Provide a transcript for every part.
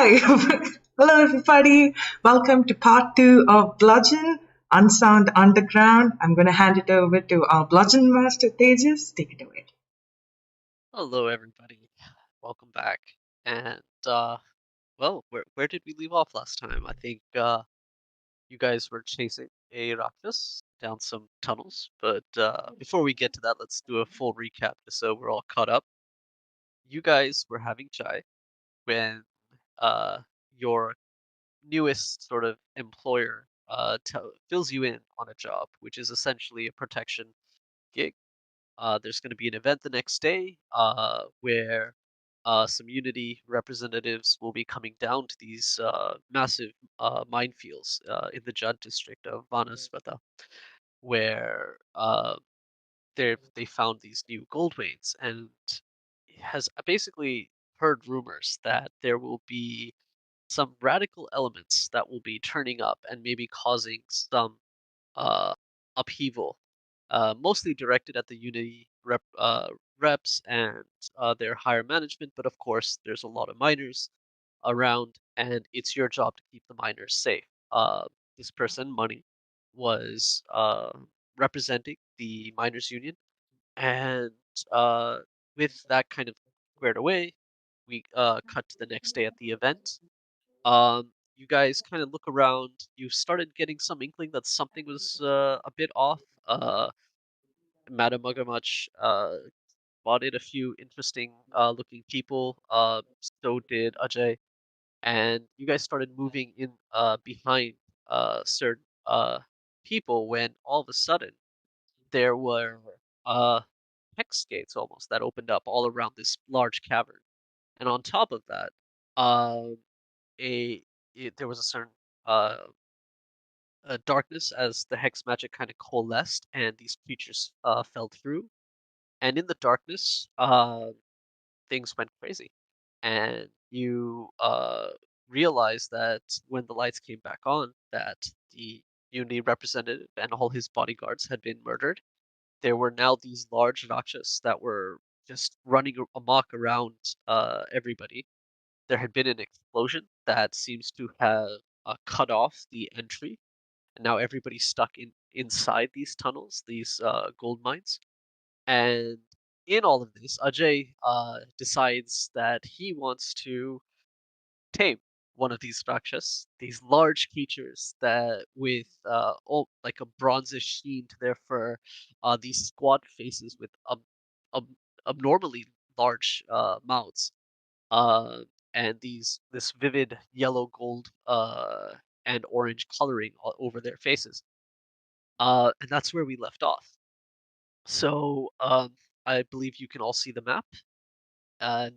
Hi, hello everybody. Welcome to part two of Bludgeon, Unsound Underground. I'm going to hand it over to our Bludgeon Master Tejas. Take it away. Hello, everybody. Welcome back. And well, where did we leave off last time? I think you guys were chasing a Rakshas down some tunnels. But before we get to that, let's do a full recap just so we're all caught up. You guys were having chai when uh your newest sort of employer fills you in on a job, which is essentially a protection gig. There's going to be an event the next day where some Unity representatives will be coming down to these massive minefields in the Judd district of Vanasvata, where they found these new gold veins, and has basically heard rumors that there will be some radical elements that will be turning up and maybe causing some uh, upheaval, mostly directed at the Unity reps and their higher management. But of course, there's a lot of miners around, and it's your job to keep the miners safe. This person, Money, was representing the miners union, and uh, with that kind of squared away, we cut to the next day at the event. You guys kind of look around. You started getting some inkling that something was a bit off. Madame Muggermuch spotted a few interesting looking people. So did Ajay, and you guys started moving in behind certain people when all of a sudden there were uh, hex gates almost that opened up all around this large cavern, and on top of that, um, there was a certain uh, darkness as the hex magic kind of coalesced and these creatures fell through. And in the darkness, things went crazy. And you realize that when the lights came back on, that the Unity representative and all his bodyguards had been murdered. There were now these large Rakshas that were just running amok around everybody. There had been an explosion that seems to have cut off the entry, and now everybody's stuck inside these tunnels, these gold mines. And in all of this, Ajay decides that he wants to tame one of these Rakshas, these large creatures that with like a bronzish sheen to their fur, these squat faces with ab abnormally large mouths, uh, and this vivid yellow, gold, and orange coloring over their faces. And that's where we left off. So I believe you can all see the map.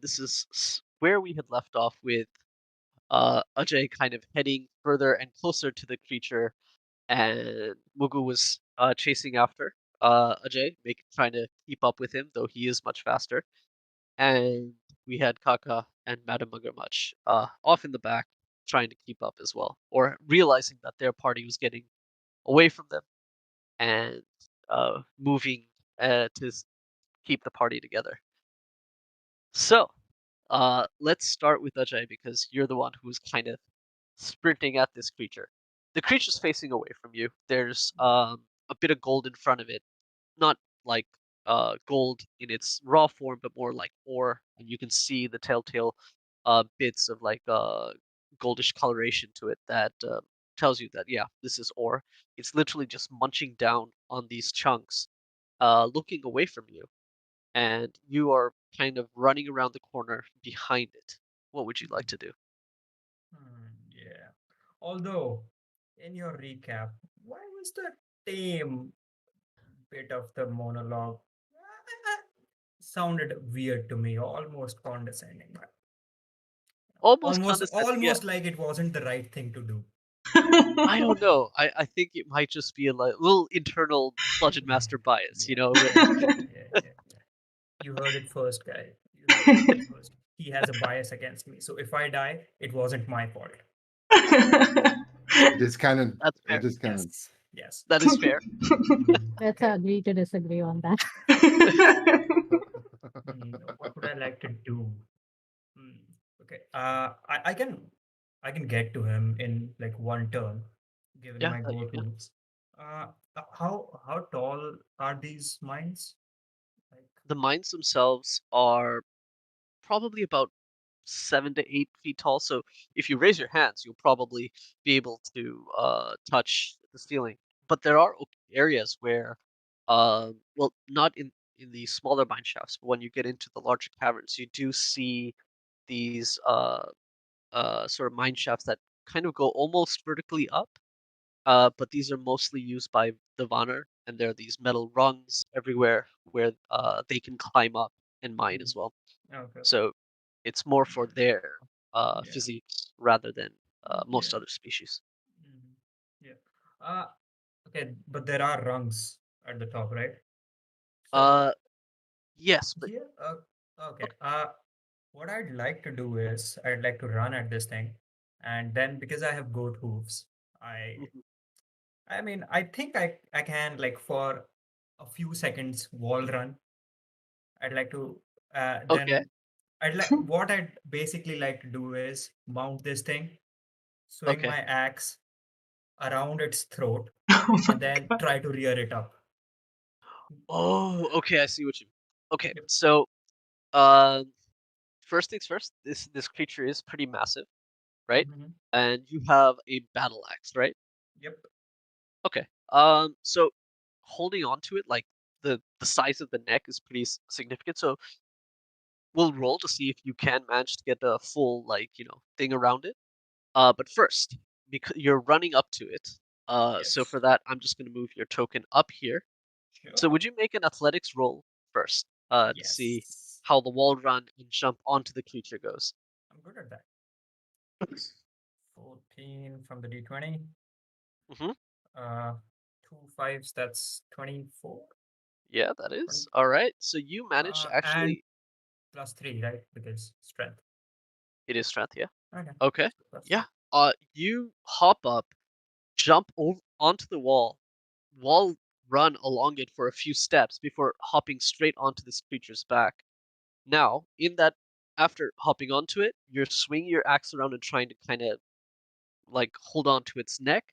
This is where we had left off with Ajay kind of heading further and closer to the creature, and Mugu was chasing after Ajay, trying to keep up with him, though he is much faster. And we had Kaka and Madame Muggermuch off in the back, trying to keep up as well, or realizing that their party was getting away from them and moving to keep the party together. So, let's start with Ajay because you're the one who's kind of sprinting at this creature. The creature's facing away from you. There's a bit of gold in front of it, not like gold in its raw form, but more like ore, and you can see the telltale bits of like goldish coloration to it that tells you that yeah, this is ore. It's literally just munching down on these chunks, looking away from you, and you are kind of running around the corner behind it. What would you like to do? Yeah. Although, in your recap, why was the tame bit of the monologue sounded weird to me, almost condescending, but Almost almost condescending, yeah. almost like it wasn't the right thing to do. I don't know. I think it might just be a little internal Bludgeon Yeah, Master bias, yeah, where yeah. You heard it first, guy. You heard it here first. He has a bias against me. So if I die, it wasn't my fault. It is canon. that's It fair. is canon. Yes. Yes. That is fair. Let's Okay. agree to disagree on that. What would I like to do? Hmm. Okay. I can get to him in like one turn, given Yeah, my that you can. go-tos. How tall are these mines? Like. The mines themselves are probably about 7 to 8 feet tall. So if you raise your hands, you'll probably be able to touch the ceiling. But there are areas where, well, not in the smaller mine shafts, but when you get into the larger caverns, you do see these sort of mine shafts that kind of go almost vertically up. But these are mostly used by the Vanir, and there are these metal rungs everywhere where they can climb up and mine as well. Okay. So it's more for their Yeah. physiques rather than Yeah. most other species. Mhm. Yeah. Uh, okay, but there are rungs at the top, right? So Uh, yes, but here, okay. okay. What I'd like to do is I'd like to run at this thing, and then because I have goat hooves, I Mhm. I mean I think I can like for a few seconds wall run. I'd like to Okay, then I'd like what I'd basically like to do is mount this thing, swing okay. my axe around its throat, Oh my and then god. try to rear it up. Oh, okay. I see what you mean. Okay, Yep. so uh, first things first. This creature is pretty massive, right? Hmm. And you have a battle axe, right? Yep. Okay. So holding on to it, like the size of the neck is pretty significant. So we'll roll to see if you can manage to get a full like thing around it. But first, because you're running up to it, so Yes. for that, I'm just going to move your token up here. So Sure. would you make an athletics roll first, to see Yes. how the wall run and jump onto the creature goes? I'm good at that. 14 from the D20. Mm-hmm. Uh, two fives, that's 24. Yeah, that 20. is all right. So you manage to And actually. plus 3, right? Because strength. It is strength, yeah. Okay. Okay. So plus Yeah. 3. You hop up, jump over onto the wall run along it for a few steps before hopping straight onto this creature's back. Now, in that, after hopping onto it, you're swinging your axe around and trying to kind of like hold on to its neck.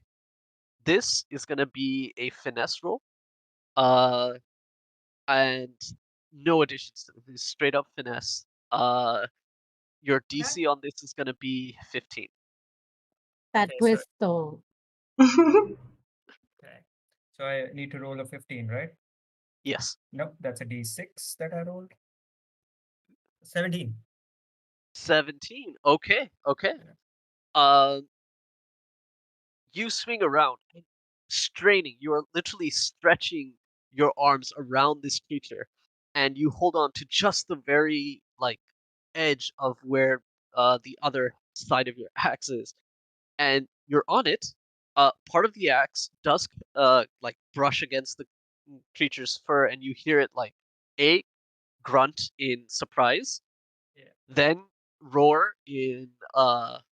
This is gonna be a finesse roll, uh, and no additions to this. Straight up finesse. Your Okay. DC on this is gonna be 15. That Okay. So, twist, though. okay. So I need to roll a 15, right? Yes, Nope. That's a D6 that I rolled. 17. 17. Okay, okay. Yeah. Uh, you swing around and straining. You are literally stretching your arms around this creature, and you hold on to just the very like edge of where the other side of your axe is, and you're on it. Part of the axe does like brush against the creature's fur, and you hear it like a grunt in surprise, Yeah. then roar in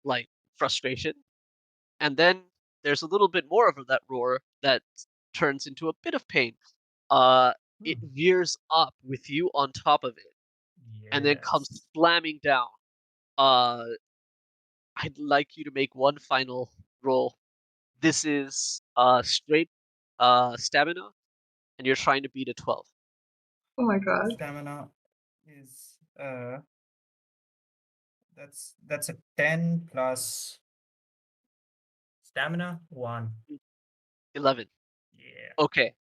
like frustration, and then there's a little bit more of that roar that turns into a bit of pain. It Hmm. veers up with you on top of it, and then comes Yes. slamming down. Uh, I'd like you to make one final roll. This is straight stamina, and you're trying to beat a 12. Oh my god. Stamina is that's a 10 plus stamina 1. 11. Yeah. Okay,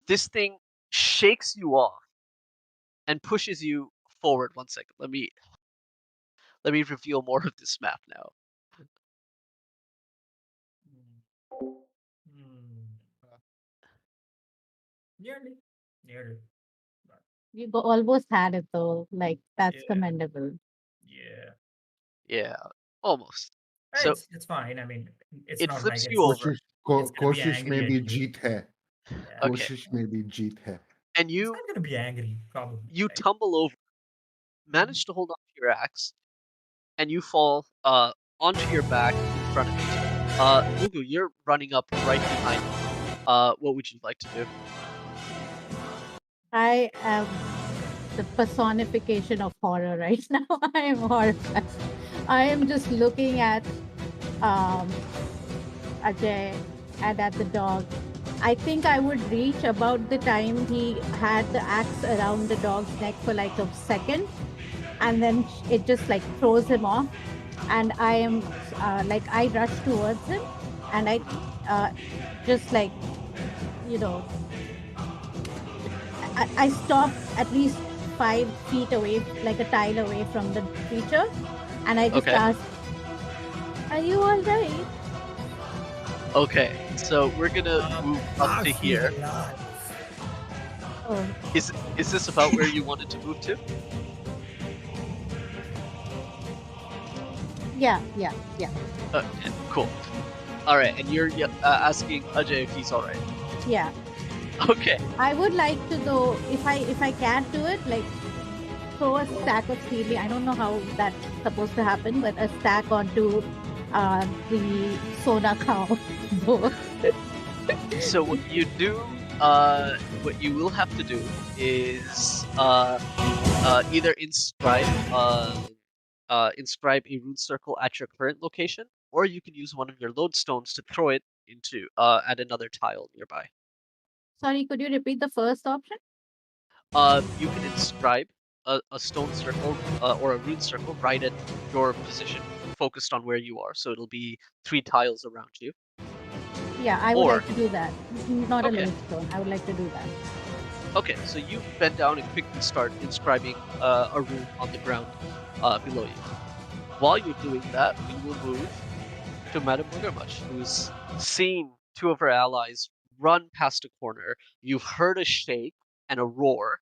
this thing shakes you off and pushes you forward. 1 second. Let me reveal more of this map now. Hmm. Nearly. Nearly. But Almost had it, though. Like, that's yeah. commendable. Yeah. Yeah, almost. Eh, So It's fine. I mean, it's it not like flips you over. it's gonna be कोशिश में angry at भी you. जीत है Yeah. Okay, कोशिश में भी जीत है and It's you not gonna be angry, probably. you Right? tumble over, Mhm. manage to hold on to your axe, and you fall onto your back in front of it. Mugu, you're running up right behind it. What would you like to do? I am the personification of horror right now. I am horrified. I am just looking at Ajay and at the dog. I think I would reach about the time he had the axe around the dog's neck for like a second, and then it just like throws him off. And I am like, I rush towards him, and I Mhm. just like, you know, I stop at least 5 feet away, like a tile away from the creature, and I just Okay. ask, "Are you all right?" Okay. So we're gonna move up I to feel here. alive. Oh, Is this about where you wanted to move to? yeah. Okay, cool. All right, and you're asking Ajay if he's all right. Yeah. Okay. I would like to, though, if I can't do it, like throw a stack of seedling. I don't know how that's supposed to happen, but a stack onto the soda cow door. So what you do, what you will have to do is either inscribe a rune circle at your current location, or you can use one of your lodestones to throw it into at another tile nearby. Sorry, could you repeat the first option? You can inscribe a stone circle or a rune circle right at your position, focused on where you are. So it'll be 3 tiles around you. Yeah, I would Or like to do that. Not a okay, lodestone. I would like to do that. okay. So you bend down and quickly start inscribing a rune on the ground below you. While you're doing that, we will move to Madame Muggermush, who's seen 2 of her allies run past a corner. You've heard a shake and a roar.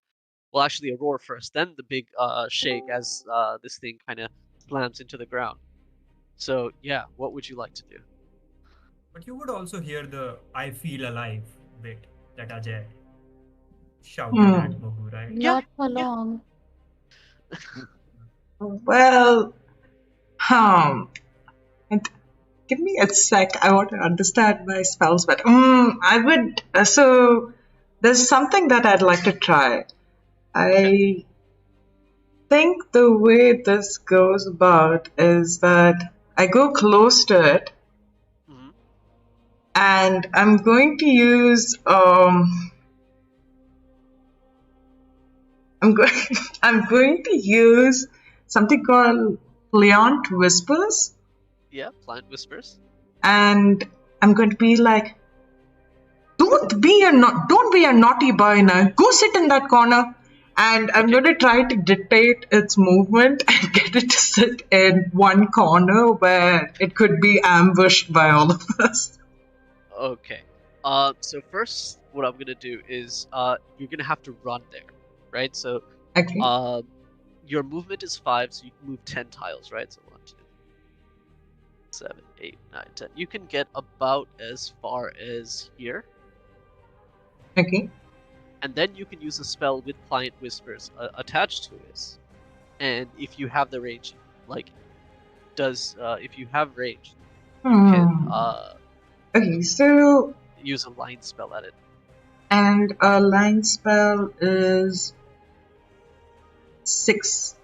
Well, actually, a roar first, then the big shake as this thing kind of slams into the ground. So, yeah, what would you like to do? But you would also hear the "I feel alive" bit that Ajay shouted Hmm. at Mogu, right? Yeah, Not for yeah. long. Well, and give me a sec. I want to understand my spells better. I would. So there's something that I'd like to try. I think the way this goes about is that I go close to it, Mhm. and I'm going to use I'm going I'm going to use something called Plant Whispers, Yeah, Plant Whispers. and I'm going to be like, don't be a naughty boy now. Go sit in that corner. And I'm Okay. going to try to dictate its movement and get it to sit in one corner where it could be ambushed by all of us. Okay. So first, what I'm gonna do is you're gonna have to run there, right? So, Okay. your movement is 5, so you can move 10 tiles, right? So 1, 2, 7, 8, 9, 10. You can get about as far as here, Okay. and then you can use a spell with Pliant Whispers attached to it. And if you have the range, like, if you have range, you can Okay, so, use a line spell at it. and a line spell is 6.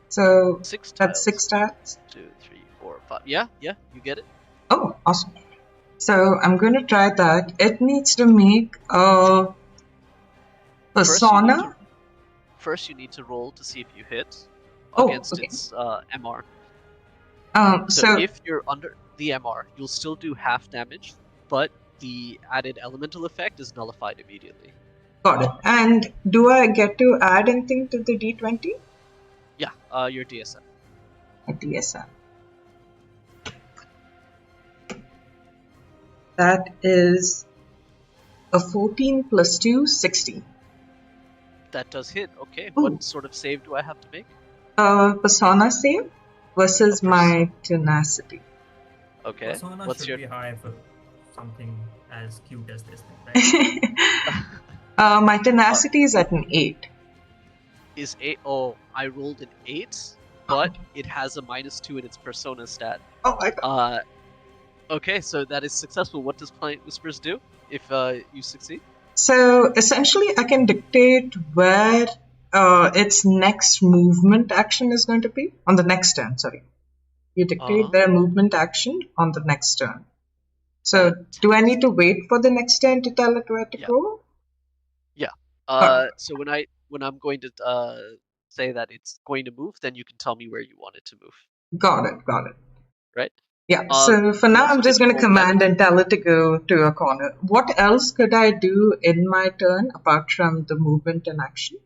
So 6 that's tiles. 6 stats. 2, 3, 4, 5. Yeah, you get it. Oh, awesome. So I'm going to try that. It needs to make a persona. First, you need to roll to see if you hit Oh, against okay. its MR. So if you're under the MR, you'll still do half damage, but the added elemental effect is nullified immediately. got it. And do I get to add anything to the D20? Yeah, your DSM. A DSM. That is a 14 plus 2, 16. That does hit. Okay, Ooh. what sort of save do I have to make? Persona save versus my tenacity. Okay. Persona What's should your be high for something as cute as this thing, right? My tenacity is at an 8. is 8? Oh, I rolled an 8, but it has a -2 in its persona stat. Oh my god. Okay, so that is successful. What does Pliant Whispers do if you succeed? So essentially, I can dictate where its next movement action is going to be on the next turn. Sorry. You dictate their movement action on the next turn. So, do I need to wait for the next turn to tell it where to go? Yeah. So when I'm going to say that it's going to move, then you can tell me where you want it to move. Got it. Right? Yeah, so for now, I'm just going to command and tell it to go to a corner. What else could I do in my turn apart from the movement and action?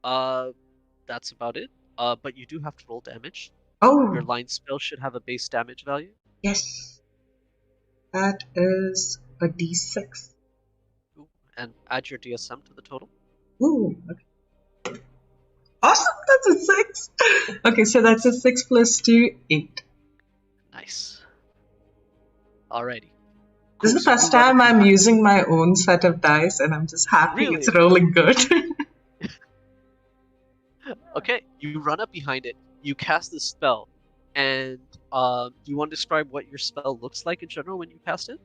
That's about it. But you do have to roll damage. Oh. Your line spell should have a base damage value. Yes. That is a d6. Ooh, and add your DSM to the total. Ooh, okay. Awesome, that's a 6. Okay, so that's a 6 plus 2, 8. Nice. Alrighty. This is the first time I'm using my own set of dice, and I'm just happy it's rolling good. Okay, you run up behind it, you cast this spell, and do you want to describe what your spell looks like in general when you cast it?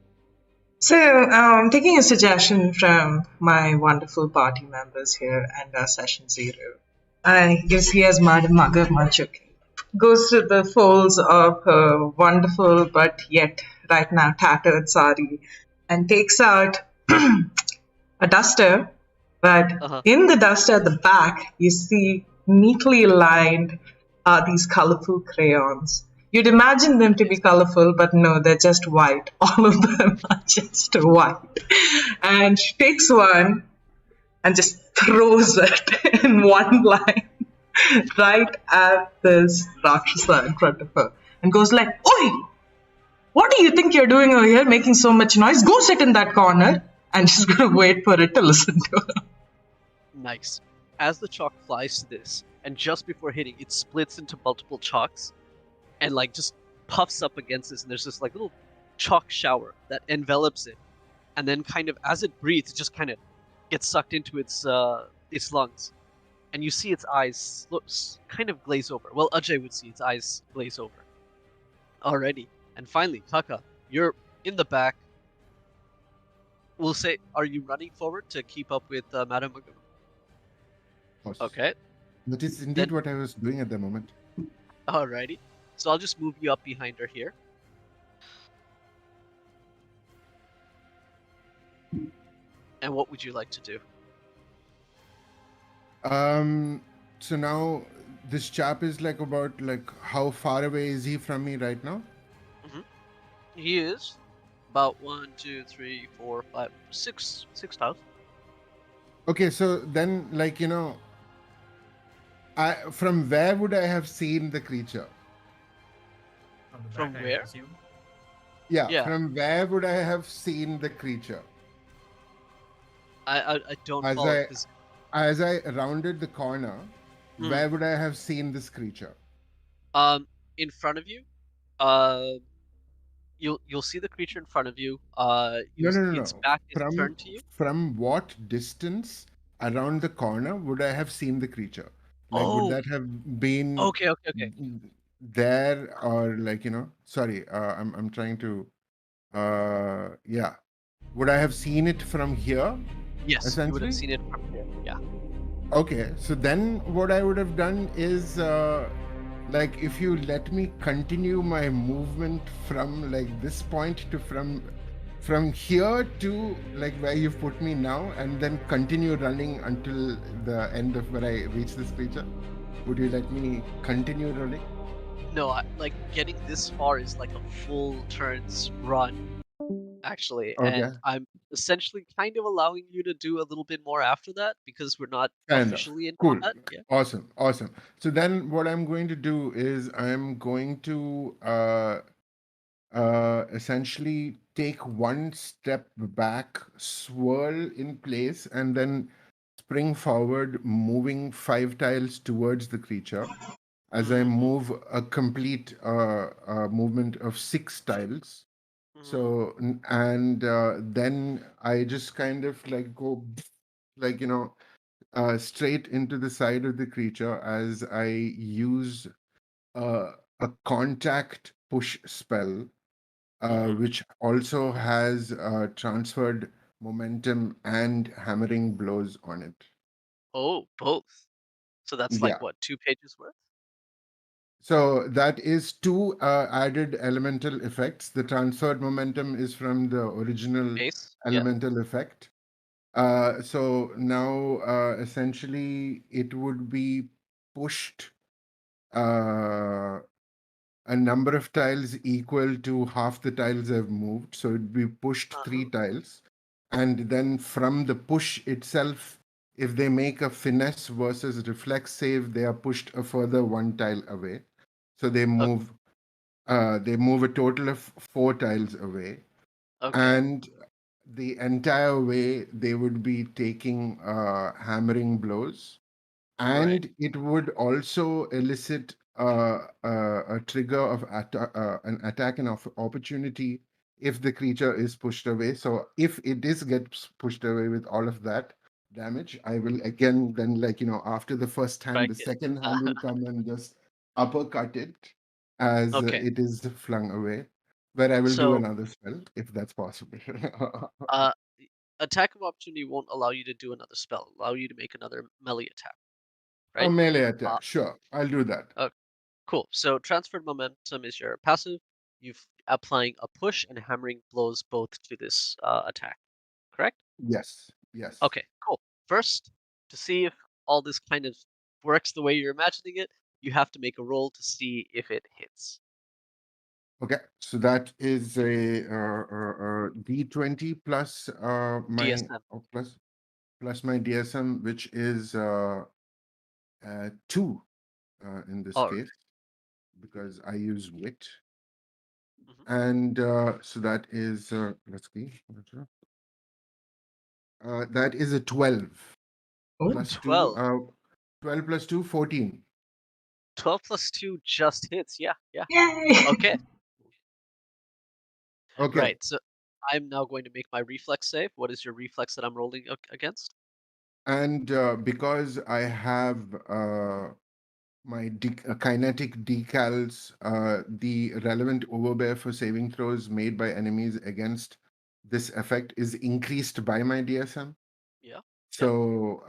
So, taking a suggestion from my wonderful party members here and Session 0, I guess he has Madam Mugger Manchuk. Goes to the folds of her wonderful but yet right now tattered sari and takes out a duster, but in the duster at the back, you see neatly lined these colorful crayons. You'd imagine them to be colorful, but no, they're just white. All of them are just white. And she takes one and just throws it in one line right at this Rakshasa in front of her and goes like, "Oi! What do you think you're doing over here making so much noise? Go sit in that corner." And she's going to wait for it to listen to her. Nice. As the chalk flies to this, and just before hitting, it splits into multiple chalks and like just puffs up against this, and there's this like little chalk shower that envelops it, and then kind of as it breathes, it just kind of gets sucked into its lungs, and you see its eyes kind of glaze over. Well, Ajay would see its eyes glaze over. Alrighty, and finally, Taka, you're in the back. We'll say, are you running forward to keep up with Madame Magoo? Okay. That is indeed what I was doing at the moment. Alrighty. So I'll just move you up behind her here. And what would you like to do? So now this chap is like about like how far away is he from me right now? He is about 1, 2, 3, 4, 5, 6 tiles. Okay, so then like from where would I have seen the creature? From where? Yeah, from where would I have seen the creature? I don't follow. As I rounded the corner, where would I have seen this creature? In front of you. You'll see the creature in front of you. No. Its back is turned to you. From what distance around the corner would I have seen the creature? Like, would that have been okay. there, or like Sorry, I'm trying to. Yeah. Would I have seen it from here? Yes, you would have seen it from here. Yeah. Okay, so then what I would have done is. Like, if you let me continue my movement from like this point to from here to like where you've put me now, and then continue running until the end of where I reach this creature, would you let me continue running? No, like getting this far is like a full turns run, actually, and I'm essentially kind of allowing you to do a little bit more after that because we're not officially in combat. Yeah. Awesome. So then what I'm going to do is I'm going to essentially take one step back, swirl in place, and then spring forward, moving 5 tiles towards the creature. As I move a complete movement of 6 tiles. So, and then I just kind of like go like, straight into the side of the creature as I use a contact push spell, which also has transferred momentum and hammering blows on it. Oh, both. So that's like what, 2 pages worth? So that is two added elemental effects. The transferred momentum is from the original Base? Yeah. elemental effect. So now essentially it would be pushed a number of tiles equal to half the tiles I've moved. So it'd be pushed 3 tiles. And then from the push itself, if they make a finesse versus reflex save, they are pushed a further 1 tile away. So they move a total of 4 tiles away. Okay. And the entire way they would be taking hammering blows. And it would also elicit a trigger of an attack and of opportunity if the creature is pushed away. So if it is gets pushed away with all of that damage, I will again then, like, after the first hand, Strike the it. second hand will come and just uppercut it as Okay. it is flung away, where I will do So, another spell if that's possible. attack of opportunity won't allow you to do another spell. It'll allow you to make another melee attack, A right? melee Uh, attack, sure, I'll do that. cool. So transferred momentum is your passive. You've applying a push and hammering blows both to this attack, correct? Yes, yes. Okay, cool. First, to see if all this kind of works the way you're imagining it, you have to make a roll to see if it hits. Okay, so that is a D20 plus my DSM. plus my DSM, which is 2 in this All right. case because I use wit, Mhm. and so that is let's see, that is a 12 Oh, plus 2, 12. 12 plus 2, 14. 12 plus 2 just hits. Yeah. yay! Okay. Okay, Right. So I'm now going to make my reflex save. What is your reflex that I'm rolling against? and because I have my kinetic decals, the relevant overbear for saving throws made by enemies against this effect is increased by my DSM. Yeah. So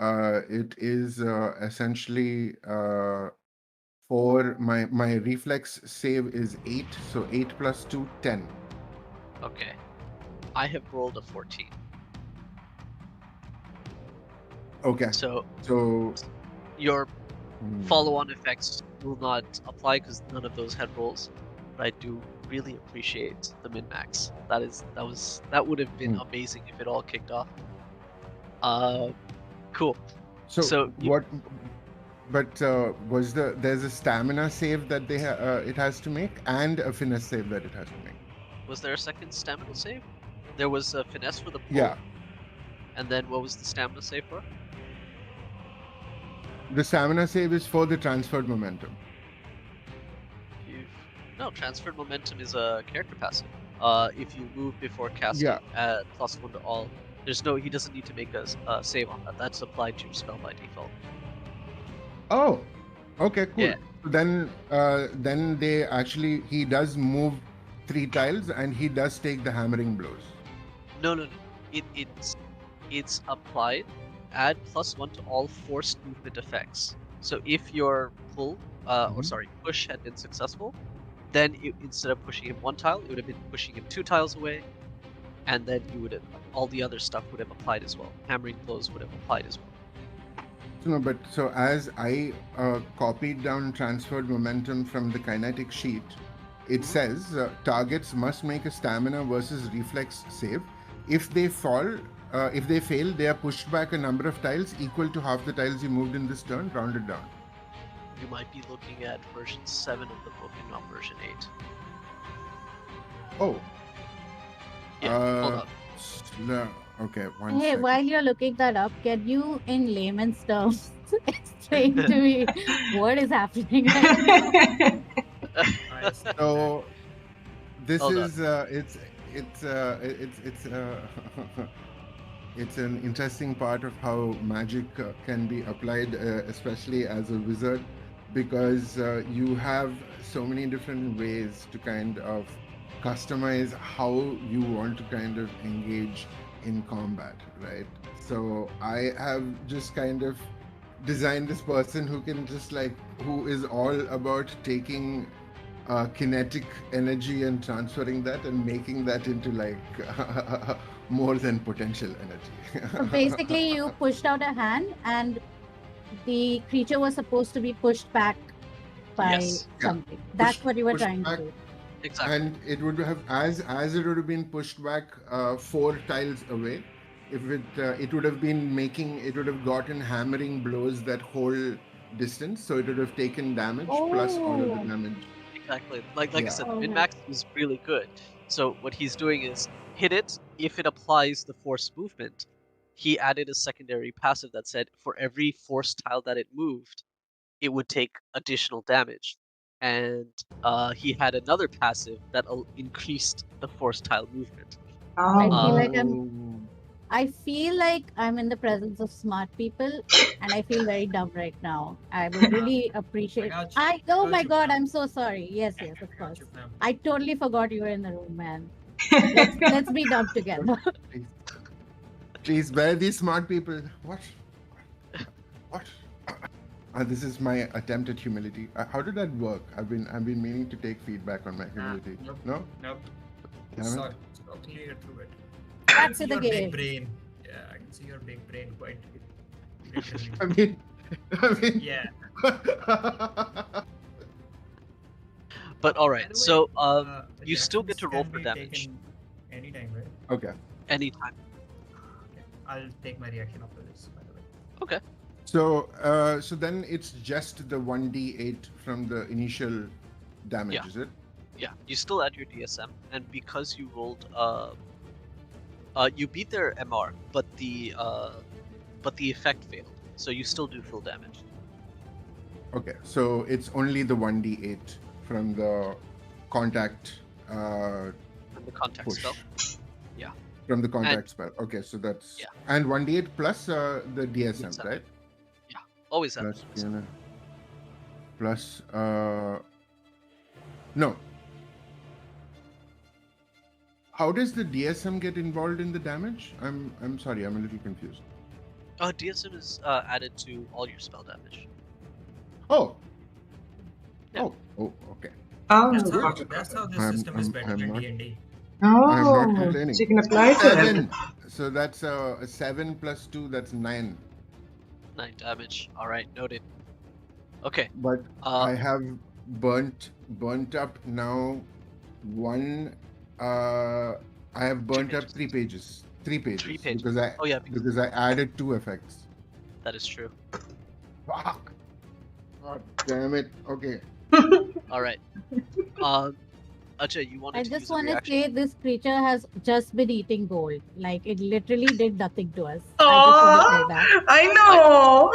it is essentially for my reflex save is 8. So 8 plus 2, 10. Okay. I have rolled a 14. Okay. So So your hmm, follow-on effects will not apply because none of those had rolls. But I do really appreciate the min-max. That would have been amazing if it all kicked off. Cool. so you, what? But there's a stamina save that it has to make and a finesse save that it has to make. was there a second stamina save? There was a finesse for the pull. Yeah. And then what was the stamina save for? The stamina save is for the transferred momentum. No, transferred momentum is a character passive. If you move before casting at +1 to all, he doesn't need to make a save on that. That's applied to your spell by default. Oh, okay, cool. Yeah. Then he does move 3 tiles and he does take the hammering blows. No. It's applied. Add +1 to all forced movement effects. So if your push had been successful, then instead of pushing him 1 tile, it would have been pushing him 2 tiles away, and then all the other stuff would have applied as well. Hammering blows would have applied as well. No, but so as I copied down transferred momentum from the kinetic sheet, it says targets must make a stamina versus reflex save. If they fail, they are pushed back a number of tiles equal to half the tiles you moved in this turn, rounded down. You might be looking at version 7 of the book and not version 8. Oh. Yeah, hold up. No, okay, one Hey, second. while you're looking that up, can you, in layman's terms, explain to me what is happening right now? So this Hold is it's an interesting part of how magic can be applied, especially as a wizard, because you have so many different ways to kind of customize how you want to kind of engage in combat, right? So I have just kind of design this person who can just who is all about taking kinetic energy and transferring that and making that into more than potential energy. So basically, you pushed out a hand, and the creature was supposed to be pushed back by Yes, something. That's what you were pushed trying back, to do. exactly. and it would have as it would have been pushed back 4 tiles away. If it would have been it would have gotten hammering blows that whole distance, so it would have taken damage plus all of the Oh, damage. Exactly. Like I Yeah. said, oh, min-max is really good. So what he's doing is hit it. If it applies the force movement, he added a secondary passive that said for every force tile that it moved, it would take additional damage. And he had another passive that increased the force tile movement. I Oh. feel like Oh. I feel like I'm in the presence of smart people, and I feel very dumb right now. I would really appreciate. got you. Oh Got my you, God, fam. I'm so sorry. Yes, yes, of I got course. you, fam. I totally forgot you were in the room, man. Let's be dumb together. Please. Please, where are these smart people? What? This is my attempt at humility. How did that work? I've been meaning to take feedback on my humility. Nope. No? Nope. Damn it. So clear through it. That's I in can the see your game. big brain. Yeah, I can see your big brain quite literally. I mean. Yeah. But all right, By the way, so you still get reactions to roll can for be damage taken anytime, right? Okay. anytime. Okay. I'll take my reaction after this, by the way. Okay. So then it's just the 1d8 from the initial damage, Yeah. is it? Yeah, you still add your DSM, and because you rolled you beat their MR, but the effect failed, so you still do full damage. Okay, so it's only the 1d8 from the contact From the contact push. spell. Yeah. From the contact spell. Okay, so that's Yeah. and 1d8 plus the DSM, DSM. right? Always have Plus DSM. plus no. How does the DSM get involved in the damage? I'm sorry, I'm a little confused. DSM is added to all your spell damage. Oh. Yeah. Oh, okay. Oh, That's how this I'm- system is I'm- better I'm than not- D&D. I'm not oh, complaining. so you can apply to it. 7. So that's a 7 plus 2, that's 9. 9 damage. All right, noted. Okay. But I have burnt up now one. I have burnt up pages. 3 pages. 3 pages. 3 pages. Because I Oh yeah, because I added 2 effects. that is true. Fuck. God damn it. Okay. All right. Ajay, you wanted I to just use a want to reaction? say this creature has just been eating gold. Like it literally did nothing to us. I just want to say that. I know.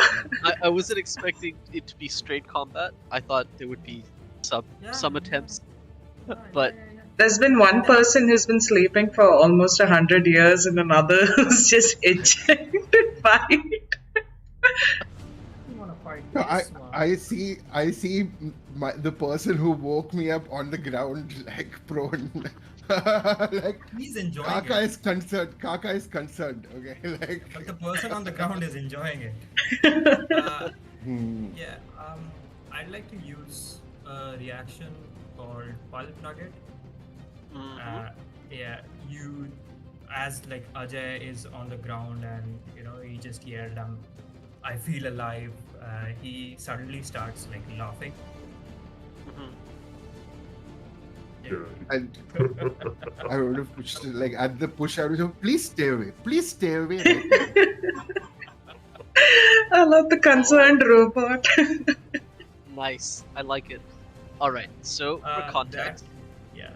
I wasn't expecting it to be straight combat. I thought there would be some attempts, but There's been one person who's been sleeping for almost 100 years and another who's just itching to fight. You want to fight No, this one? I see the person who woke me up on the ground like prone. Like He's enjoying Kaka it. is concerned. Kaka is concerned. Okay, like. But the person on the ground is enjoying it. Yeah, I'd like to use a reaction called Pulp Nugget. Yeah, you, as like Ajay is on the ground and he just yelled, I feel alive. He suddenly starts like laughing. And I would have pushed it, like at the push. I would have, please stay away. Please stay away. I love the concerned robot. Nice. I like it. All right. So for context, Yeah.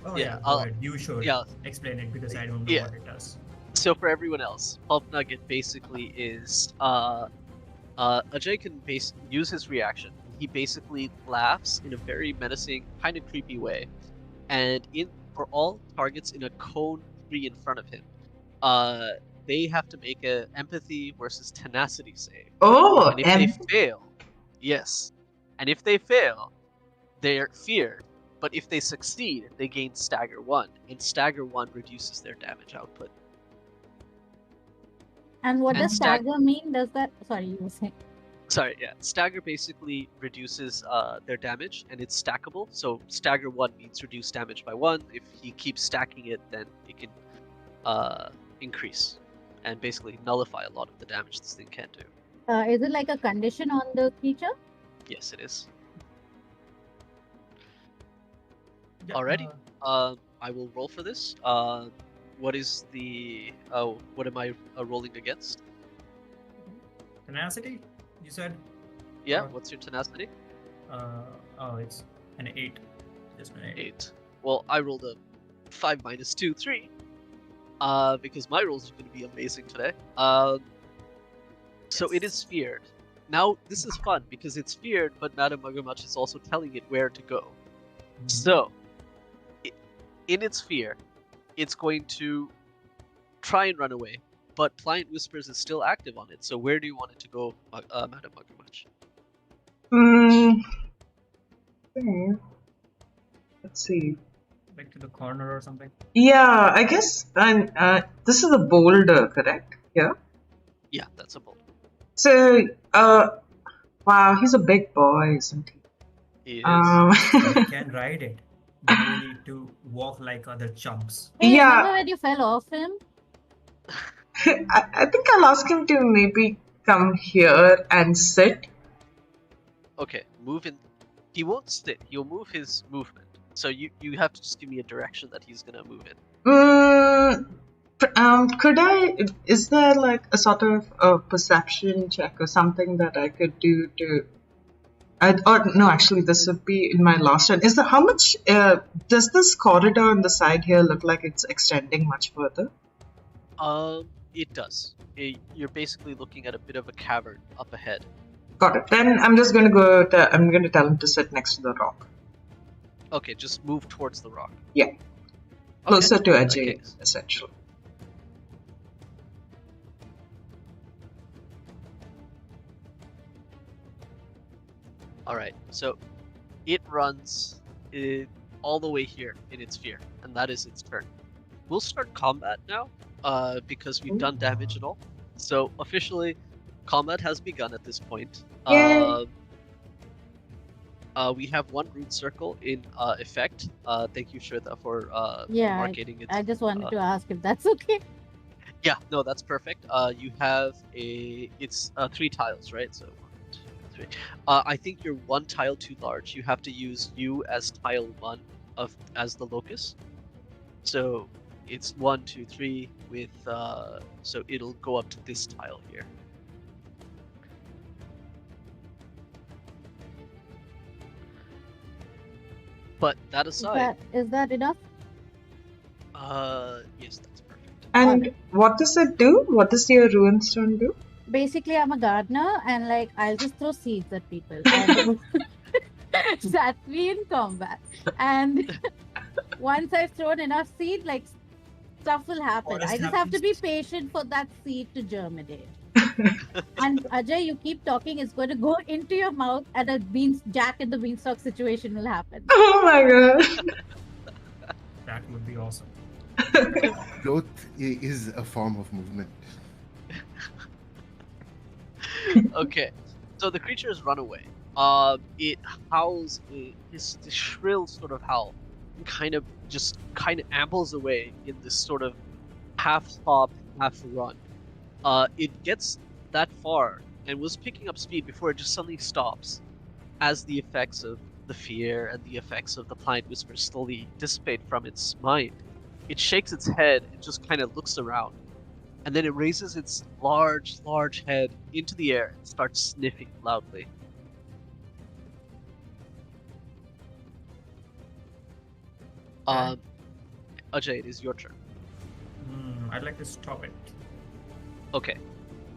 Oh Yeah, yeah. Go I'll- ahead. You should yeah. explain it because I don't know Yeah. what it does. So for everyone else, Pulp Nugget basically is Ajay can use his reaction. He basically laughs in a very menacing, kind of creepy way, and for all targets in a cone 3 in front of him, they have to make a empathy versus tenacity save. Oh, And if they fail, yes, and if they fail, they're feared. But if they succeed, they gain stagger 1, and stagger 1 reduces their damage output. And what And does stagger mean? Does that? Sorry, you were saying. Sorry, yeah. Stagger basically reduces their damage, and it's stackable. So stagger 1 means reduce damage by 1. If he keeps stacking it, then it can increase and basically nullify a lot of the damage this thing can't do. Is it like a condition on the creature? Yes, it is. Yeah, Alrighty. I will roll for this. What is the... what am I rolling against? tenacity, you said? Yeah, Or- what's your tenacity? It's an 8. Just an 8. 8. Well, I rolled a 5 minus 2, 3. Because my rolls are going to be amazing today. So it is feared. Now, this is fun because it's feared, but Madame Muggermuch is also telling it where to go. So, in its fear, it's going to try and run away, but Pliant Whispers is still active on it. So where do you want it to go, Madame Muggermuch? Let's see. Like to the corner or something? Yeah, I guess this is a boulder, correct? Yeah. Yeah, that's a boulder. So, wow, he's a big boy, isn't he? He is. You can ride it. But you need to walk like other chumps. Hey, Yeah. remember when you fell off him? I think I'll ask him to maybe come here and sit. Okay, move in. He won't sit. He'll move his movement. So you have to just give me a direction that he's gonna move in. Could I? Is there like a sort of a perception check or something that I could do to? Or no, actually, this would be in my last turn. Is there how much? Does this corridor on the side here look like it's extending much further? It does. You're basically looking at a bit of a cavern up ahead. Got it. Then I'm just going to go. I'm going to tell him to sit next to the rock. Okay, just move towards the rock. Yeah. Okay. Closer to In that Ajay, case. essentially. Alright, so it runs all the way here in its fear, and that is its turn. We'll start combat now, because we've done damage and all. So officially, combat has begun at this point. Yay. We have one rune circle in effect. Thank you, Shweta, for Yeah, marking it. I just wanted to ask if that's okay. Yeah, no, that's perfect. You have it's 3 tiles, right? So 1, 2, 3. I think you're 1 tile too large. You have to use you as tile 1 as the locus. So it's 1, 2, 3 with so it'll go up to this tile here. But that aside, Is that enough? yes, that's perfect. And what does it do? What does your ruin stone do? Basically, I'm a gardener, and like I'll just throw seeds at people. And that's me in combat. And once I've thrown enough seed, like stuff will happen. Forest I just have to be happens. patient for that seed to germinate. And Ajay, you keep talking, it's going to go into your mouth, and a Jack in the beanstalk situation will happen. Oh my god. That would be awesome. Growth is a form of movement. Okay, so the creatures run away. It howls this shrill sort of howl, and kind of ambles away in this sort of half hop, half run. It gets that far and was picking up speed before it just suddenly stops, as the effects of the fear and the effects of the Pliant Whisper slowly dissipate from its mind. It shakes its head and just kind of looks around. And then it raises its large head into the air and starts sniffing loudly. Ajay, it is your turn. I'd like to stop it. Okay.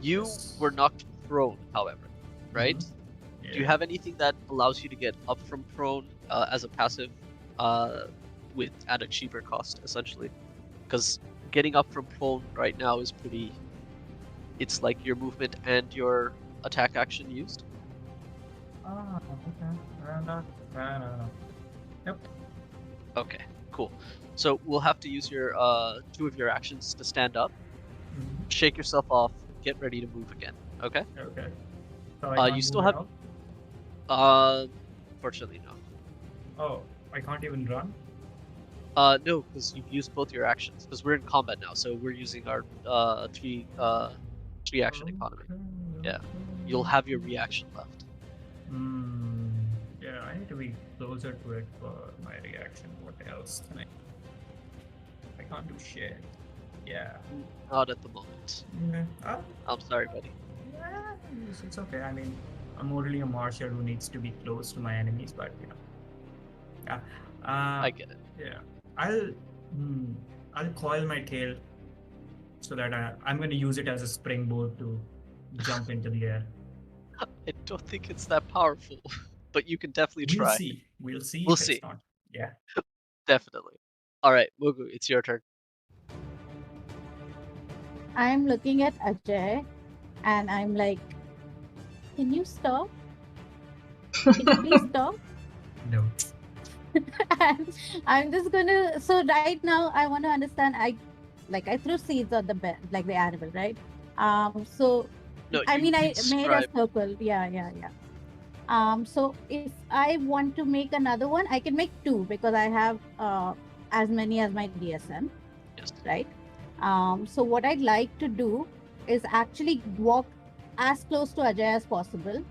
You Yes. were knocked prone, however, right? Yeah. Do you have anything that allows you to get up from prone as a passive at a cheaper cost, essentially? Because getting up from prone right now is pretty... It's like your movement and your attack action used. Ah, okay. No. Nope. Okay, cool. So we'll have to use your 2 of your actions to stand up, shake yourself off, get ready to move again. Okay? Okay. So I can't You still move at have. all? Fortunately, no. Oh, I can't even run? No, because you've used both your actions. Because we're in combat now, so we're using our three action economy. Yeah, you'll have your reaction left. Yeah, I need to be closer to it for my reaction. What else can I can't do shit. Yeah. Not at the moment. I'm sorry, buddy. Yeah, it's okay. I mean, I'm only a martial who needs to be close to my enemies, but yeah. I get it. Yeah. I'll coil my tail so that I'm going to use it as a springboard to jump into the air. I don't think it's that powerful, but you can definitely We'll try. see. We'll see We'll if see. it's not. Yeah. Definitely. All right, Mugu, it's your turn. I'm looking at Ajay and I'm like, can you stop? Can you please stop? No. And I'm just gonna. So right now, I want to understand. I threw seeds on the bed, like the animal, right? So No, I you made a describe. circle. Yeah. So if I want to make another one, I can make two because I have as many as my DSM, Yes. right? So what I'd like to do is actually walk as close to Ajay as possible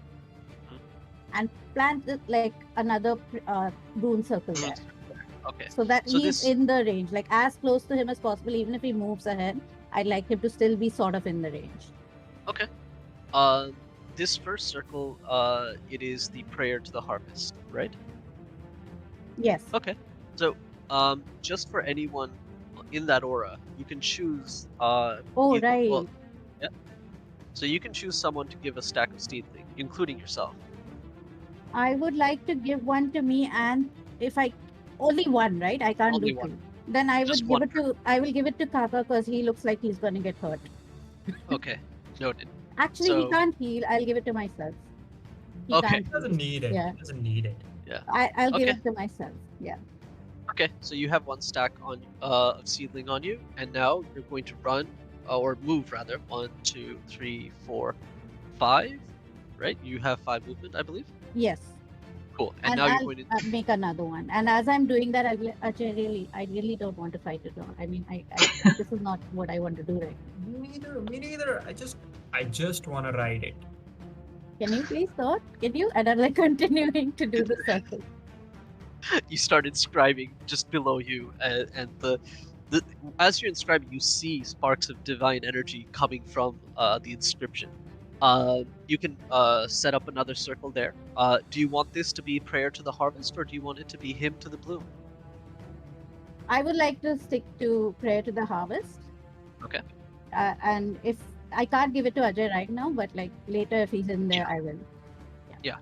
and plant like another rune circle there. Okay. So that he's in the range, like as close to him as possible. Even if he moves ahead, I'd like him to still be sort of in the range. Okay. This first circle, it is the prayer to the harvest, right? Yes. Okay. So, just for anyone in that aura, you can choose. Right. Well, yeah. So you can choose someone to give a stack of seedling, including yourself. I would like to give one to me, and if I only one, right? I can't Only do one. two. Then I Just would give one it to. I will give it to Kaka because he looks like he's going to get hurt. Okay. Noted. Actually, he can't heal. I'll give it to myself. He can't He doesn't need it. Yeah. He doesn't need it. Yeah. I'll give it to myself. Yeah. Okay, so you have one stack on of seedling on you, and now you're going to run or move rather. 1, 2, 3, 4, 5. Right? You have 5 movement, I believe. Yes. Cool. And now I'll you're going to make another one. And as I'm doing that, I really don't want to fight it. I mean, this is not what I want to do right now. Me neither. I just want to ride it. Can you please stop? Can you? And I'm like continuing to do the circle. You start inscribing just below you, and the as you're inscribing, you see sparks of divine energy coming from the inscription. You can set up another circle there. Do you want this to be prayer to the harvest, or do you want it to be hymn to the bloom? I would like to stick to prayer to the harvest. Okay. And if I can't give it to Ajay right now, but like later if he's in there, I will. Yeah.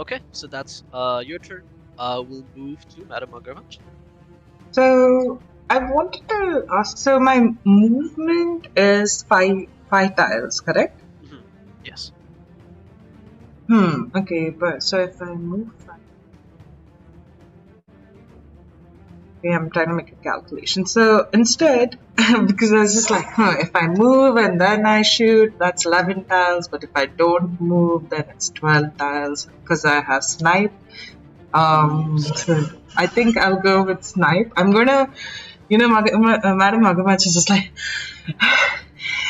Okay, so that's your turn. We'll move to Madam Agarwal. So I wanted to ask. So my movement is five tiles, correct? Mm-hmm. Yes. Okay, but so if I move 5. Okay, I'm trying to make a calculation. So instead, because I was just like, if I move and then I shoot, that's 11 tiles. But if I don't move, then it's 12 tiles because I have snipe. So I think I'll go with snipe. I'm gonna, Madam Agamach is just like,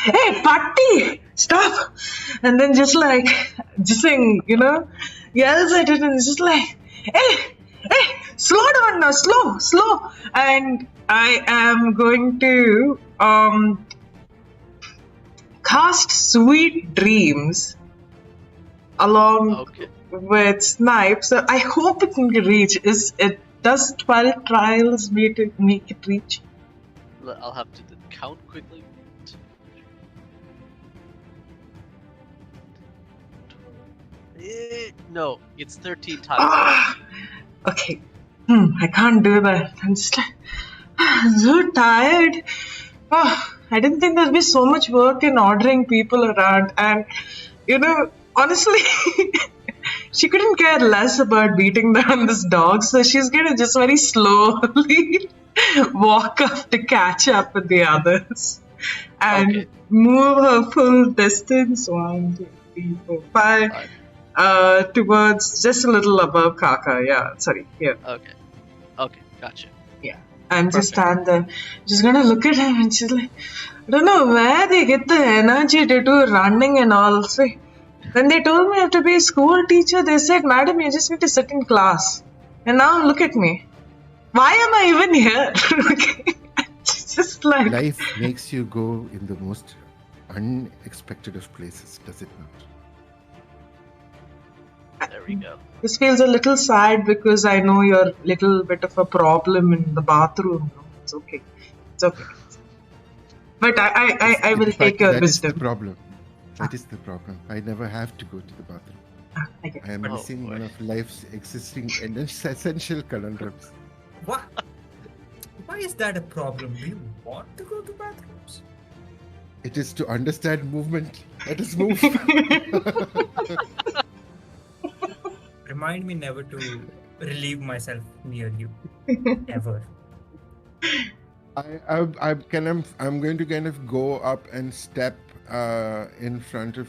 hey, Patti, stop! And then just saying, yells at it and it's just like, hey, slow down now, slow. And I am going to cast Sweet Dreams along with snipe. So I hope it can reach. Does 12 trials make it reach? I'll have to count quickly. No, it's 13 times. Okay. I can't do that. I'm just I'm so tired. I didn't think there'd be so much work in ordering people around. And, honestly, she couldn't care less about beating down this dog. So she's going to just very slowly walk up to catch up with the others. And move her full distance. 1, 2, 3, 4, 5. 5. Towards just a little above Kaka. Yeah, sorry, here. Okay, gotcha. Yeah. And just Perfect. stand there. Just gonna look at him and she's like, I don't know where they get the energy to do running and all. So when they told me I have to be a school teacher, they said, Madam, you just need to sit in class. And now look at me. Why am I even here? It's just like, Life makes you go in the most unexpected of places, does it not? There we go. this feels a little sad because I know you're a little bit of a problem in the bathroom. No, it's okay. It's okay. But I will In take fact, your that is the wisdom. problem. That is the problem. I never have to go to the bathroom. I get it. I am Oh, missing one boy. of life's existing and essential conundrums. What? Why is that a problem? Do you want to go to bathrooms? It is to understand movement. Let us move. Remind me never to relieve myself near you. Ever. I'm going to kind of go up and step in front of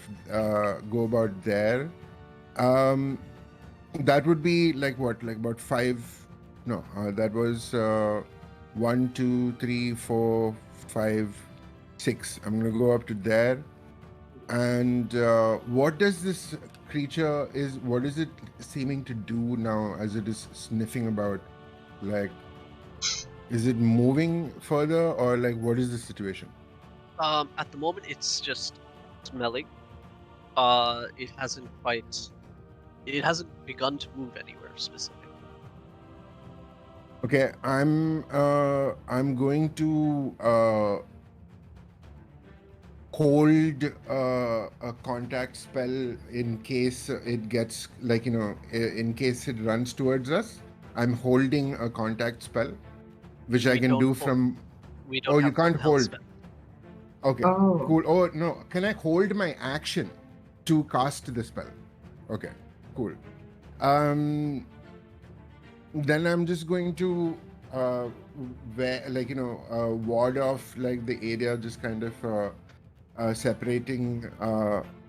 go about there. That would be like what, like about 5. No, that was 1, 2, 3, 4, 5, 6. I'm gonna go up to there. And what does this creature what is it seeming to do now as it is sniffing about? Like, is it moving further, or like what is the situation? At the moment, it's just smelling. It hasn't begun to move anywhere specific. Okay, I'm going to hold a contact spell in case it gets, like, in case it runs towards us. I'm holding a contact spell, which I We can don't do hold- from. We don't Oh, have you can't compel hold. spell. Okay, Oh. cool. Oh no, can I hold my action to cast the spell? Okay, cool. Then I'm just going to ward off like the area, just kind of separating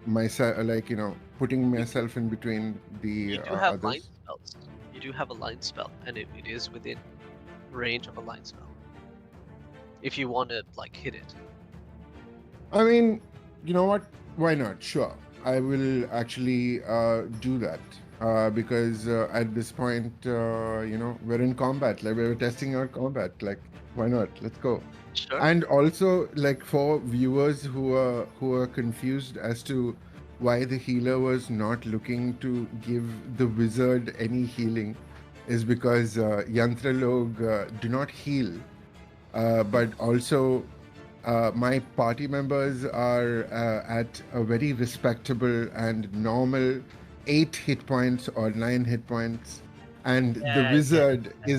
myself, putting myself in between the You do have line others. spells. You do have a line spell, and it is within range of a line spell. If you want to like hit it. I mean, you know what? Why not? Sure. I will actually do that because at this point, we're in combat. Like, we're testing our combat. Like, why not? Let's go. Sure. And also, like, for viewers who are confused as to why the healer was not looking to give the wizard any healing, is because Yantralog do not heal, but also my party members are at a very respectable and normal 8 hit points or 9 hit points, and the Yeah, wizard yeah.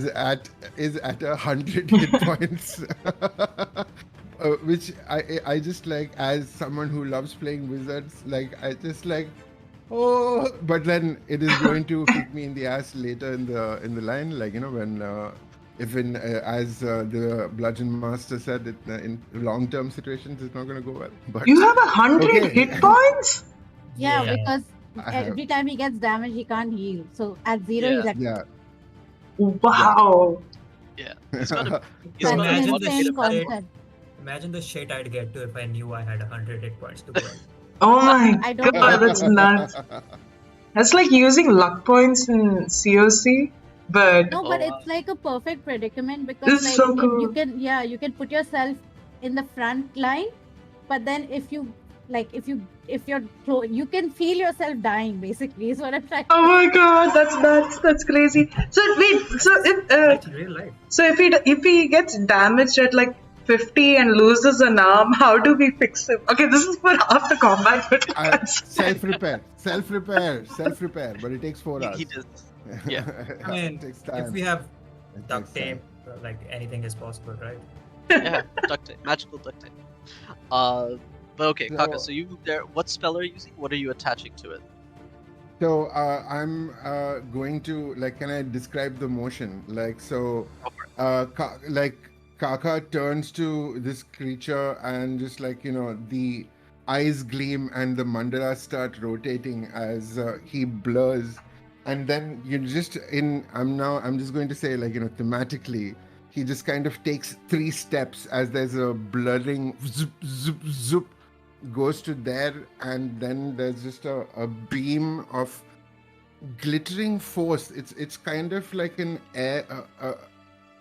is at 100 hit points. Which I just, like, as someone who loves playing wizards, like, I just like, oh, but then it is going to kick me in the ass later in the line, like, when as the Bludgeon Master said, in long-term situations it's not going to go well. But You have 100 okay. hit points? Yeah, because I have, every time he gets damaged, he can't heal. So at 0, he's at yeah. Wow. Yeah. He's gonna That's an Imagine wanna the hit insane him anyway. concept. Imagine the shit I'd get to if I knew I had 100 hit points to go at. Oh my I don't god, want that's to. nuts. That's like using luck points in COC, but No, Oh, but wow. it's like a perfect predicament because, It's like, so if cool. you can, yeah, you can put yourself in the front line, but then if you, like, if you're, you can feel yourself dying. Basically, is what I'm trying. Oh my god, that's nuts. That's crazy. So wait, so Like real life. if he gets damaged at like 50 and loses an arm, how do we fix him? Okay, this is for after combat, but self-repair, but it takes 4 hours. He does. Yeah. I mean, it takes if time. we have It duct takes time. tape, like anything is possible, right? Yeah. Duct tape. Magical duct tape. But okay, Kaka, So- so you moved there. What spell are you using? What are you attaching to it? So I'm going to, like, can I describe the motion? Like, so, Go for it. Kaka turns to this creature and just, like, the eyes gleam and the mandalas start rotating as he blurs. And then I'm just going to say, like, thematically, he just kind of takes 3 steps as there's a blurring zoop, zoop, zoop, goes to there, and then there's just a beam of glittering force. It's kind of like an air.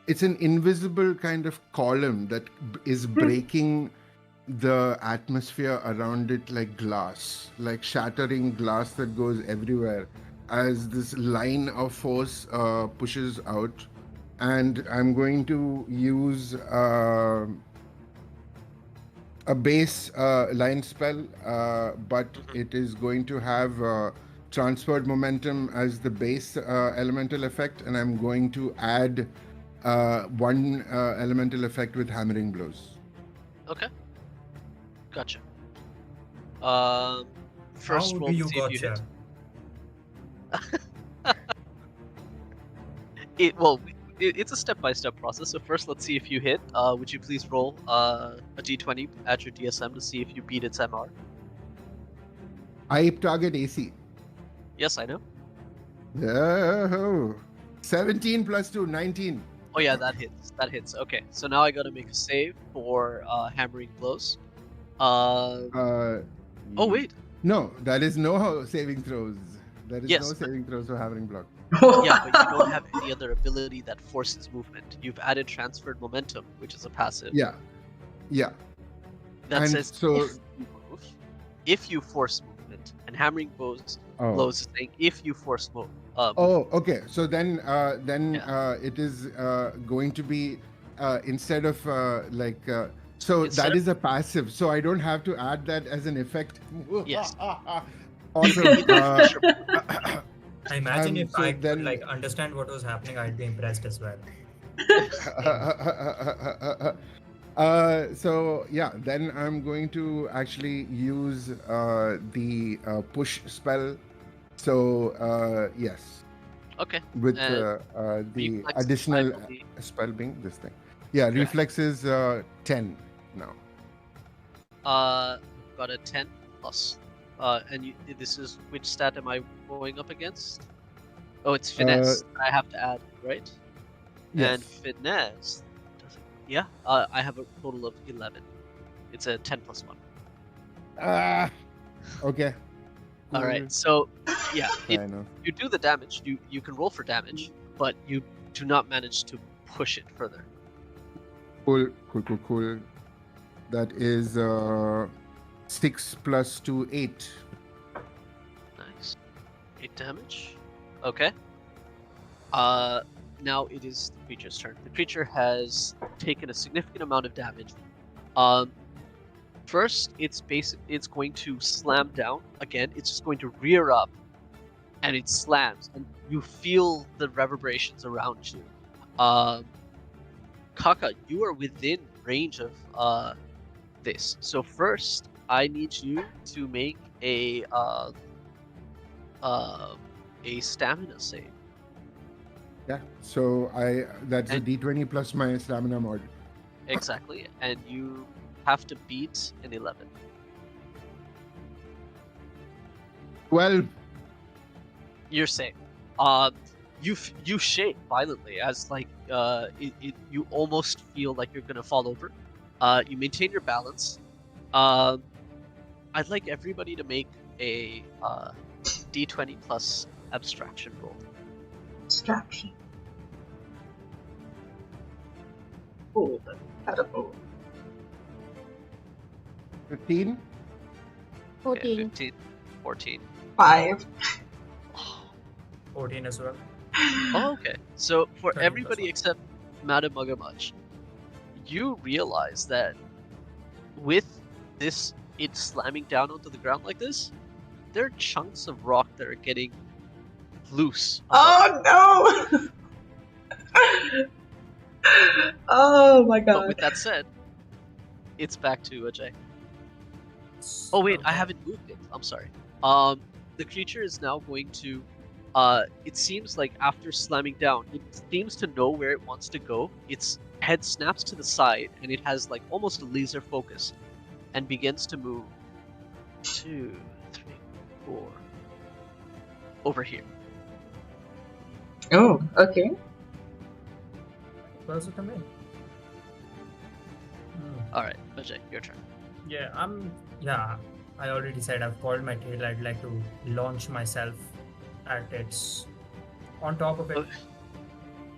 It's an invisible kind of column that is breaking the atmosphere around it like glass, like shattering glass that goes everywhere as this line of force pushes out. And I'm going to use a base line spell, but it is going to have transferred momentum as the base elemental effect, and I'm going to add one elemental effect with hammering blows. Okay. Gotcha. First How roll do to you see if you gotcha? hit. It's a step-by-step process. So first, let's see if you hit. Would you please roll a d20 at your DSM to see if you beat its MR? I target AC. Yes, I know. Oh, 17 plus 2, 19. Oh yeah, that hits. That hits. Okay, so now I gotta make a save for hammering blows. Oh wait. No, that is no saving throws. There is no Yes, but saving throws for hammering block. yeah, but you don't have any other ability that forces movement. You've added transferred momentum, which is a passive. Yeah. That And says so- if you move, if you force movement, and hammering blows is saying if you force movement. Oh, okay. So then it is going to be instead of Instead that of- is a passive. So I don't have to add that as an effect. Yes. Awesome. I imagine if so I then- could like understand what was happening, I'd be impressed as well. So yeah, then I'm going to actually use the push spell. So yes, Okay. with And the reflex additional will be- spell being this thing. Yeah, reflex is 10 now. Got a 10 plus. And this is which stat am I going up against? Oh, it's finesse. I have to add, right? And Yes. finesse. Yeah. I have a total of 11. It's a 10 plus 1. Okay. All Cool. right. So yeah, if Fair enough. you do the damage, you can roll for damage, but you do not manage to push it further. Cool. That is 6 plus 2, 8. Nice. 8 damage. Okay. Now it is the creature's turn. The creature has taken a significant amount of damage. First, it's going to slam down again. It's just going to rear up, and it slams, and you feel the reverberations around you. Kaka, you are within range of this. So first, I need you to make a stamina save. Yeah. So that's a And- D20 plus my stamina mod. Exactly, and you have to beat an 11. 12. You're safe. You shake violently as like you almost feel like you're gonna fall over. You maintain your balance. I'd like everybody to make a D20 plus abstraction roll. Abstraction. Oh, that's terrible. 15. 14. 15, 14. 5. 14 as well. Oh, okay. So for 13 everybody plus except Madam Mugamaj, you realize that with this, it slamming down onto the ground like this, there are chunks of rock that are getting loose. Oh no! Oh my But god. with that said, it's back to Ajay. Oh wait, I Okay. haven't moved it. I'm sorry. The creature is now going to. It seems like after slamming down, it seems to know where it wants to go. Its head snaps to the side, and it has like almost a laser focus, and begins to move 2, 3, 4. Over here. Oh, okay. Closer to me. Alright, Ajay, your turn. Yeah, I already said I've called my tail. I'd like to launch myself at its on top of it. Okay.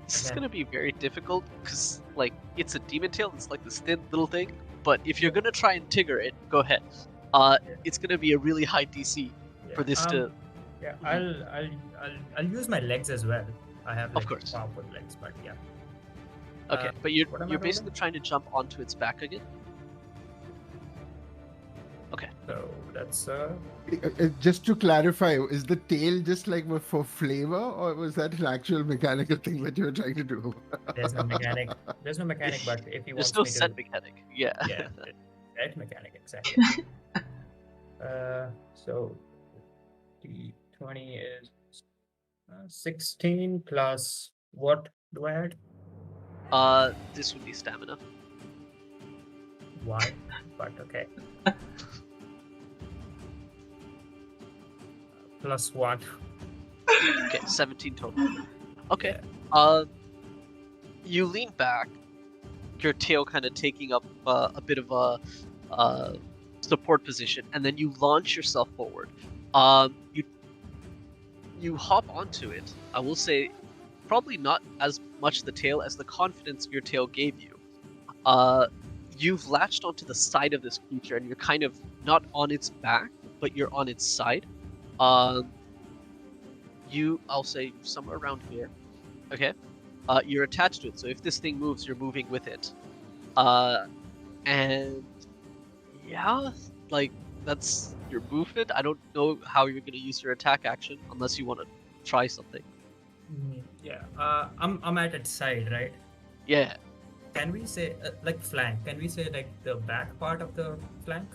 This is Again. gonna be very difficult because, like, it's a demon tail. It's like this thin little thing. But if you're gonna try and tigger it, go ahead. It's gonna be a really high DC for this to. Yeah, Mhm. I'll use my legs as well. I have Of like course. powerful legs, but yeah. Okay, but what am I you're basically rolling? trying to jump onto its back again. Okay. So that's Just to clarify, is the tail just like for flavor, or was that an actual mechanical thing that you were trying to do? there's no mechanic. There's no mechanic, but if he There's wants no me set to, mechanic. Yeah. yeah, set mechanic exactly. So D20 is 16 plus what do I add? This would be stamina. Why? But okay. Plus 1. Okay, 17 total. Okay. Yeah. You lean back, your tail kind of taking up a bit of a support position, and then you launch yourself forward. You hop onto it. I will say, probably not as much the tail as the confidence your tail gave you. You've latched onto the side of this creature, and you're kind of not on its back, but you're on its side. I'll say somewhere around here. Okay. You're attached to it, so if this thing moves, you're moving with it. And yeah, like that's your movement. I don't know how you're gonna use your attack action unless you want to try something. Yeah. I'm at its side, right? Yeah. Can we say like flank? Can we say like the back part of the flank?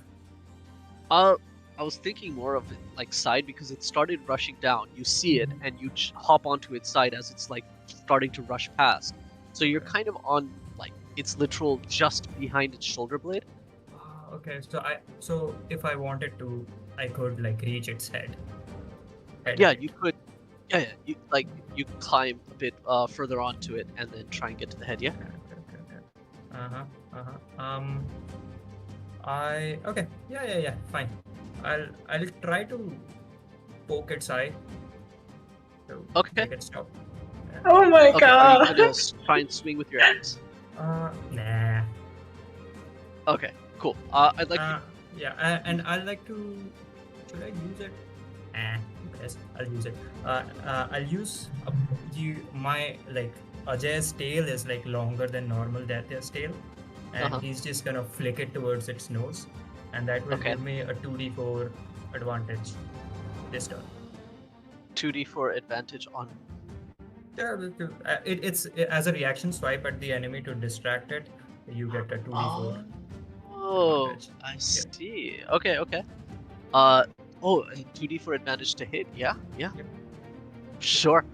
I was thinking more of it like side because it started rushing down. You see it and you hop onto its side as it's like starting to rush past. So you're kind of on like it's literal just behind its shoulder blade. Okay. So if I wanted to, I could like reach its head. Yeah, right? you could. Yeah, you you climb a bit further onto it and then try and get to the head. Yeah. Okay. Okay. Yeah. Fine. I'll try to poke its eye. To Okay. make it stop. Yeah. Oh my Okay. Are you god. gonna try and swing with your axe? Nah. Okay. Cool. I'd like. Yeah, and I'd like to. Should I use it? Yes, I'll use it. I'll use my like Ajay's tail is like longer than normal Daitya's tail, and he's just gonna flick it towards its nose, and that will give me a 2d4 advantage this turn. 2d4 advantage on. Yeah, it's as a reaction swipe at the enemy to distract it. You get a 2d4. Oh, advantage. I see. Okay. And 2d for advantage to hit. Yeah. Yep. Sure.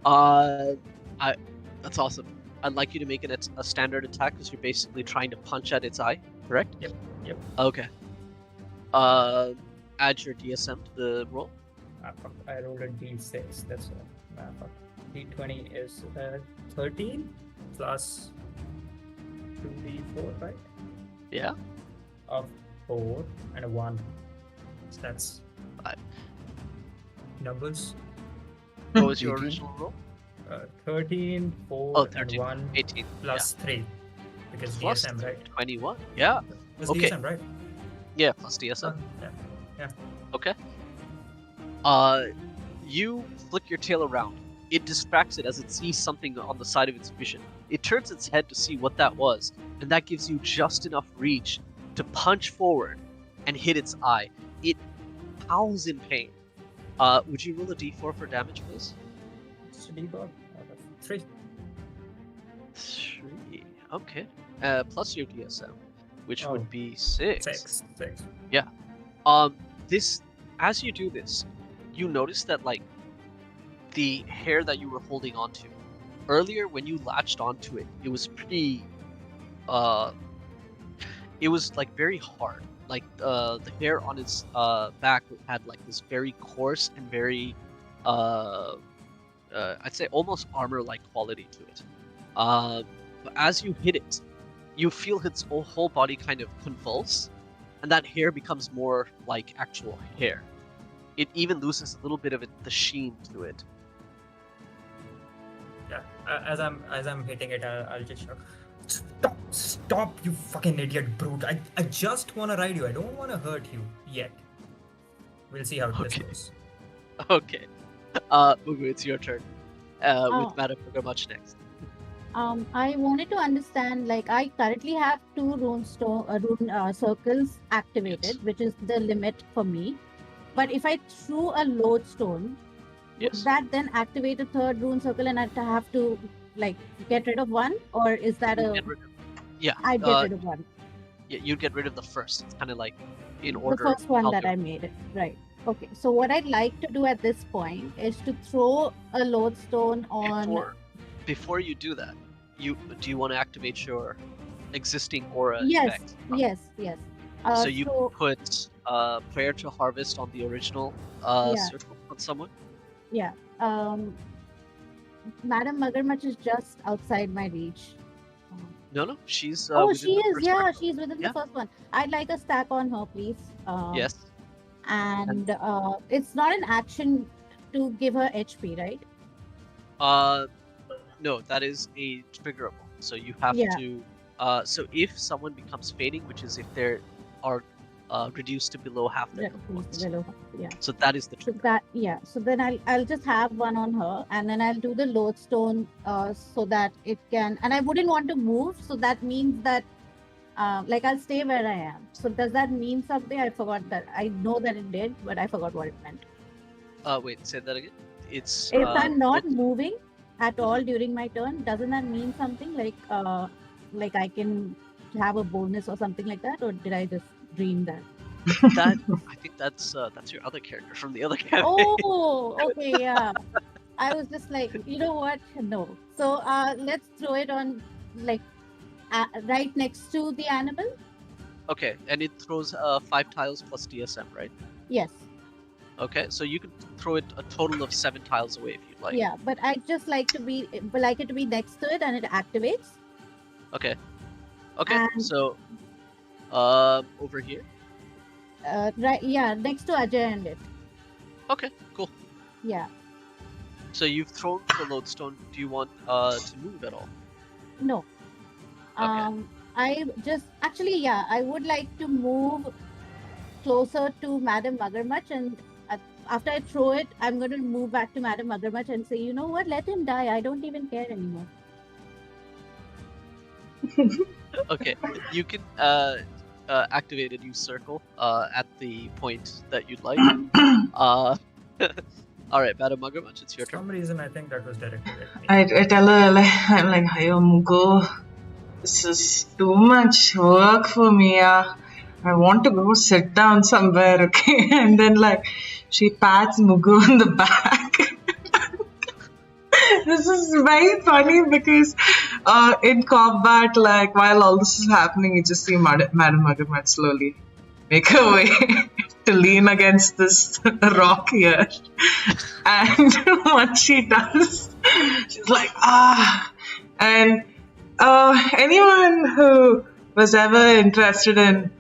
That's awesome. I'd like you to make a standard attack because you're basically trying to punch at its eye. Correct? Yep. Okay. Add your DSM to the roll. I rolled a d6. That's a d20 is 13 plus 2d4, right? Yeah. Of 4 and a 1. So that's 5. Numbers. What was your 18. original roll? 13, 4, Oh, 13. and 1 18. plus 3. Because Plus DSM, right? 21. Yeah. Plus Okay. DSM, right? Yeah. Plus DSM. Yeah. Okay. You flick your tail around. It distracts it as it sees something on the side of its vision. It turns its head to see what that was, and that gives you just enough reach to punch forward and hit its eye. It howls in pain. Would you roll a d4 for damage, please? It's a d4. 3. 3. Okay. Plus your DSM, which Oh. would be 6. 6. This, as you do this, you notice that like the hair that you were holding onto earlier when you latched onto it, it was pretty it was like very hard. like the hair on its back had like this very coarse and very I'd say almost armor-like quality to it. But as you hit it, you feel its whole body kind of convulse, and that hair becomes more like actual hair. It even loses a little bit of the sheen to it. Yeah. As I'm hitting it, I'll just shout, Stop, you fucking idiot brute! I just wanna ride you. I don't wanna hurt you yet. We'll see how this Okay. goes. Okay. Mugu, it's your turn. With Madame much next. I wanted to understand, like, I currently have 2 rune circles activated, Yes. which is the limit for me. But if I threw a lodestone, would Yes. that then activate a 3rd rune circle and I'd have to, like, get rid of one? Or is that You a... get rid of, yeah. I'd get rid of one. Yeah, you'd get rid of the first. It's kind of like in The order. first one how that they're- I made it. Right. Okay. So what I'd like to do at this point is to throw a lodestone on... Before you do that, do you want to activate your existing aura Yes, effect? yes. So you put prayer to harvest on the original Yeah. circle on someone? Yeah. Madam Magarmach is just outside my reach. No, she's Oh, within she the is. first Yeah, circle. she's within Yeah. the first one. I'd like a stack on her, please. Yes. And it's not an action to give her HP, right? No, that is a triggerable. So you have Yeah. to. So if someone becomes fading, which is if they are reduced to below half their hit points. Yeah. So that is the So trigger. that, yeah. So then I'll just have one on her, and then I'll do the lodestone so that it can. And I wouldn't want to move, so that means that like I'll stay where I am. So does that mean something? I forgot that. I know that it did, but I forgot what it meant. Wait, say that again. It's If I'm not lodestone. moving at all during my turn, doesn't that mean something like I can have a bonus or something like that, or did I just dream that? That I think that's your other character from the other campaign. Oh, okay, yeah. I was just like, you know what? No. So let's throw it on like right next to the animal. Okay, and it throws 5 tiles plus DSM, right? Yes. Okay, so you can throw it a total of 7 tiles away if you'd like. Yeah, but I just like it to be next to it and it activates. Okay. And- So over here. Right, yeah, next to Ajay and it. Okay, cool. Yeah. So you've thrown the lodestone. Do you want to move at all? No. Okay. I just actually, yeah, I would like to move closer to Madam Magarmach, and after I throw it, I'm going to move back to Madam Magarmach and say, you know what, let him die. I don't even care anymore. Okay, you can activate a new circle at the point that you'd like. All right, Madam Magarmach, it's your For turn. some reason, I think that was directed at me. I tell her, I'm like, Hayo Mugo, this is too much work for me. I want to go sit down somewhere, okay? And then, like, she pats Mugu on the back. This is very funny because in combat, like, while all this is happening, you just see Madam Magarmach slowly make her way to lean against this rock here. And what she does, she's like, and anyone who was ever interested in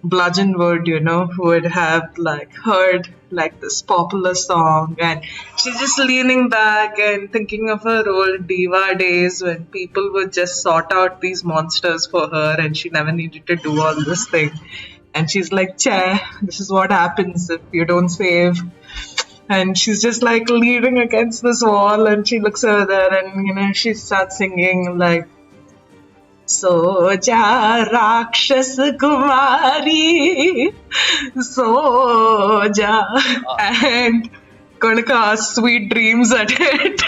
Bludgeon would have like heard like this popular song, and she's just leaning back and thinking of her old diva days when people would just sort out these monsters for her and she never needed to do all this thing. And she's like, "Che, this is what happens if you don't save." And she's just like leaning against this wall, and she looks over there, and she starts singing like, "Soja Rakshas Kumari, Soja," and gonna cast sweet dreams at it.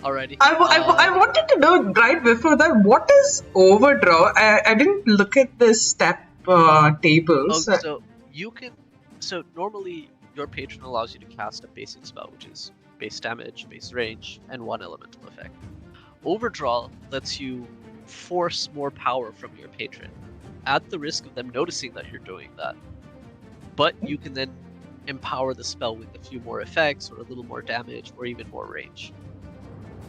Alrighty. I wanted to know right before that, what is overdraw? I didn't look at the step tables. So you can. So normally your patron allows you to cast a basic spell, which is base damage, base range, and 1 elemental effect. Overdraw lets you force more power from your patron. at the risk of them noticing that you're doing that. But you can then empower the spell with a few more effects, or a little more damage, or even more range.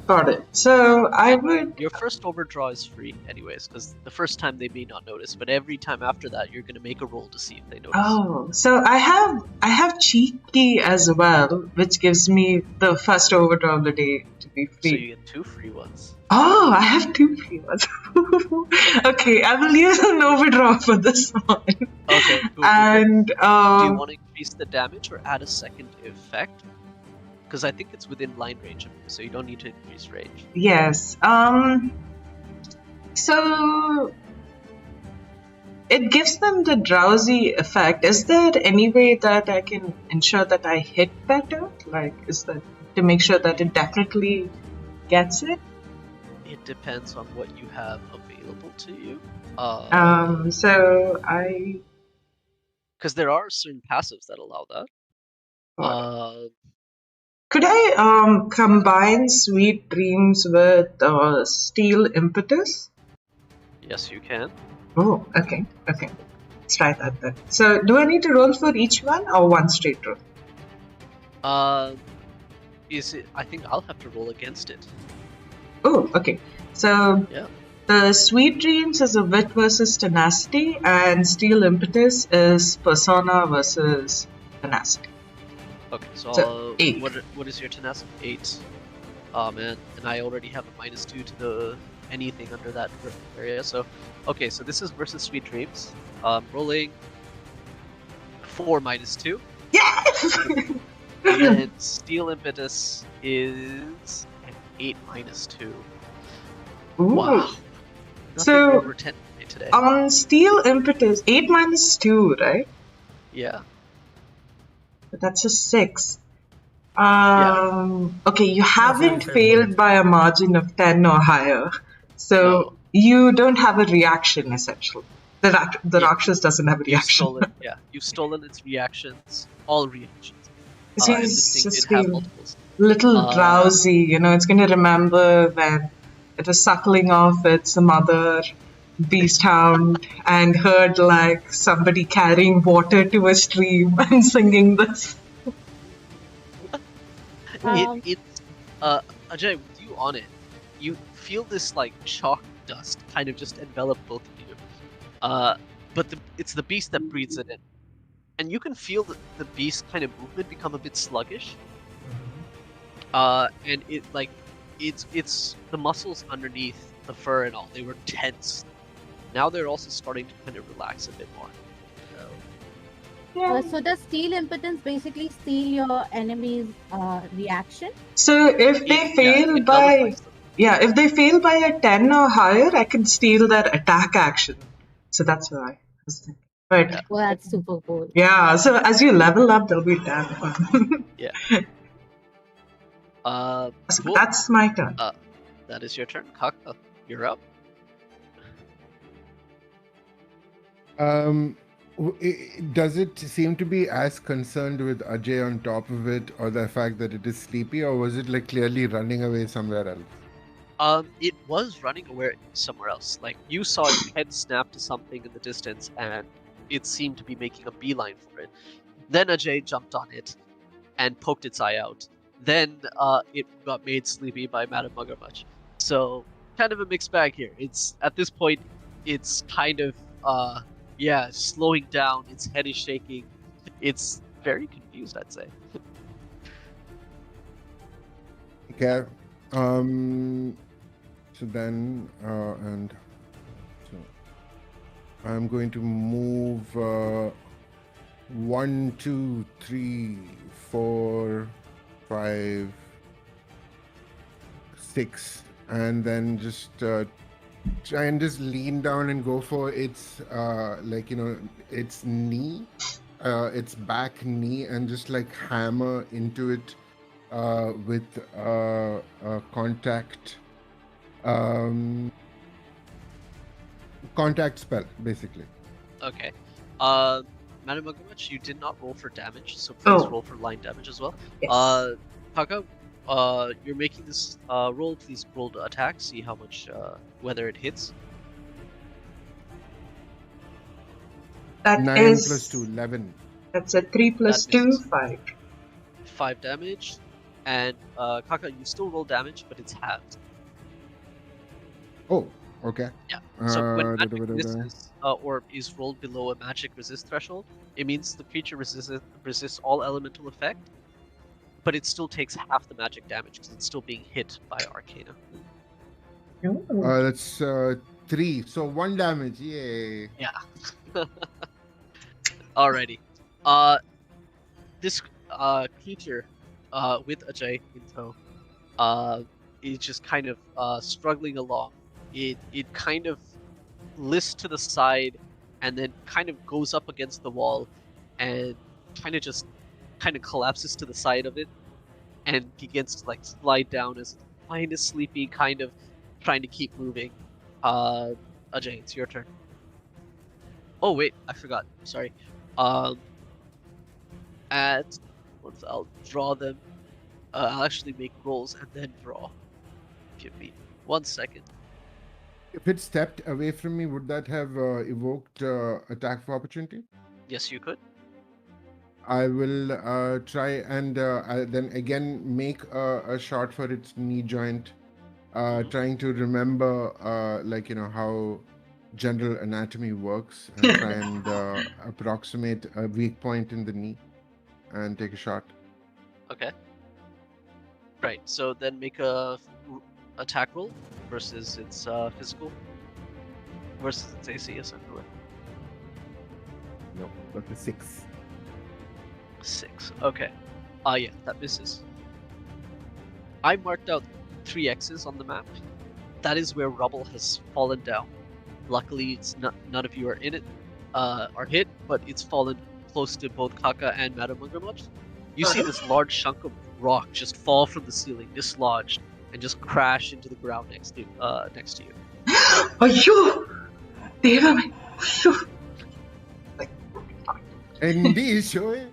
Got it. So I would. Your first overdraw is free, anyways, because the first time they may not notice, but every time after that, you're going to make a roll to see if they notice. Oh, so I have cheeky as well, which gives me the first overdraw of the day to be free. So you get 2 free ones. Oh, I have 2 free ones. Okay, I will use an overdraw for this one. Okay, cool. And Do you want to increase the damage or add a second effect? Because I think it's within line range, so you don't need to increase range. yes. So it gives them the drowsy effect. Is there any way that I can ensure that I hit better? Like, is that to make sure that it definitely gets it? It depends on what you have available to you. So I. Because there are certain passives that allow that. Could I combine Sweet Dreams with Steel Impetus? Yes, you can. Oh, okay. Let's try that then. So, do I need to roll for each one or one straight roll? Is it? I think I'll have to roll against it. Oh, okay. So, Yeah. the Sweet Dreams is a wit versus tenacity, and Steel Impetus is persona versus tenacity. Okay, so, So, 8. What is your tenacity? 8. Oh man, and I already have a -2 to the anything under that area. So, okay, so this is versus Sweet Dreams. Rolling 4 -2. Yeah! And then Steel Impetus is an 8 -2. Ooh. Wow. Nothing So, over 10 today. on Steel Impetus, 8 minus 2, right? Yeah. That's a 6. Okay, you haven't fair failed point. by a margin of 10 or higher. So No. you don't have a reaction, essentially. The Yeah. Rakshas doesn't have a You've reaction. stolen, you've stolen its reactions, all reactions. So And it's this thing just did have feel multiples. little drowsy, it's going to remember when it was suckling off its mother beast hound and heard like somebody carrying water to a stream and singing this. It's Ajay, with you on it, you feel this like chalk dust kind of just envelop both of you. But it's the beast that breathes it in, and you can feel the beast kind of movement become a bit sluggish. And it's the muscles underneath the fur and all, they were tense. Now they're also starting to kind of relax a bit more. So does Steel Impotence basically steal your enemy's reaction? So if they fail it by nullifies them. if they fail by a 10 or higher, I can steal their attack action. So that's why I was thinking. But Yeah. Well, that's super cool. yeah, so as you level up, there'll be damn fun. Yeah. So Cool. that's my turn. That is your turn. Kaka, you're up. Does it seem to be as concerned with Ajay on top of it, or the fact that it is sleepy, or was it like clearly running away somewhere else? It was running away somewhere else. Like, you saw its head snap to something in the distance, and it seemed to be making a beeline for it. Then Ajay jumped on it and poked its eye out. Then it got made sleepy by Madame Muggermuch. So, kind of a mixed bag here. It's at this point, it's kind of slowing down. Its head is shaking. It's very confused, I'd say. Okay. So then, and so I'm going to move 1, 2, 3, 4, 5, 6, and then just try and just lean down and go for its its knee, its back knee, and just like hammer into it with contact spell, basically. Okay. Madame Muggermuch, you did not roll for damage, so please Oh. roll for line damage as well. Yes. Kaka, you're making this roll. Please roll to attack. See how much, whether it hits. That 9 is plus 2, 11. That's a 3 plus That 2, misses. 5. 5 damage, and Kaka, you still roll damage, but it's halved. Oh, okay. Yeah. So when Da, da, magic da, da, da. misses or is rolled below a magic resist threshold, it means the creature resists all elemental effect, but it still takes half the magic damage because it's still being hit by Arcana. Ooh. That's 3. So 1 damage. Yay. Yeah. Alrighty. This creature with Ajay in tow is just kind of struggling along. It kind of lists to the side and then kind of goes up against the wall and kind of collapses to the side of it and begins to like slide down as it's kind of sleepy, kind of trying to keep moving. Ajay, it's your turn. Oh wait, I forgot. Sorry. I'll draw them. I'll actually make rolls and then draw. Give me 1 second. If it stepped away from me, would that have evoked attack of opportunity? Yes, you could. I will try and then again make a shot for its knee joint, trying to remember, how general anatomy works, and try and approximate a weak point in the knee and take a shot. Okay. Right. So then make a attack roll versus its physical versus its AC essentially. No, that's a 6. 6. Okay. Yeah, that misses. I marked out 3 X's on the map. That is where rubble has fallen down. Luckily, it's none of you are in it, are hit, but it's fallen close to both Kaka and Madame Mungermuch. You see this large chunk of rock just fall from the ceiling, dislodged, and just crash into the ground next to you. Ayyo! Devame! Ayyo! Indeed, sure.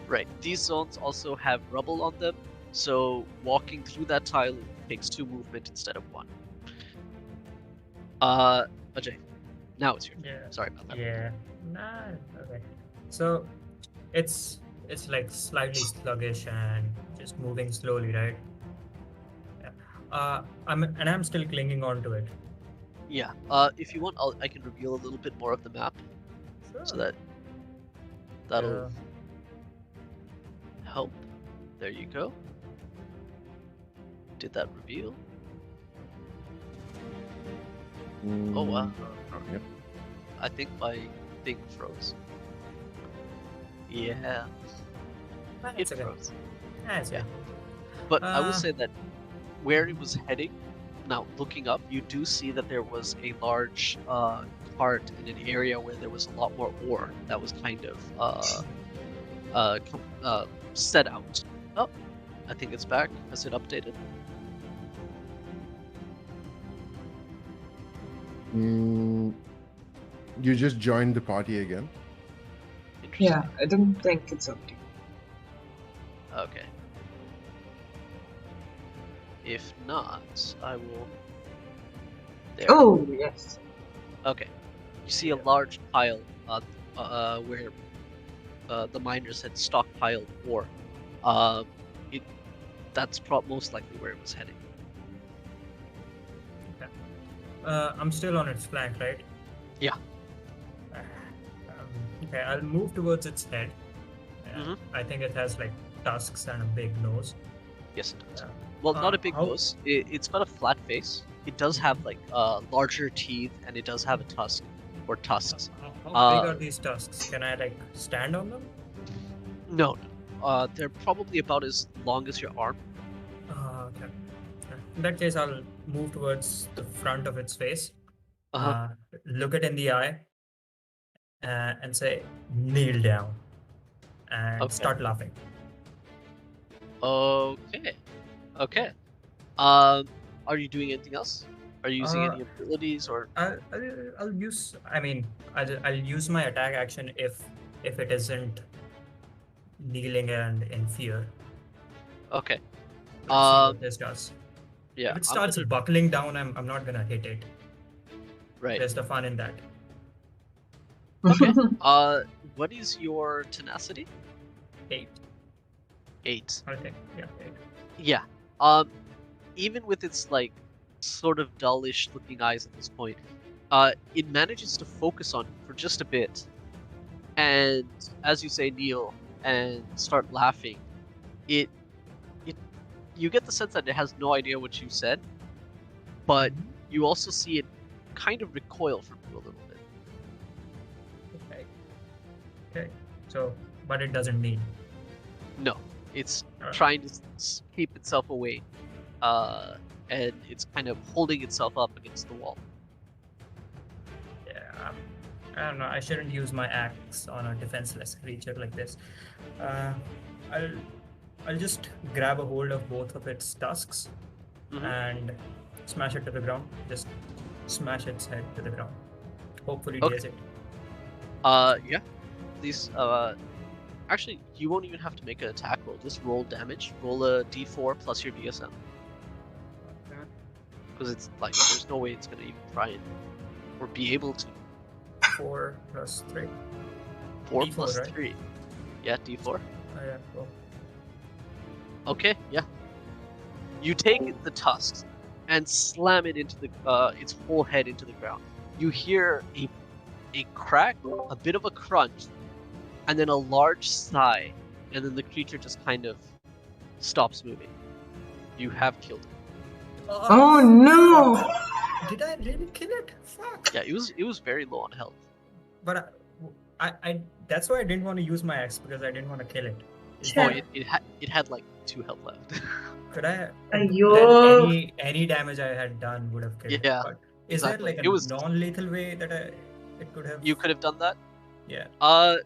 Right. These zones also have rubble on them, so walking through that tile takes 2 movement instead of 1. Ajay, now it's your turn. Yeah. Sorry about that. Yeah. Nah. Okay. So, it's like slightly sluggish and just moving slowly, right? Yeah. I'm still clinging on to it. Yeah. If you want, I can reveal a little bit more of the map, so that'll help. There you go. Did that reveal? Oh wow. Yep. I think my thing froze. Yeah, it It's okay. froze. It's Yeah. okay. But I will Uh, say that where it was heading, now looking up, you do see that there was a large cart in an area where there was a lot more ore that was kind of set out. Oh, I think it's back. Has it updated? You just joined the party again. Interesting. Yeah, I don't think it's empty. Okay. If not, I will. There. Oh, yes. Okay. You see a large pile where the miners had stockpiled ore. That's most likely where it was heading. I'm still on its flank, right? Yeah. Okay, I'll move towards its head. Mhm. I think it has like tusks and a big nose. Yes, it does. Uh, Well, not a big how- nose. It's got a flat face. It does have like larger teeth, and it does have a tusk or tusks. How big are these tusks? Can I like stand on them? No. They're probably about as long as your arm. Okay. In that case, I'll move towards the front of its face, Uh-huh. look it in the eye, and say, kneel down, and Okay. start laughing. Okay. Okay. Are you doing anything else? Are you using any abilities or? I'll use. I mean, I'll use my attack action if it isn't kneeling and in fear. Okay. Let's see what this does. Yeah. If it starts buckling down, I'm not gonna hit it. Right. There's the fun in that. Okay. What is your tenacity? 8. 8. I think. Yeah, 8. Yeah. Even with its like sort of dullish looking eyes at this point, it manages to focus on you for just a bit. And as you say, kneel and start laughing, it you get the sense that it has no idea what you said, but you also see it kind of recoil from you a little bit. Okay. Okay. So, but it doesn't mean. No, it's Alright. trying to keep itself away, and it's kind of holding itself up against the wall. Yeah. I don't know. I shouldn't use my axe on a defenseless creature like this. I'll just grab a hold of both of its tusks Mhm. and smash it to the ground. Just smash its head to the ground. Hopefully, Okay. daze it. Yeah. These, actually, you won't even have to make an attack roll. Just roll damage. Roll a d4 plus your DSM. Because it's like, there's no way it's gonna even try and, or be able to. 4 plus 3. 4 D4, plus right? 3. Yeah, d4. Oh, yeah, cool. Okay, yeah. You take the tusks and slam it into the its whole head into the ground. You hear a crack, a bit of a crunch, and then a large sigh, and then the creature just kind of stops moving. You have killed it. Oh no! Fuck. Did I really kill it? Fuck. Yeah, it was very low on health. But I that's why I didn't want to use my axe, because I didn't want to kill it. Oh, Yeah. it had like 2 health left. Could I? Ayyo. Then any damage I had done would have killed it. Yeah, But is there exactly. like a It was- non-lethal way that it could have? You could have done that. Yeah. I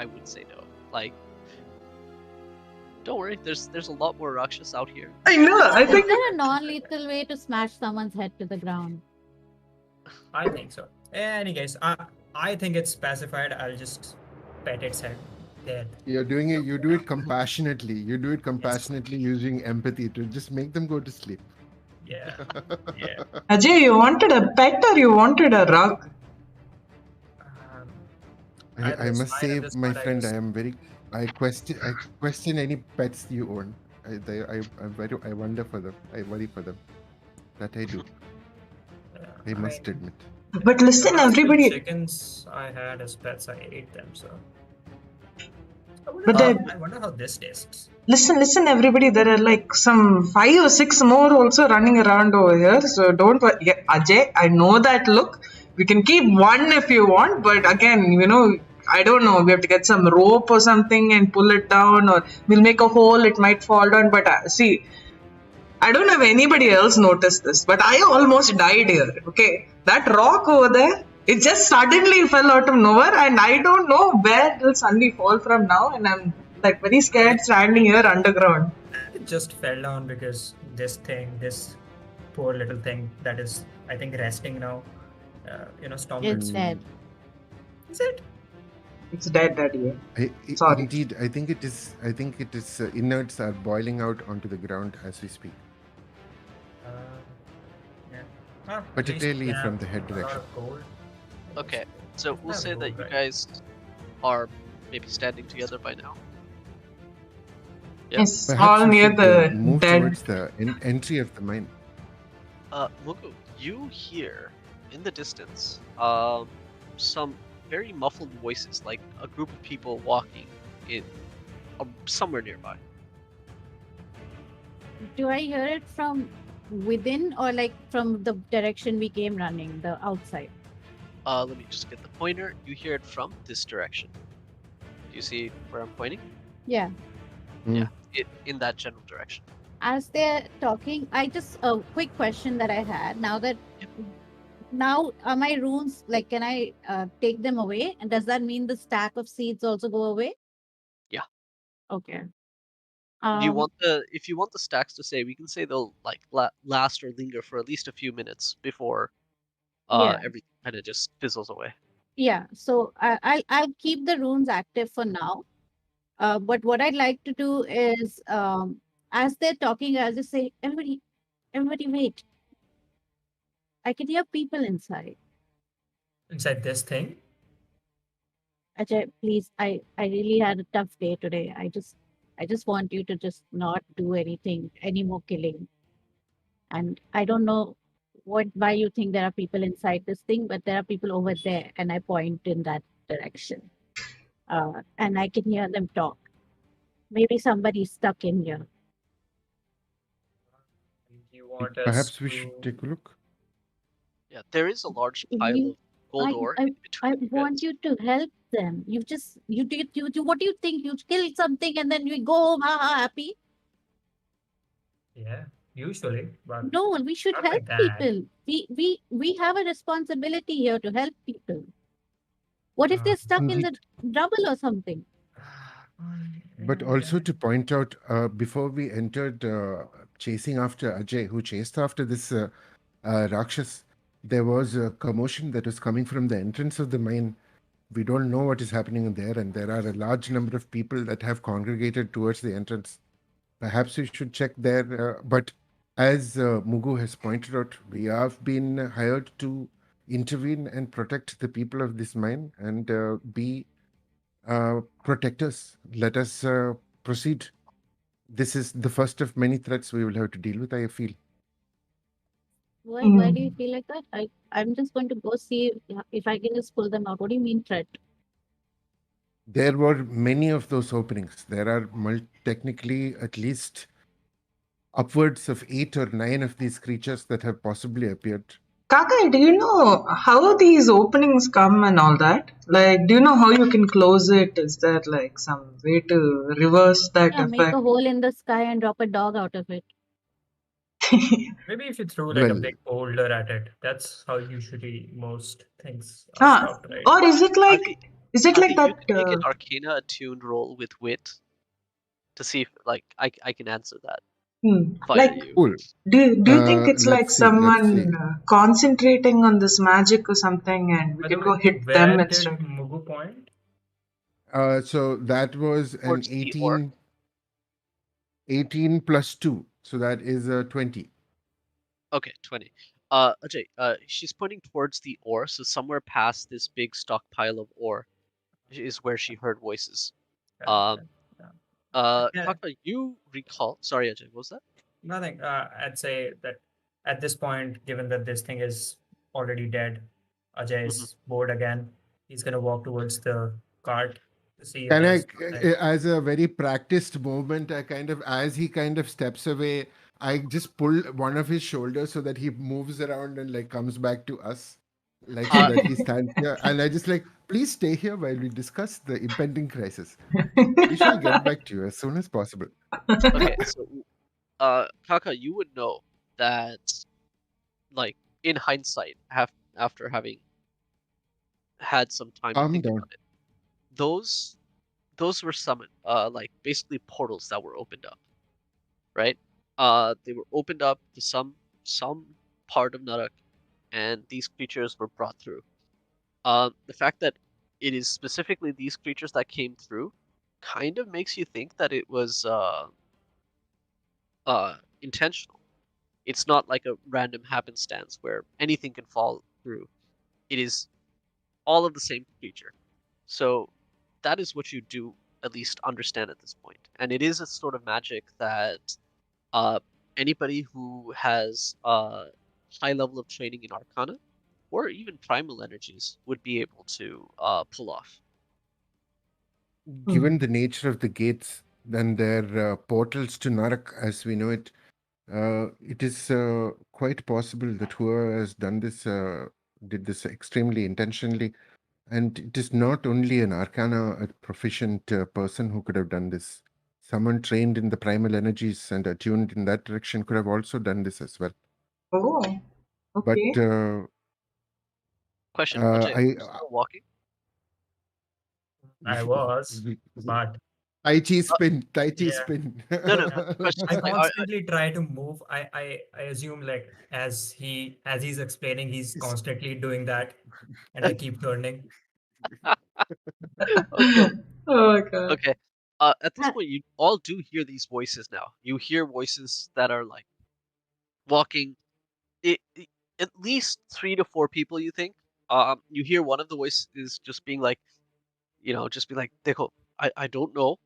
would say no. Like, don't worry. There's a lot more Rakshas out here. I know. I Is think there a non-lethal way to smash someone's head to the ground? I think so. Any case, I think it's pacified. I'll just pet its head. Dead. You're doing it. You do it compassionately. You do it compassionately using empathy to just make them go to sleep. Yeah. Yeah. Ajay, you wanted a pet or you wanted a rug? Either I is must fine say, at this my point, I friend, guess. I am very. I question any pets you own. I wonder for them. I worry for them. That I do. I must admit. But listen, The last few everybody. chickens I had as pets, I ate them. So. But I wonder how this tastes. Listen, everybody. There are like some 5 or 6 more also running around over here. So don't worry. Yeah, Ajay, I know that look. We can keep one if you want, but again, I don't know. We have to get some rope or something and pull it down, or we'll make a hole. It might fall down. But see, I don't know if anybody else noticed this, but I almost died here. Okay, that rock over there, it just suddenly fell out of nowhere, and I don't know where it'll suddenly fall from now, and I'm like very scared standing here underground. It just fell down because this poor little thing that is, I think, resting now, stumbled. It's dead. Is it? It's dead, Daddy. Sorry. Indeed, I think it is. Innards are boiling out onto the ground as we speak. Yeah. Well, at least Particularly we have from the head a lot direction. of gold. Okay, so we'll have say that gold, you right? guys are maybe standing together by now. Yeah. Yes, Perhaps all we near should, the move dead. towards the entry of the mine. Mugu, you hear in the distance some very muffled voices, like a group of people walking in somewhere nearby. Do I hear it from within or like from the direction we came running, the outside? Let me just get the pointer. You hear it from this direction. Do you see where I'm pointing? Yeah. In that general direction. As they're talking, a quick question that I had. Now are my runes, like, can I take them away? And does that mean the stack of seeds also go away? Yeah. Okay. Do you want if you want the stacks to say, we can say they'll like last or linger for at least a few minutes before Yeah. everything kind of just fizzles away. Yeah, so I'll keep the runes active for now. But what I'd like to do is, as they're talking, I'll just say, everybody wait. I can hear people inside. Inside this thing? Ajay, please, I really had a tough day today. I just want you to just not do anything, any more killing. And I don't know why you think there are people inside this thing, but there are people over there, and I point in that direction. And I can hear them talk. Maybe somebody's stuck in here. You want us Perhaps we should to. take a look. Yeah, there is a large pile You, of gold ore in I between you want guys. you to help them. You what do you think? You kill something and then you go home happy? Yeah, usually, but No, we should not help like that. people. We have a responsibility here to help people. What if they're stuck in the Indeed. rubble or something? But also to point out, before we entered chasing after Ajay, who chased after this Rakshas, there was a commotion that was coming from the entrance of the mine. We don't know what is happening in there, and there are a large number of people that have congregated towards the entrance. Perhaps we should check there. But as Mugu has pointed out, we have been hired to intervene and protect the people of this mine and be protectors. Let us proceed. This is the first of many threats we will have to deal with, I feel. Why do you feel like that? I'm just going to go see if I can just pull them out. What do you mean threat? There were many of those openings. There are technically at least upwards of 8 or 9 of these creatures that have possibly appeared. Kaka, do you know how these openings come and all that? Like, do you know how you can close it? Is there like some way to reverse that Yeah, make effect? a hole in the sky and drop a dog out of it. Maybe if you throw like a Well, big boulder at it, that's how usually most things are stopped, right? Or is it like You that? can make an Arcana attuned roll with wit to see if like I can answer that via Like, you. cool. do you think it's like Let's see. someone concentrating on this magic or something, and we By the can way, go hit where them did instead? Mugu point? So that was an Towards the ore. 18 plus 2. So that is 20. Okay, 20. Ajay, she's pointing towards the ore, so somewhere past this big stockpile of ore is where she heard voices. Yeah, yeah. Kaka, you recall? Sorry, Ajay, what was that? Nothing. I'd say that at this point, given that this thing is already dead, Ajay is bored again. He's gonna walk towards the cart to see if Can there's I, something. as a very practiced movement, I kind of, as he kind of steps away, I just pull one of his shoulders so that he moves around and like comes back to us, like so that he stands here. And I just like, please stay here while we discuss the impending crisis. We shall get back to you as soon as possible. Okay, so Kaka, you would know that, like, in hindsight, after having had some time to Calm think down. about it, those were summoned, like basically portals that were opened up, right? They were opened up to some part of Narak, and these creatures were brought through. The fact that it is specifically these creatures that came through kind of makes you think that it was intentional. It's not like a random happenstance where anything can fall through. It is all of the same creature. So that is what you do at least understand at this point. And it is a sort of magic that uh, anybody who has a high level of training in Arcana or even primal energies would be able to pull off. Given the nature of the gates and their portals to Narak as we know it, it is quite possible that whoever has done this did this extremely intentionally. And it is not only an arcana a proficient person who could have done this. Someone trained in the primal energies and attuned in that direction could have also done this as well. Oh, But okay. Question, Ajay, are I you still walking? I was, but Tai Chi spin, Tai Chi yeah. spin. No. Yeah. Question I is like, constantly try to move. I assume like as he's explaining, he's constantly doing that, and I keep turning. okay, Oh my god. okay. At this point, you all do hear these voices now. You hear voices that are like walking. at least 3 to 4 people, you think. You hear one of the voices just being like, just be like, Dekho, I don't know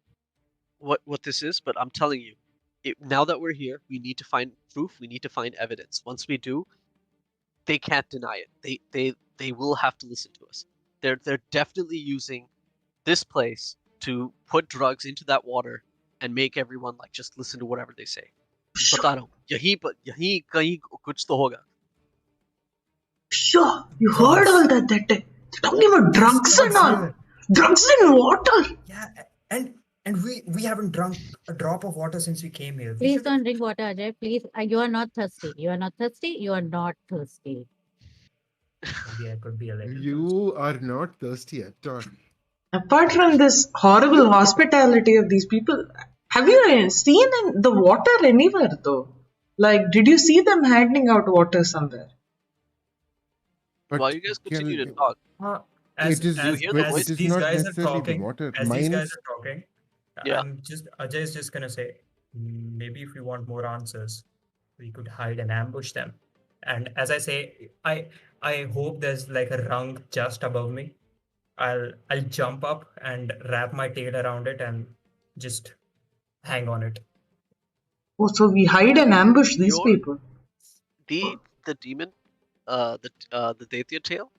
what this is, but I'm telling you, now that we're here, we need to find proof, we need to find evidence. Once we do, they can't deny it. They will have to listen to us. They're definitely using this place to put drugs into that water and make everyone like just listen to whatever they say. बता रहा हूँ, यही कहीं कुछ तो होगा. Sure, you heard Drugs. all that. They're talking about drugs and all. here. Drugs in water. Yeah, and we haven't drunk a drop of water since we came here. We Please should- don't drink water, Ajay. Please, you are not thirsty. You are not thirsty. You are not thirsty. Maybe I could be a little. You are not thirsty at all. Apart from this horrible hospitality of these people, have you seen the water anywhere though? Like, did you see them handing out water somewhere? But While you guys continue to talk, As, it is, as, You hear the as voice? it is these not guys are necessarily talking, the water. as these guys Mines, are talking, Yeah. Ajay is just gonna say, maybe if we want more answers, we could hide and ambush them. And as I say, I hope there's like a rung just above me. I'll jump up and wrap my tail around it and just hang on it. Oh, so we hide and ambush these Your- people. the demon, the Daithya tail,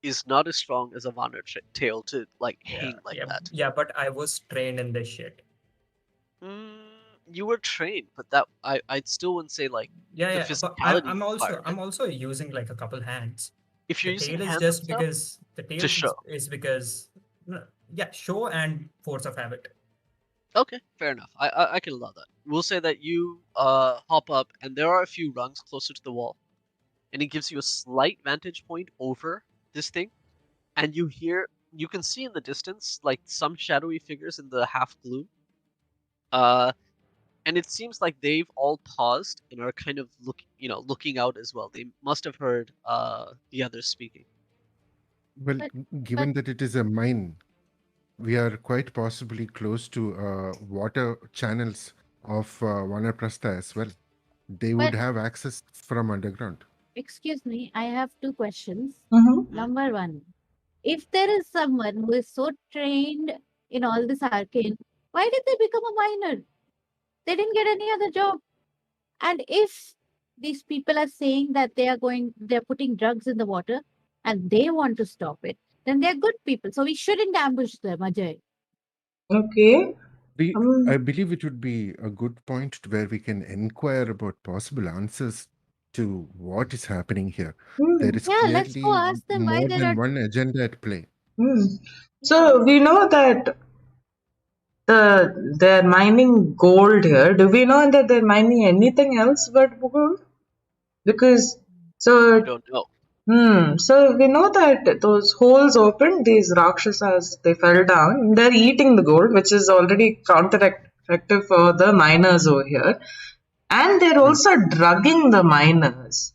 is not as strong as a Vanner tail to like hang like that. Yeah, but I was trained in this shit. You were trained, but that I still wouldn't say like Yeah, the yeah. But physicality I'm required. also using like a couple hands. If you're The using tail is hands just and stuff, because the tail to show. is because yeah, show and force of habit. Okay, fair enough. I can allow that. We'll say that you hop up, and there are a few rungs closer to the wall, and it gives you a slight vantage point over this thing, and you can see in the distance like some shadowy figures in the half gloom. And it seems like they've all paused and are kind of looking out as well. They must have heard the others speaking. well, given that it is a mine, we are quite possibly close to water channels of Vanaprastha as well. They would But- have access from underground. Excuse me, I have two questions. Mm-hmm. Number one, if there is someone who is so trained in all this arcane, why did they become a miner? They didn't get any other job. And if these people are saying that they're putting drugs in the water and they want to stop it, then they're good people. So we shouldn't ambush them, Ajay. Okay. I believe it would be a good point where we can inquire about possible answers to what is happening here. There is Yeah, let's go clearly ask them why more there than are. one agenda at play. So we know that they're mining gold here. Do we know that they're mining anything else but gold? Because I don't know. so we know that those holes opened, these Rakshasas, they fell down. They're eating the gold, which is already countereffective for the miners over here. And they're also drugging the miners.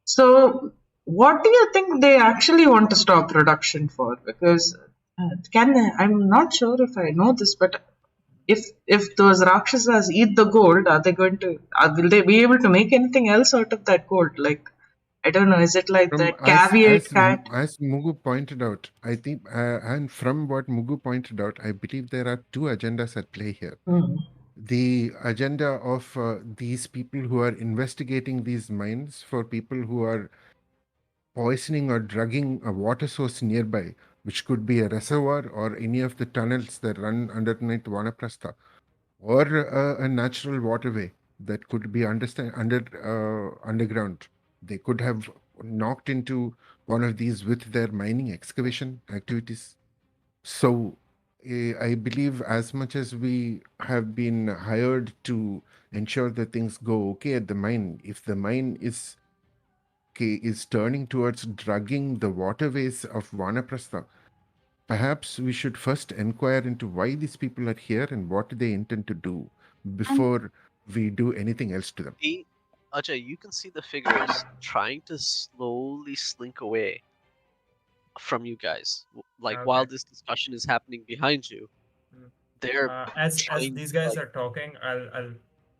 So what do you think they actually want to stop production for? Because I'm not sure if I know this, but if those Rakshasas eat the gold, are they going to? Will they be able to make anything else out of that gold? Like, I don't know. Is it like that caveat cat? As Mugu pointed out, I think, and from what Mugu pointed out, I believe there are two agendas at play here. The agenda of these people who are investigating these mines for people who are poisoning or drugging a water source nearby, which could be a reservoir or any of the tunnels that run underneath Vanaprastha, or a natural waterway that could be underground. They could have knocked into one of these with their mining excavation activities. So I believe as much as we have been hired to ensure that things go okay at the mine, if the mine is turning towards drugging the waterways of Vanaprastha, perhaps we should first inquire into why these people are here and what they intend to do before we do anything else to them. Ajay, you can see the figures trying to slowly slink away from you guys. Like while this discussion is happening behind you, they're as trying these guys like, are talking,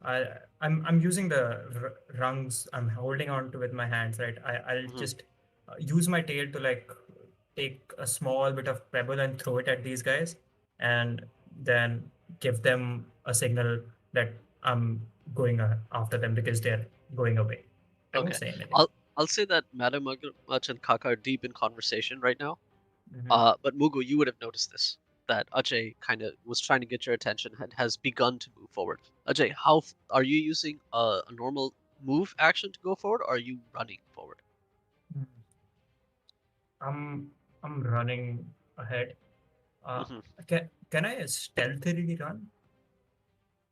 I'm using the rungs. I'm holding on to with my hands, right? I'll Mhm. just use my tail to like take a small bit of pebble and throw it at these guys, and then give them a signal that I'm going after them because they're going away. I won't Okay. say anything. I'll say that Madam Much and Kaka are deep in conversation right now. Mhm. But Mugu, you would have noticed this, that Ajay kind of was trying to get your attention and has begun to move forward. Ajay, are you using a normal move action to go forward, or are you running forward? Mhm. I'm running ahead. Uh, Mhm. can I stealthily run?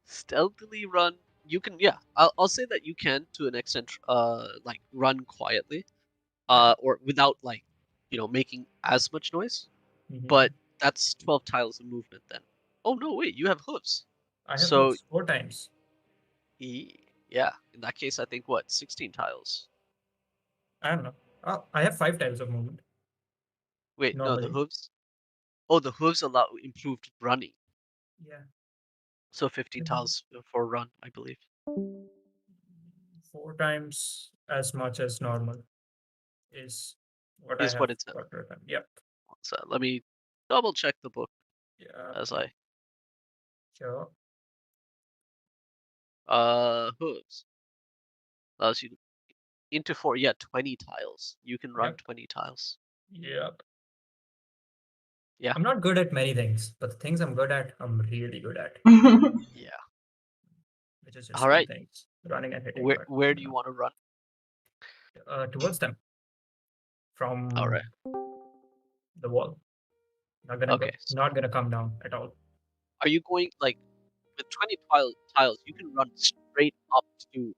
Stealthily run. You can, yeah. I'll say that you can to an extent. Like run quietly, Yeah. or without like, making as much noise. Mhm. But that's 12 tiles of movement then. Oh no, wait, you have hooves. I have So hooves 4 times. yeah, in that case, I think what 16 tiles. I don't know. I have 5 times of movement Wait, no, the normally. hooves. Oh, the hooves allow improved running. Yeah. So 15 Mhm. tiles for run, I believe. 4 times as much as normal is what I Is what have it said. got written. Yep. So let me double check the book Yeah. as I Sure. hooves allows you to into 4, yeah, 20 tiles. You can run Yep. 20 tiles. Yep. Yeah. I'm not good at many things, but the things I'm good at, I'm really good at, Yeah. which is All just two right. things: running and hitting. Where do you want to run? Towards them All from right. the wall. Okay. So Not gonna come down at all. are you going like with 20 tiles, you can run straight up to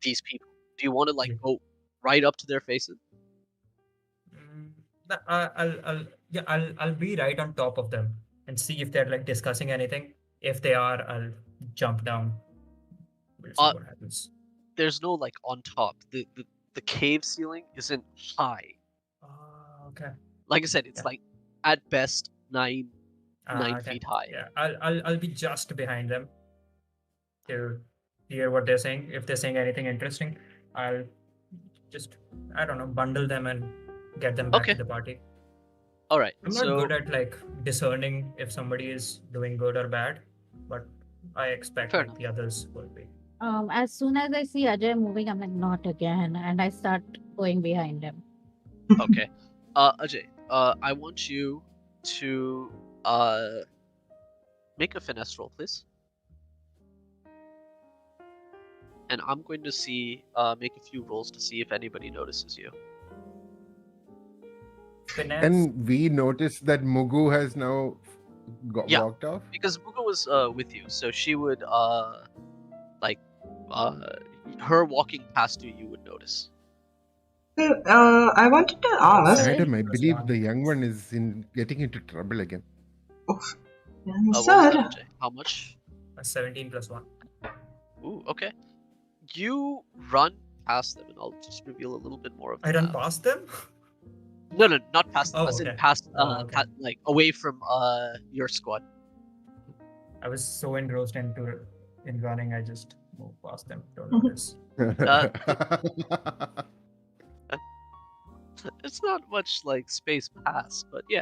these people. Do you want to like Yeah. go right up to their faces? Mm, yeah, I'll be right on top of them and see if they're like discussing anything. If they are, I'll jump down. We'll see Uh, what happens. there's no like on top. The cave ceiling isn't high. Okay. Like I said, it's Yeah. like at best nine Okay. feet high. Yeah. I'll be just behind them to hear what they're saying. If they're saying anything interesting, I'll just, I don't know, bundle them and get them back to Okay. the party. All right. I'm not good So at like discerning if somebody is doing good or bad, but I expect fair like enough. the others will be. As soon as I see Ajay moving, I'm like, not again. And I start going behind him. Okay. Ajay, I want you to make a finesse roll, please. And I'm going to make a few rolls to see if anybody notices you. Finesse. And we noticed that Mugu has now Yeah. walked off. Because Muga was with you, so she would like her walking past you would notice. So, I wanted to ask. Adam, I Plus believe one. the young one is getting into trouble again. Oh, What was that, sir, Ajay? How much? 17 plus 1. Ooh, okay. You run past them, and I'll just reveal a little bit more of the I run map. past them? No, not past them. Oh, As in okay. past, Okay. like away from your squad. I was so engrossed in running, I just moved past them. Don't notice. It's not much like space pass, but yeah.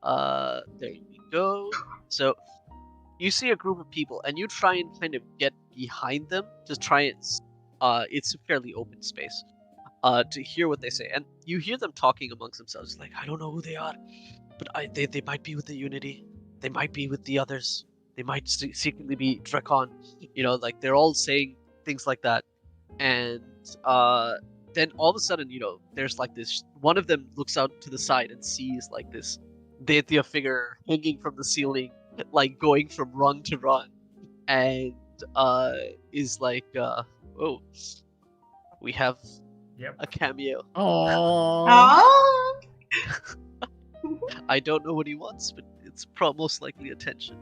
There we go. So you see a group of people, and you try and kind of get behind them to try and. It's a fairly open space. To hear what they say, and you hear them talking amongst themselves. Like, I don't know who they are, but they might be with the Unity. They might be with the others. They might secretly be Drakon. Like they're all saying things like that, and then all of a sudden, there's like this. One of them looks out to the side and sees like this Dethia figure hanging from the ceiling, like going from rung to rung, and is like, oh, we have Yep. a cameo. Oh, ah, I don't know what he wants, but it's most likely attention.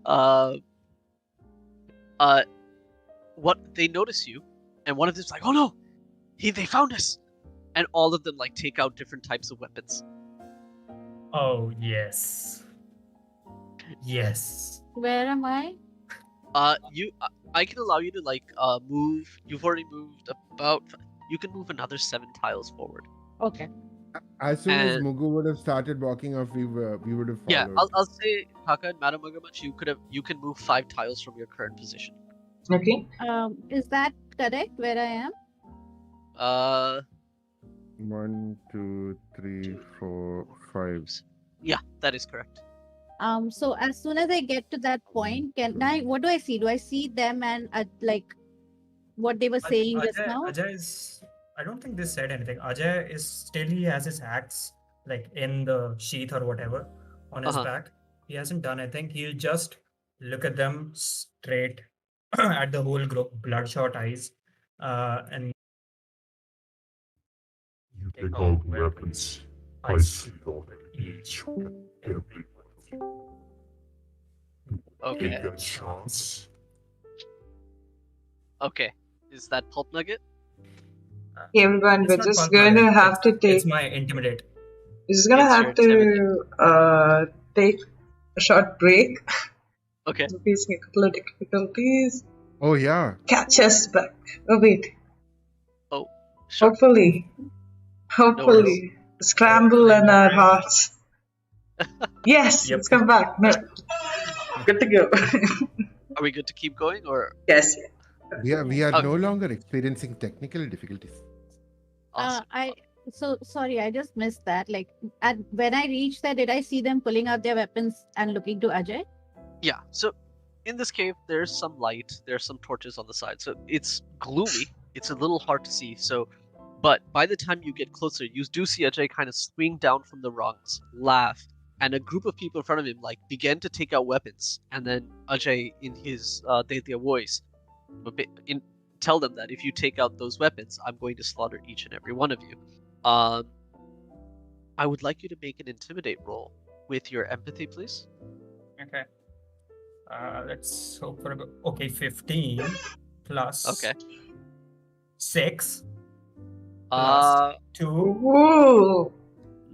uh, what they notice you, and one of them's like, "Oh no, they found us!" And all of them like take out different types of weapons. Oh, yes. Yes. Where am I? I can allow you to move. You've already moved about. You can move another 7 tiles forward. Okay. As soon as And- Mugu would have started walking off, we would have Yeah, followed. I'll say Kaka and Madam Mugamach, you can move 5 tiles from your current position. Okay. Is that correct? Where I am? 1, 2, 3, 4, 5. Yeah, that is correct. So as soon as I get to that point, what do I see? Do I see them and like what they were saying just now? Ajay is. I don't think they said anything. Ajay is still, he has his axe like in the sheath or whatever on his back. He hasn't done anything. He'll just look at them straight at the whole group, bloodshot eyes, and You take out weapons. I see on each every Okay. take a chance. Okay. Is that Pulp Nugget? Everyone, It's we're not just pulp going to nugget, have to take. It's my intimidate. We're just gonna It's have your to take a short break. Okay. We're facing a couple of difficulties. Oh yeah. Catch us back. Oh wait. Oh, sure. Hopefully, scramble in our hearts. Yes, Yep. let's come back. No, good to go. Are we good to keep going or? Yes. We are Oh. no longer experiencing technical difficulties. Awesome. So sorry, I just missed that. Like, when I reached there, did I see them pulling out their weapons and looking to Ajay? Yeah, so in this cave, there's some light, there's some torches on the side, so it's gloomy, it's a little hard to see, but by the time you get closer, you do see Ajay kind of swing down from the rungs, laugh, and a group of people in front of him, begin to take out weapons, and then Ajay, in his Daitya voice, tell them that if you take out those weapons, I'm going to slaughter each and every one of you. I would like you to make an intimidate roll with your empathy, please. Okay. Let's hope for a good. Okay, 15 plus. Okay. 6 Uh, 2 Ooh,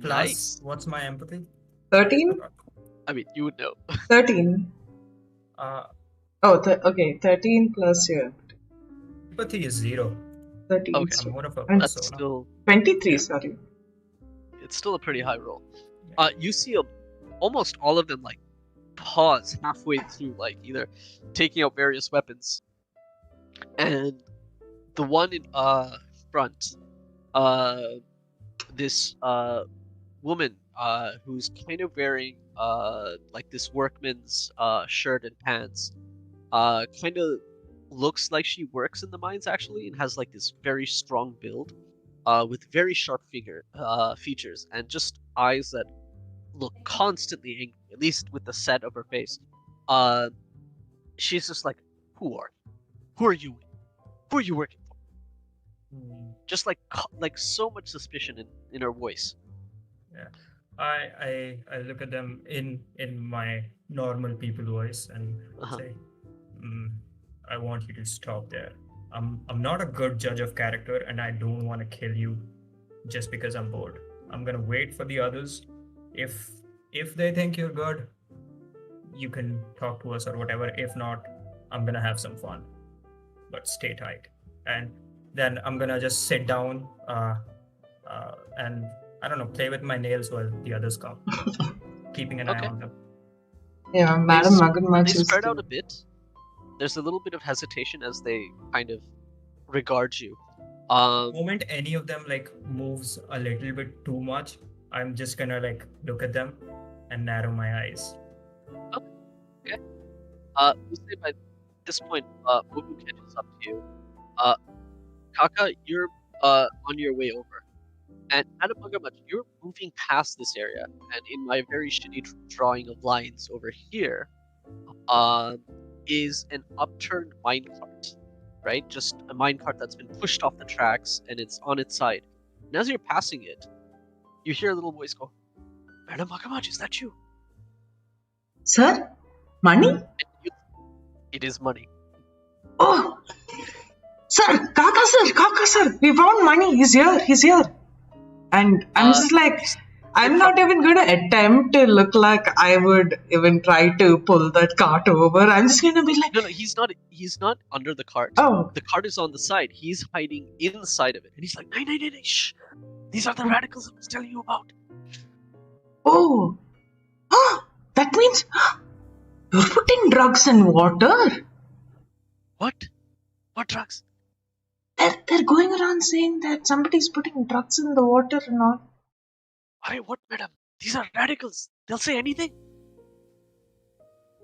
plus. nice. What's my empathy? 13? I mean, you would know. 13. Uh, Okay, 13 plus your empathy is 0. 13. Okay. I'm more of a And That's persona. still 23, sorry. it's still a pretty high roll. You see almost all of them pause halfway through, either taking out various weapons, and the one in front, this woman who's kind of wearing this workman's shirt and pants, kind of looks like she works in the mines actually, and has this very strong build, with very sharp features and just eyes that look constantly angry, at least with the set of her face. She's just like, who are you? Who are you? Who are you working for? Just so much suspicion in her voice. I look at them in my normal people voice and say, I want you to stop there. I'm not a good judge of character, and I don't want to kill you just because I'm bored. I'm gonna wait for the others. If they think you're good, you can talk to us or whatever. If not, I'm gonna have some fun. But stay tight. And then I'm gonna just sit down and I don't know, play with my nails while the others come, keeping an eye on them. Yeah, Madam Maganmach They is spread out a bit. There's a little bit of hesitation as they kind of regard you. The moment any of them moves a little bit too much, I'm just gonna look at them and narrow my eyes. Okay. We'll say by this point, Mugu catches up to you. Kaka, you're on your way over. And Madam Magamach, you're moving past this area, and in my very shitty drawing of lines over here, is an upturned minecart, right? Just a minecart that's been pushed off the tracks, and it's on its side. And as you're passing it, you hear a little voice go, Madam Magamach, is that you? Sir? Money? It is money. Oh! Sir! Kaka sir! We found money! He's here! And I'm just like, I'm not even going to attempt to look like I would even try to pull that cart over. I'm just going to be like, No, he's not. He's not under the cart. oh, The cart is on the side. He's hiding inside of it, and he's like, "No, shh! These are the radicals I was telling you about." oh, that means you're putting drugs in water. What? What drugs? They're going around saying that somebody's putting drugs in the water and all. Why? What, madam? These are radicals. They'll say anything.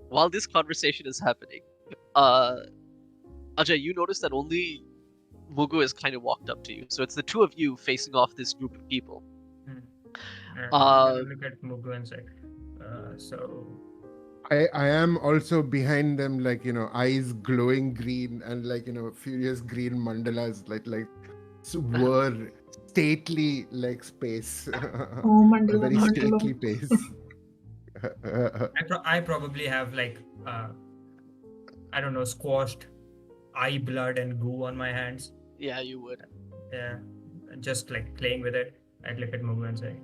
While this conversation is happening, Ajay, you notice that only Mugu has kind of walked up to you. So it's the two of you facing off this group of people. Look at Mugu and say, so I am also behind them, like, eyes glowing green and, like, furious green mandalas, like were stately like space. Oh, mandala, A very mandala. stately pace. I probably have like I don't know, squashed eye blood and goo on my hands. Yeah, you would. Yeah, just like playing with it. I'd look at Mugu and say,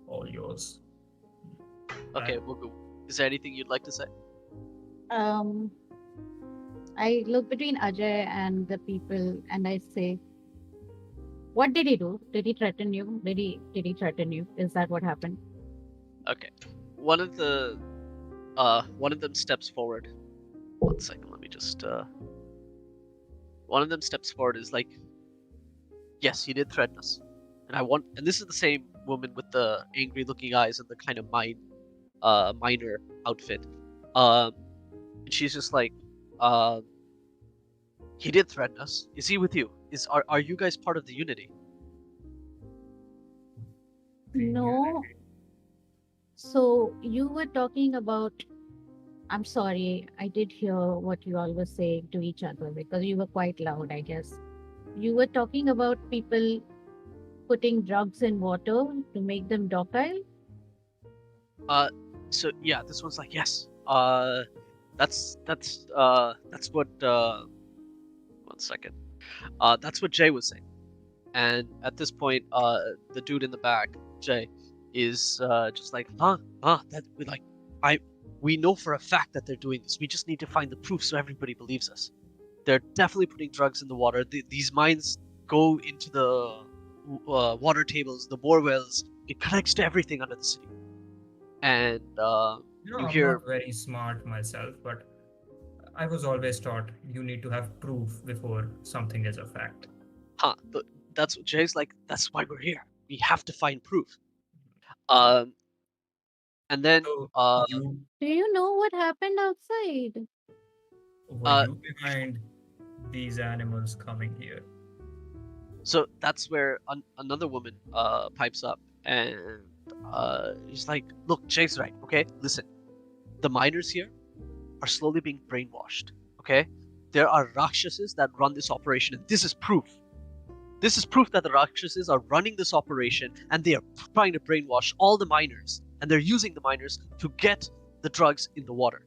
"All yours." Okay, Mugu. Is there anything you'd like to say? I look between Ajay and the people and I say, what did he do? Did he threaten you? Did he threaten you? Is that what happened? Okay. One of them steps forward. 1 second, let me just one of them steps forward is like, yes, he did threaten us. And this is the same woman with the angry looking eyes and the kind of miner outfit. And she's just like, he did threaten us. Is he with you? Are you guys part of the unity? No. So you were talking about, I'm sorry, I did hear what you all were saying to each other because you were quite loud, I guess. You were talking about people putting drugs in water to make them docile? So yeah, this one's like, yes. That's what 1 second. That's what Jay was saying. And at this point, the dude in the back, Jay, is just like, we know for a fact that they're doing this. We just need to find the proof so everybody believes us. They're definitely putting drugs in the water. These mines go into the water tables, the bore wells. It connects to everything under the city. And I'm hear... not very smart myself, but I was always taught you need to have proof before something is a fact. That's what Jay's like. That's why we're here. We have to find proof. And then do you know what happened outside? Were you behind these animals coming here? So that's where another woman pipes up, and he's like, look, Jay's right, okay? Listen, the miners here are slowly being brainwashed, okay? There are Rakshas that run this operation, and this is proof. This is proof that the Rakshas are running this operation, and they are trying to brainwash all the miners, and they're using the miners to get the drugs in the water.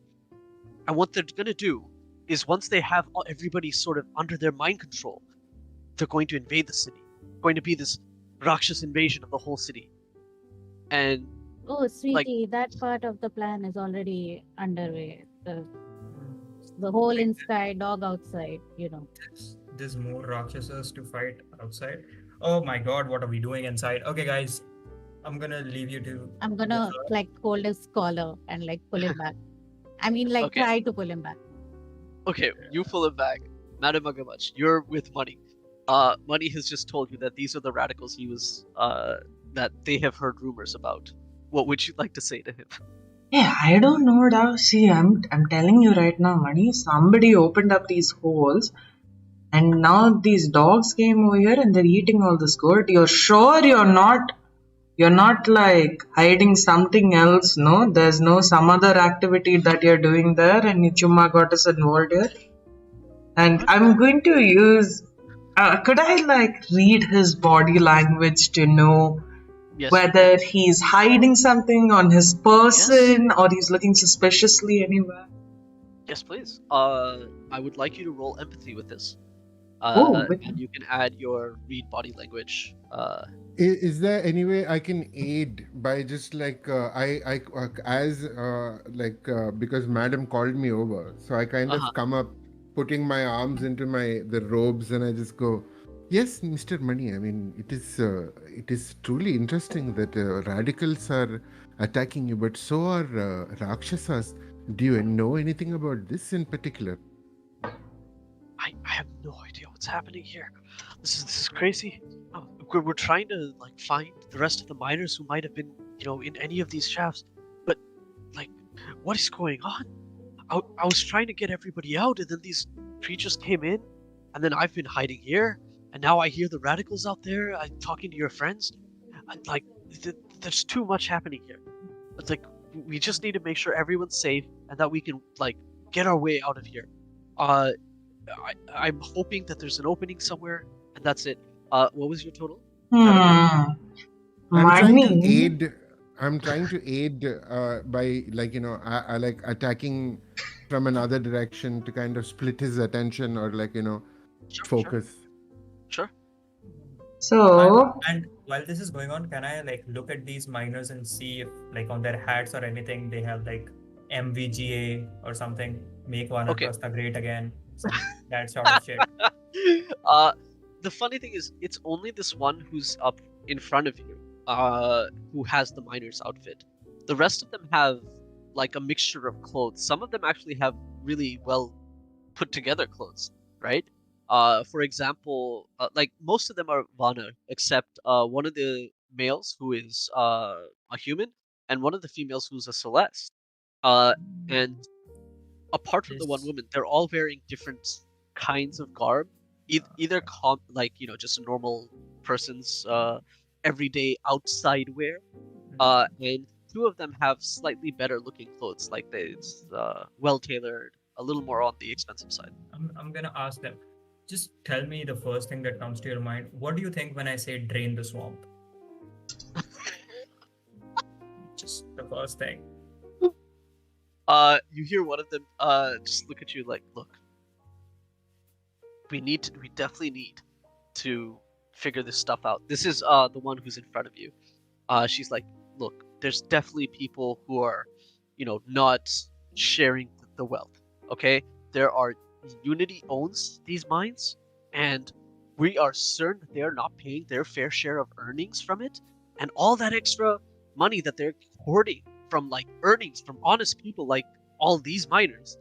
And what they're going to do is once they have everybody sort of under their mind control, they're going to invade the city. Going to be this Rakshas invasion of the whole city. And oh, sweetie, that part of the plan is already underway. The hole in sky, dog outside, There's more Rakshasas to fight outside. Oh my god, what are we doing inside? Okay, guys, I'm gonna leave you to... I'm gonna hold his collar and pull him back. I mean, okay. Try to pull him back. Okay, you pull him back. Madam Agamach, you're with Money. Money has just told you that these are the radicals that they have heard rumors about. What would you like to say to him? Yeah, I don't know, Dow. See, I'm telling you right now, Money, somebody opened up these holes and now these dogs came over here and they're eating all this gold. You're sure you're not hiding something else, no? There's no some other activity that you're doing there and you chumma got us involved here? And I'm going to use... could I read his body language to know whether he's hiding something on his person or he's looking suspiciously anywhere? Yes, please. I would like you to roll empathy with this. And you can add your read body language. Is there any way I can aid by just like because Madam called me over, so I kind Uh-huh. of come up, putting my arms into the robes, and I just go, "Yes, Mr. Money. I mean, it is truly interesting that radicals are attacking you, but so are Rakshasas. Do you know anything about this in particular?" I have no idea what's happening here. This is crazy. We're trying to like find the rest of the miners who might have been, in any of these shafts. But like, what is going on? I was trying to get everybody out, and then these creatures came in, and then I've been hiding here, and now I hear the radicals out there. I'm talking to your friends. Like, there's too much happening here. It's like we just need to make sure everyone's safe and that we can like get our way out of here. I'm hoping that there's an opening somewhere, and that's it. What was your total? Hmm. I'm trying to Money. aid. I'm trying to aid by I like attacking from another direction to kind of split his attention or focus. Sure. So, And while this is going on, can I like look at these miners and see if like on their hats or anything they have like MVGA or something, make Okay. Vanaprastha great again, that sort of shit. The funny thing is, it's only this one who's up in front of you, who has the miner's outfit. The rest of them have like a mixture of clothes. Some of them actually have really well put together clothes, right? For example, like most of them are Vana, except one of the males who is a human, and one of the females who's a Celeste. And apart from the one This woman, they're all wearing different kinds of garb. Either like just a normal person's everyday outside wear, and two of them have slightly better looking clothes, like it's well tailored, a little more on the expensive side. I'm gonna ask them. Just tell me the first thing that comes to your mind. What do you think when I say drain the swamp? Just the first thing. You hear one of them just look at you like, look, we definitely need to figure this stuff out. This is the one who's in front of you. She's like, look, there's definitely people who are, not sharing the wealth. Okay, there are Unity owns these mines, and we are certain that they are not paying their fair share of earnings from it, and all that extra money that they're hoarding from like earnings from honest people like all these miners,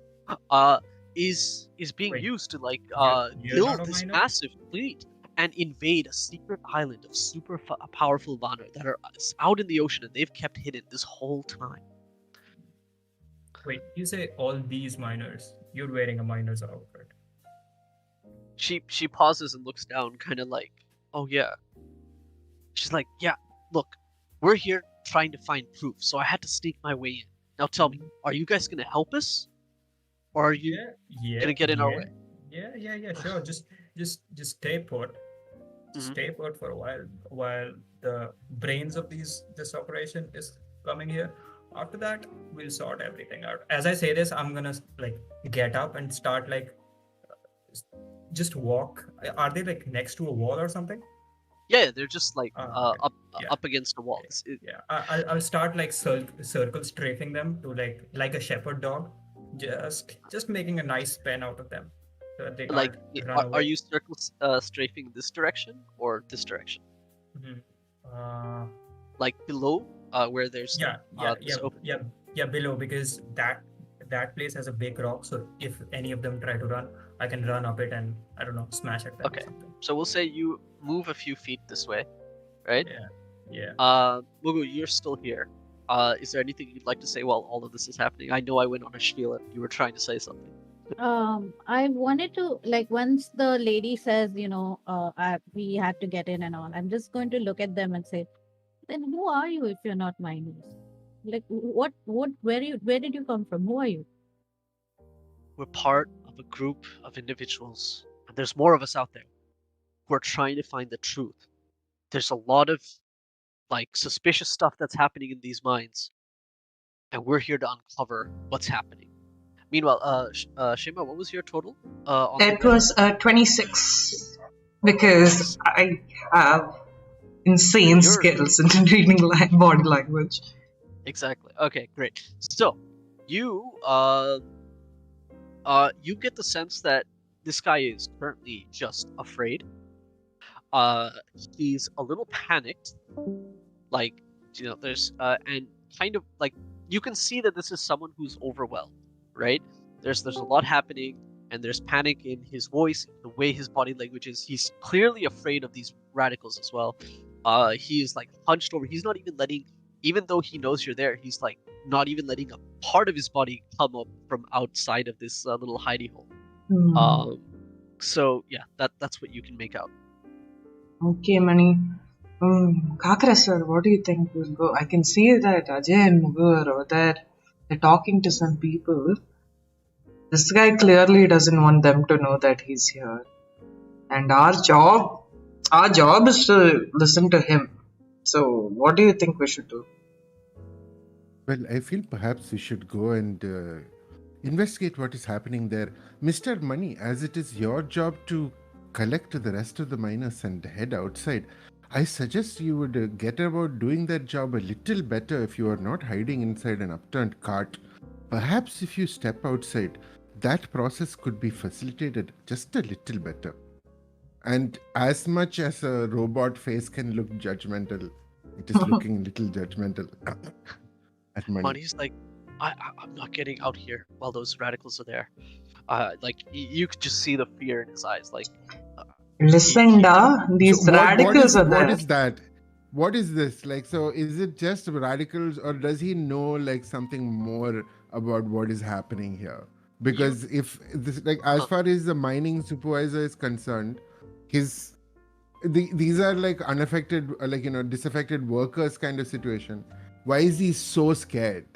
uh, is being Wait, used to like you're not build a this miner? massive fleet and invade a secret island of super powerful Vana that are out in the ocean, and they've kept hidden this whole time. Wait, you say all these miners. You're wearing a miner's outfit. She pauses and looks down, kind of like, oh yeah. She's like, yeah, look, we're here trying to find proof, so I had to sneak my way in. Now tell me, are you guys gonna help us, or are you gonna get in our way? Yeah. Sure. Just stay put. Mhm. Stay put for a while the brains of this operation is coming here. After that, we'll sort everything out. As I say this, I'm gonna like get up and start like just walk. Are they like next to a wall or something? Yeah, they're just like Okay. Yeah. up against a wall. Yeah. I'll start like circle strafing them to like a shepherd dog, just making a nice pen out of them so that they Like, can't run are away. you strafing this direction or this direction? Mhm. Uh, Like below, where there's yeah, yeah, this yeah, open. yeah, below, because that place has a big rock. So if any of them try to run, I can run up it and I don't know, smash at them or Okay, something. so we'll say you move a few feet this way, right? Yeah. Mugu, you're still here. Is there anything you'd like to say while all of this is happening? I know I went on a spiel and you were trying to say something. I wanted to like once the lady says, we had to get in and all. I'm just going to look at them and say, then who are you if you're not minors? Like where did you come from? Who are you? We're part of a group of individuals, and there's more of us out there who are trying to find the truth. There's a lot of like suspicious stuff that's happening in these mines, and we're here to uncover what's happening. Meanwhile, Shima, what was your total? On It the was 26 because 26. I have insane You're skills in reading body language. exactly okay. Great. So you you get the sense that this guy is currently just afraid. Uh, he's a little panicked. Like there's and kind of like you can see that this is someone who's overwhelmed, right? There's a lot happening, and there's panic in his voice, the way his body language is. He's clearly afraid of these radicals as well. He's like hunched over. He's not even letting, even though he knows you're there, he's like not even letting a part of his body come up from outside of this little hidey hole. Hmm. So yeah, that's what you can make out. Okay, Mani. Kakra sir, what do you think will go? I can see that Ajay and Mugu are over there. They're talking to some people. This guy clearly doesn't want them to know that he's here. And our job is to listen to him. So, what do you think we should do? Well, I feel perhaps we should go and investigate what is happening there. Mr. Money, as it is your job to collect the rest of the miners and head outside, I suggest you would get about doing that job a little better if you are not hiding inside an upturned cart. Perhaps if you step outside, that process could be facilitated just a little better. And as much as a robot face can look judgmental, it is looking a little judgmental at Money. Money's like, I'm not getting out here while those radicals are there. Like you could just see the fear in his eyes. Like, Listen, da, these So radicals are there. What is that? What is this? Like, so is it just radicals, or does he know like something more about what is happening here? Because if this, like, as far as the mining supervisor is concerned, these are like unaffected, like disaffected workers kind of situation. Why is he so scared?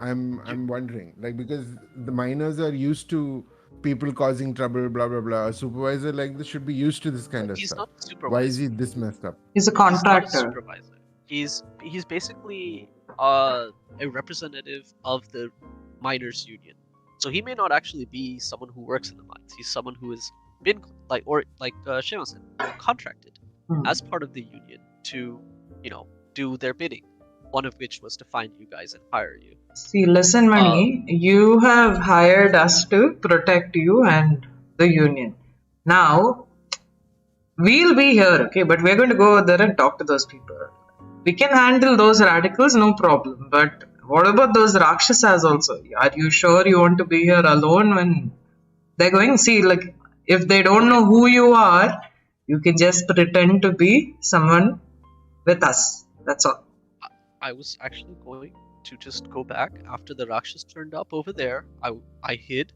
I'm wondering, like, because the miners are used to people causing trouble, blah blah blah. A supervisor like this should be used to this kind of he's stuff. not a supervisor. Why is he this messed up? He's a He's not a contractor. supervisor. He's basically a representative of the miners' union. So he may not actually be someone who works in the mines. He's someone who has been like Shema said, contracted as part of the union to do their bidding. One of which was to find you guys and hire you. See, listen, Mani, you have hired us to protect you and the union. Now, we'll be here, okay, but we're going to go over there and talk to those people. We can handle those radicals, no problem. But what about those Rakshasas also? Are you sure you want to be here alone when they're going? See, like, if they don't know who you are, you can just pretend to be someone with us. That's all. I was actually going to just go back after the Rakshas turned up over there. I hid,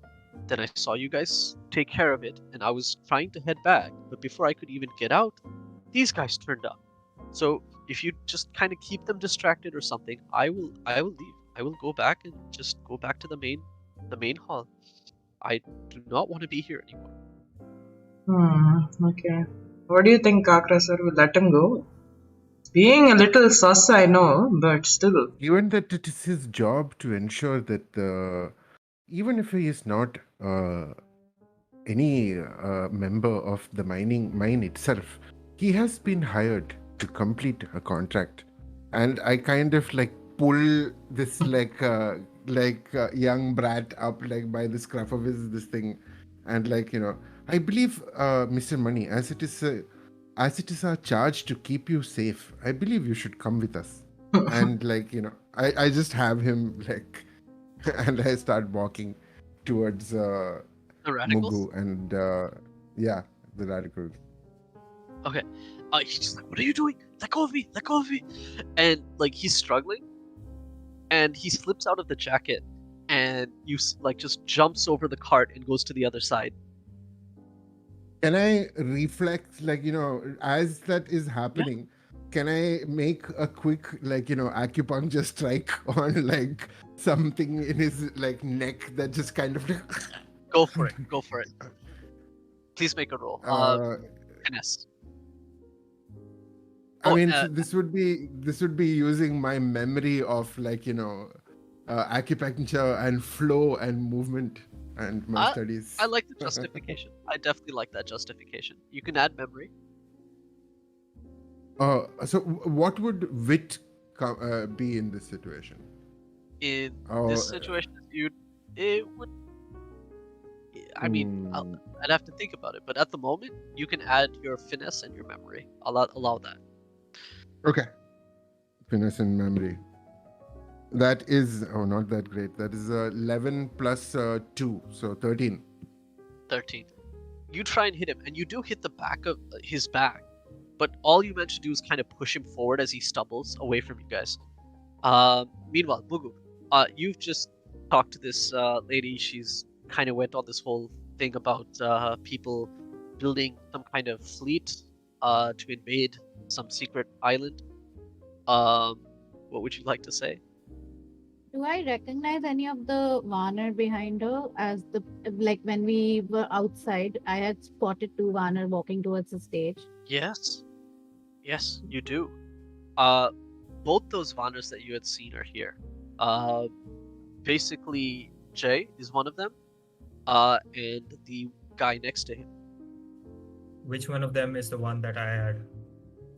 then I saw you guys take care of it, and I was trying to head back. But before I could even get out, these guys turned up. So if you just kind of keep them distracted or something, I will leave. I will go back and just go back to the main hall. I do not want to be here anymore. Okay. What do you think, Kakra sir? Will let him go? Being a little sus, I know, but still. Given that it is his job to ensure that even if he is not any member of the mine itself, he has been hired to complete a contract. And I kind of like pull this like young brat up like by the scruff of this thing, and like I believe Mr. Money, as it is our charge to keep you safe, I believe you should come with us. And like I just have him like and I start walking towards The radicals? Mugu and the radicals. Okay. He's just like, what are you doing? Let go of me! Let go of me! And like he's struggling, and he slips out of the jacket, and you like just jumps over the cart and goes to the other side. Can I reflect, like, as that is happening, can I make a quick, like, acupuncture strike on, like, something in his, like, neck that just kind of... Go for it. Go for it. Please make a roll. Finesse. I mean, so this would be using my memory of, like, acupuncture and flow and movement and my I studies. I like the justification. I definitely like that justification. You can add memory. So what would wit be in this situation? In Oh, this situation, it would. I mean, I'd have to think about it. But at the moment, you can add your finesse and your memory. Allow that. okay. Finesse and memory. That is not that great. That is 11 plus 2, so 13. 13. You try and hit him, and you do hit the back of his back, but all you manage to do is kind of push him forward as he stumbles away from you guys. Meanwhile, Mugu, you've just talked to this lady. She's kind of went on this whole thing about people building some kind of fleet to invade some secret island. What would you like to say? Do I recognize any of the Warner behind her as like when we were outside, I had spotted two Warner walking towards the stage. Yes, you do. Both those Vanners that you had seen are here. Basically, Jay is one of them, and the guy next to him. Which one of them is the one that I had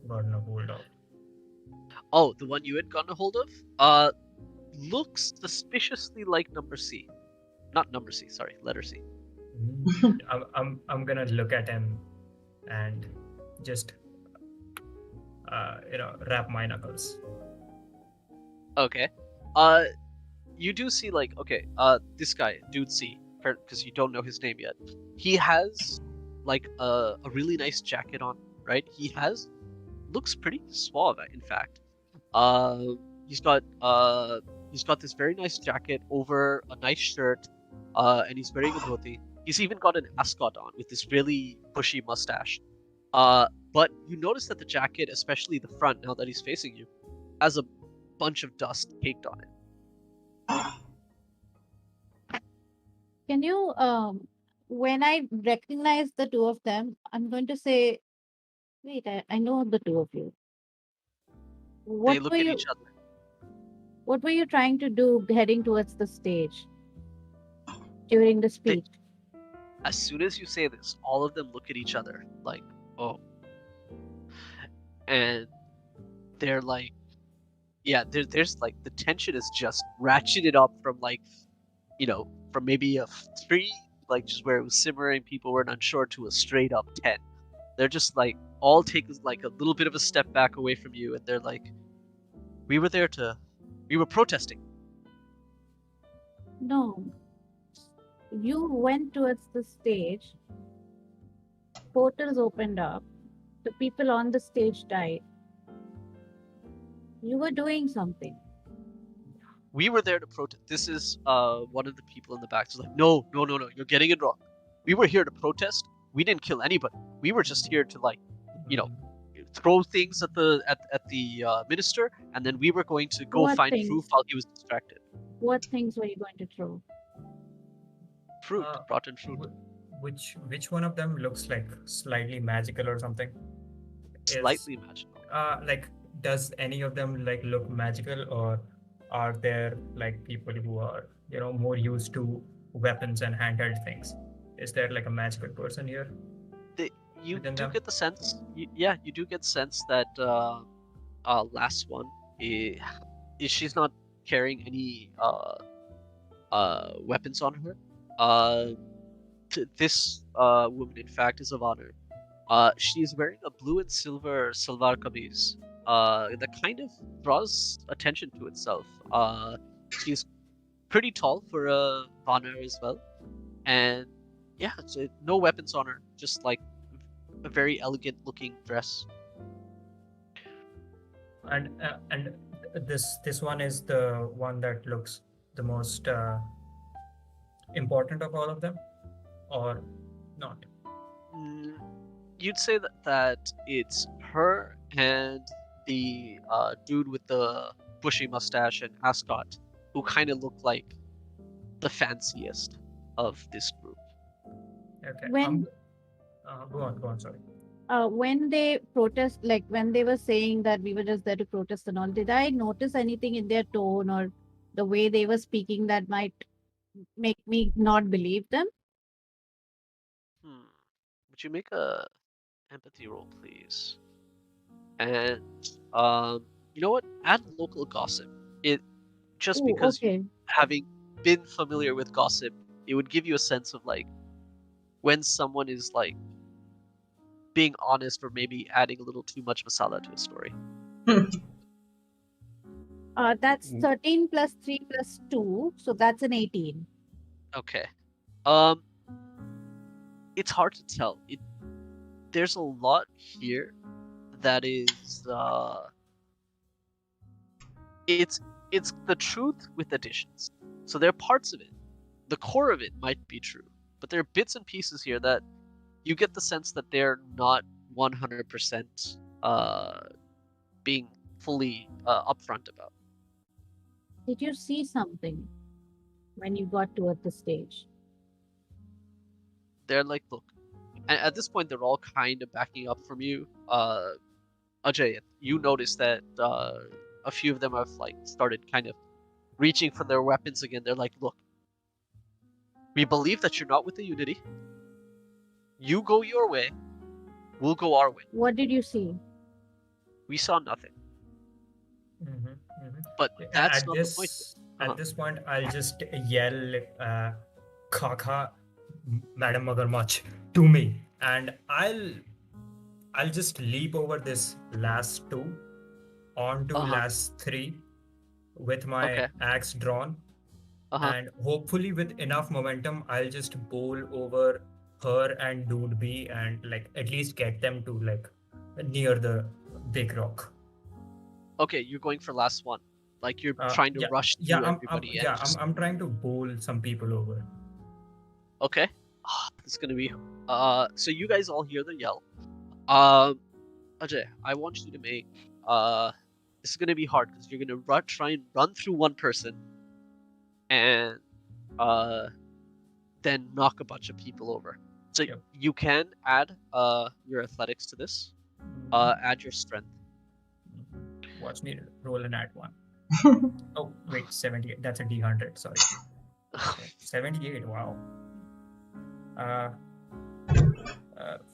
gotten a hold of? Oh, the one you had gotten a hold of? Looks suspiciously like number C. Not number C, sorry, letter C. I'm gonna look at him and just wrap my knuckles. Okay. You do see this guy, dude C, because you don't know his name yet. He has like a really nice jacket on, right? Looks pretty suave, in fact. He's got this very nice jacket over a nice shirt, and he's wearing a dhoti. He's even got an ascot on with this really bushy mustache. But you notice that the jacket, especially the front, now that he's facing you, has a bunch of dust caked on it. Can you, when I recognize the two of them, I'm going to say, wait, I know the two of you. They look at each other. What were you trying to do heading towards the stage during the speech? As soon as you say this, all of them look at each other like, oh. And they're like, yeah, there's like, the tension is just ratcheted up from like, from maybe a 3, like just where it was simmering, people weren't unsure, to a straight up 10. They're just like, all take like a little bit of a step back away from you, and they're like, we were protesting. No. You went towards the stage, portals opened up, the people on the stage died. You were doing something. We were there to protest. This is one of the people in the back. So like, no, you're getting it wrong. We were here to protest. We didn't kill anybody. We were just here to throw things at the minister, and then we were going to go find proof while he was distracted. What things were you going to throw? Fruit, rotten fruit. Which one of them looks like slightly magical or something? Slightly magical. Like, does any of them like look magical, or are there like people who are more used to weapons and handheld things? Is there like a magical person here? You do get the sense. You do get the sense that last one is she's not carrying any weapons on her. This woman, in fact, is of honor. She's wearing a blue and silver salwar kameez that kind of draws attention to itself. She's pretty tall for a honor as well, and yeah, so no weapons on her, just like a very elegant looking dress. And this one is the one that looks the most important of all of them, or not? You'd say that it's her and the dude with the bushy mustache and ascot, who kind of look like the fanciest of this group. Okay. When go on, sorry. When they protest, like when they were saying that we were just there to protest and all, did I notice anything in their tone or the way they were speaking that might make me not believe them? Would you make a empathy roll, please? And you know what? Add local gossip. It just Oh, because you okay. having been familiar with gossip, it would give you a sense of like when someone is like being honest or maybe adding a little too much masala to a story. That's 13 plus 3 plus 2, so that's an 18. Okay. It's hard to tell. There's a lot here that is it's the truth with additions. So there are parts of it. The core of it might be true, but there are bits and pieces here that you get the sense that they're not 100% being fully upfront about. Did you see something when you got toward the stage? They're like, look, and at this point they're all kind of backing up from you. Ajay, you notice that a few of them have like started kind of reaching for their weapons again. They're like, look, we believe that you're not with the Unity. You go your way, we'll go our way. What did you see? We saw nothing. But that's not the point. At this point, I'll just yell, "Kaka, Madam Magarmach, to me," and I'll just leap over this last 2 onto last 3 with my axe drawn, and hopefully with enough momentum, I'll just bowl over her and Dude B and like at least get them to like near the big rock. Okay, you're going for last one. Like you're trying to rush through everybody. I'm trying to bowl some people over. Okay. It's gonna be so you guys all hear the yell. Ajay, I want you to make this is gonna be hard because you're gonna try and run through one person and then knock a bunch of people over. So you can add your athletics to this. Add your strength. Watch me roll an add 1. Oh wait, 78. That's a D100. Sorry. 78. Wow.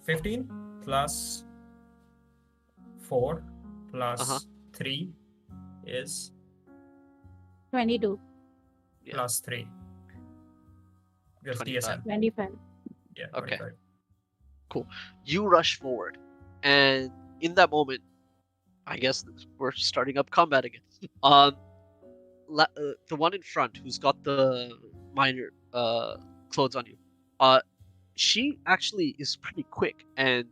15 plus 4 plus 3 is 22. Plus 3. Just 25. 25. Yeah. Okay. 25. Cool. You rush forward, and in that moment, I guess we're starting up combat again. The one in front who's got the minor clothes on you, she actually is pretty quick and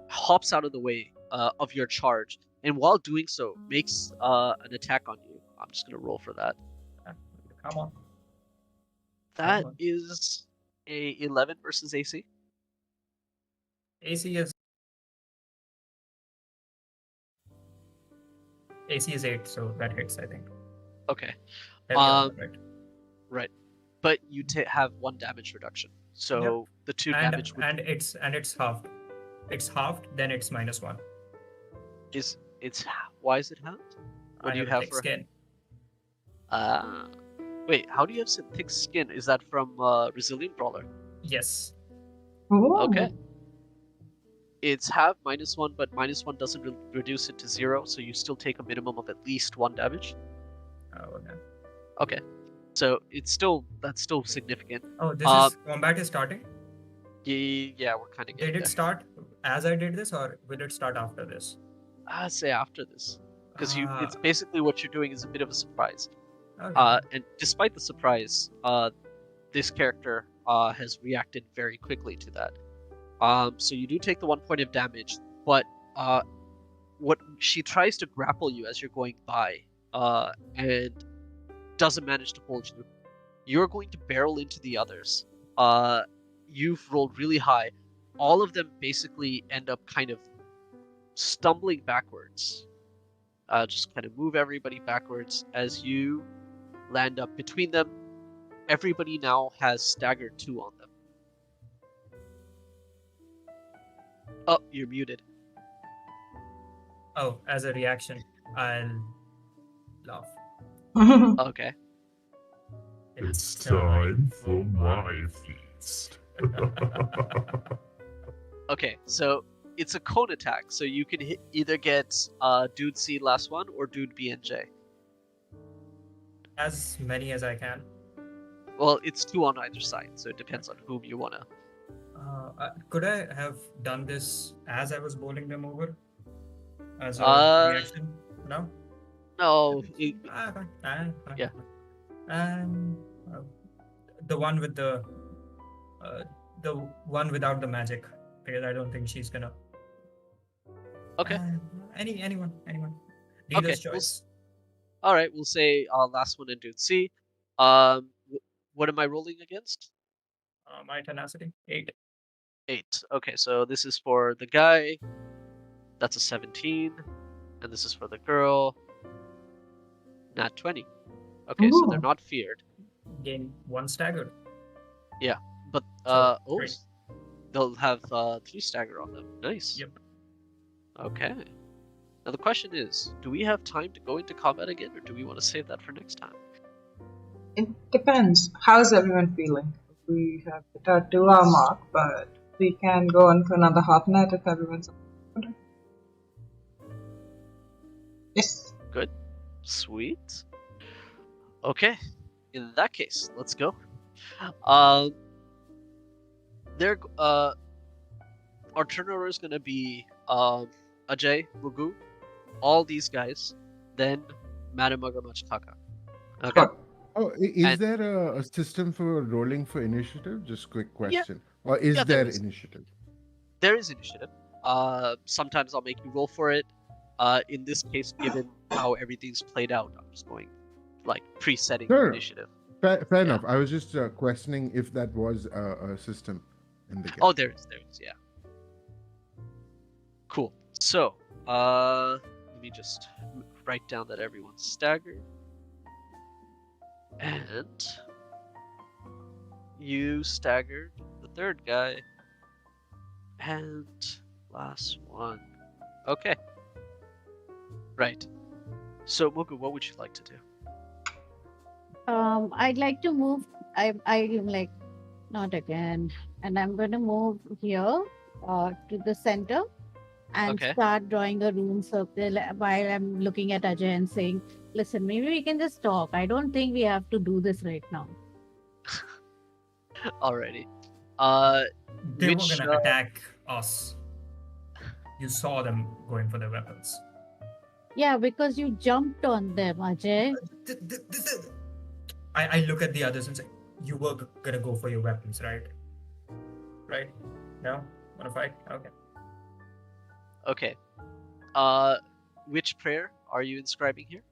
hops out of the way of your charge, and while doing so, makes an attack on you. I'm just gonna roll for that. Come on. That is a 11 versus AC. AC is 8, so that hits, I think. Okay. Heavy armor, right? Right. But you have 1 damage reduction. So the 2 damage would and it's halved. It's halved, then it's -1. Why is it halved? What do you have thick for skin? Wait, how do you have thick skin? Is that from Resilient Brawler? Yes. Okay. It's half -1, but -1 doesn't reduce it to 0, so you still take a minimum of at least 1 damage. Oh, okay. Okay. So that's still significant. Oh, this combat is starting? Yeah, we're kind of getting Did it start as I did this, or will it start after this? I'd say after this. Because it's basically what you're doing is a bit of a surprise. Okay. And despite the surprise, this character has reacted very quickly to that. So you do take the 1 point of damage, but what she tries to grapple you as you're going by, and doesn't manage to hold you. You're going to barrel into the others. You've rolled really high. All of them basically end up kind of stumbling backwards. Just kind of move everybody backwards as you land up between them. Everybody now has staggered 2 on them. Oh, you're muted. Oh, as a reaction, I'll laugh. Okay. It's time for my feast. Okay, so it's a cone attack, so you can either get Dude C last one or Dude B and J. As many as I can. Well, it's 2 on either side, so it depends on whom you wanna. Could I have done this as I was bowling them over? As a reaction? No? No. Fine. Yeah. And the one with the one without the magic, because I don't think she's gonna. Okay. Anyone. Okay, Dealer's choice. All right, we'll say last one and Dude C. What am I rolling against? My tenacity 8. 8. Okay, so this is for the guy. That's a 17, and this is for the girl. Nat 20. Okay, so they're Ooh. not feared. Gain 1 staggered. Yeah, but So, 3. they'll have 3 stagger on them. Nice. Yep. Okay. Now the question is, do we have time to go into combat again, or do we want to save that for next time? It depends. How's everyone feeling? We have hit our 2-hour mark, but we can go on for another half night if everyone's okay. Yes. Good. Sweet. Okay. In that case, let's go. Our turnover is gonna be Ajay, Mugu, all these guys, then Madam Magamachitaka. Okay. Sure. Oh, is And- there a system for rolling for initiative? Just quick question. Or Yeah, is there there is. initiative? There is initiative. Sometimes I'll make you roll for it. In this case, given how everything's played out, I'm just going like pre-setting Sure. initiative. Fair enough. I was just questioning if that was a system in the game. Oh, there is, yeah. Cool. So, let me just write down that everyone's staggered. And you staggered the third guy. And last one. Okay. Right. So, Mugu, what would you like to do? I'd like to move. I'm like, not again. And I'm going to move here to the center and Okay. start drawing a rune circle while I'm looking at Ajay and saying, listen, maybe we can just talk. I don't think we have to do this right now. Alrighty. They Which, were gonna attack us. You saw them going for their weapons. Yeah, because you jumped on them, Ajay. I look at the others and say, you were gonna go for your weapons, right? Right? No? Wanna fight? Okay. Okay. Which prayer are you inscribing here?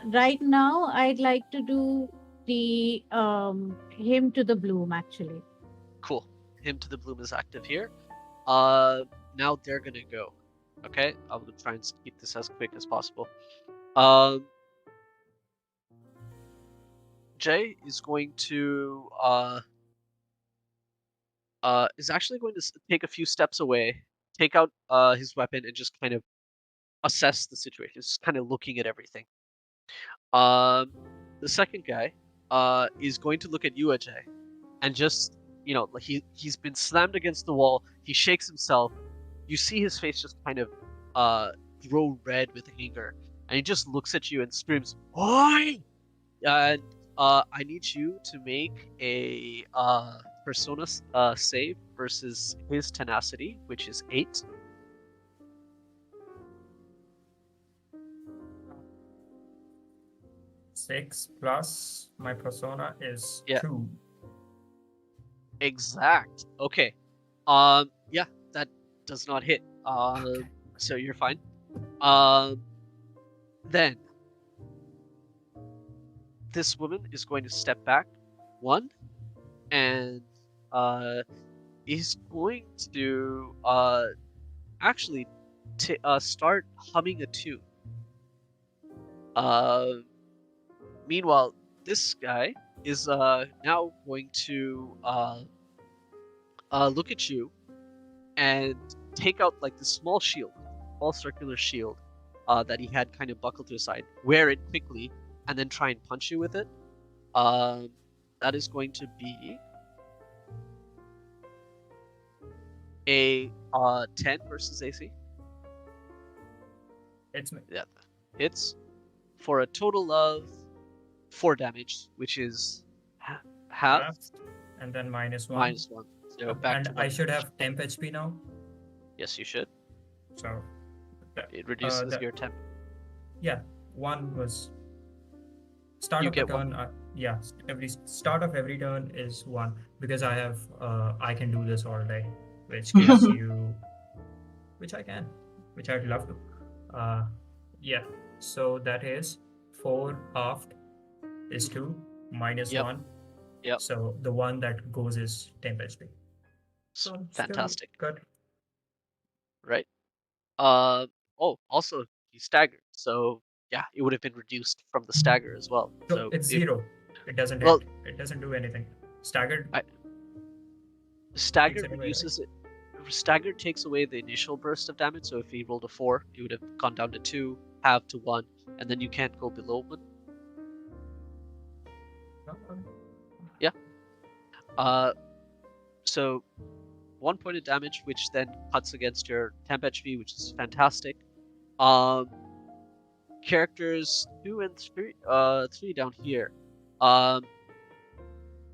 Right now, I'd like to do the hymn to the bloom, actually. Cool. Hymn to the Bloom is active here. Now they're gonna go. Okay, I'm gonna try and keep this as quick as possible. Jay is going to is actually going to take a few steps away, take out his weapon, and just kind of assess the situation. Just kind of looking at everything. The second guy is going to look at you, Ajay, and just, you know, he's been slammed against the wall. He shakes himself. You see his face just kind of grow red with anger, and he just looks at you and screams, "Oi!" And I need you to make a persona save versus his tenacity, which is 8. Six plus my persona is Yeah. 2. Exact. Okay. Yeah, that does not hit. Okay. So you're fine. Then this woman is going to step back 1, and is going to actually start humming a tune. Meanwhile, this guy is now going to look at you and take out like this small shield, small circular shield that he had kind of buckled to his side, wear it quickly, and then try and punch you with it. that is going to be a 10 versus AC. It's me. Yeah, hits for a total of 4 damage, which is half Half, and then -1. -1. So back And to I 1. should have temp HP now. Yes, you should. So It reduces your temp. Yeah, 1 was start You of the get one. turn. Yeah, every start of every turn is 1 because I have I can do this all day, which gives you, which I can, which I'd love to. Yeah, so that is 4 halved is 2 Yep. -1. Yep. So the one that goes is temp HP. So still Fantastic. good. Right. Oh, also he staggered, so yeah, it would have been reduced from the stagger as well. So it's 0. It doesn't well, hit. It doesn't do anything. Staggered. Stagger Takes it away, reduces it. Stagger takes away the initial burst of damage. So if he rolled a 4, it would have gone down to 2, halved to 1, and then you can't go below 1. Yeah. So 1 point of damage, which then cuts against your temp HP, which is fantastic. Characters 2 and 3 down here.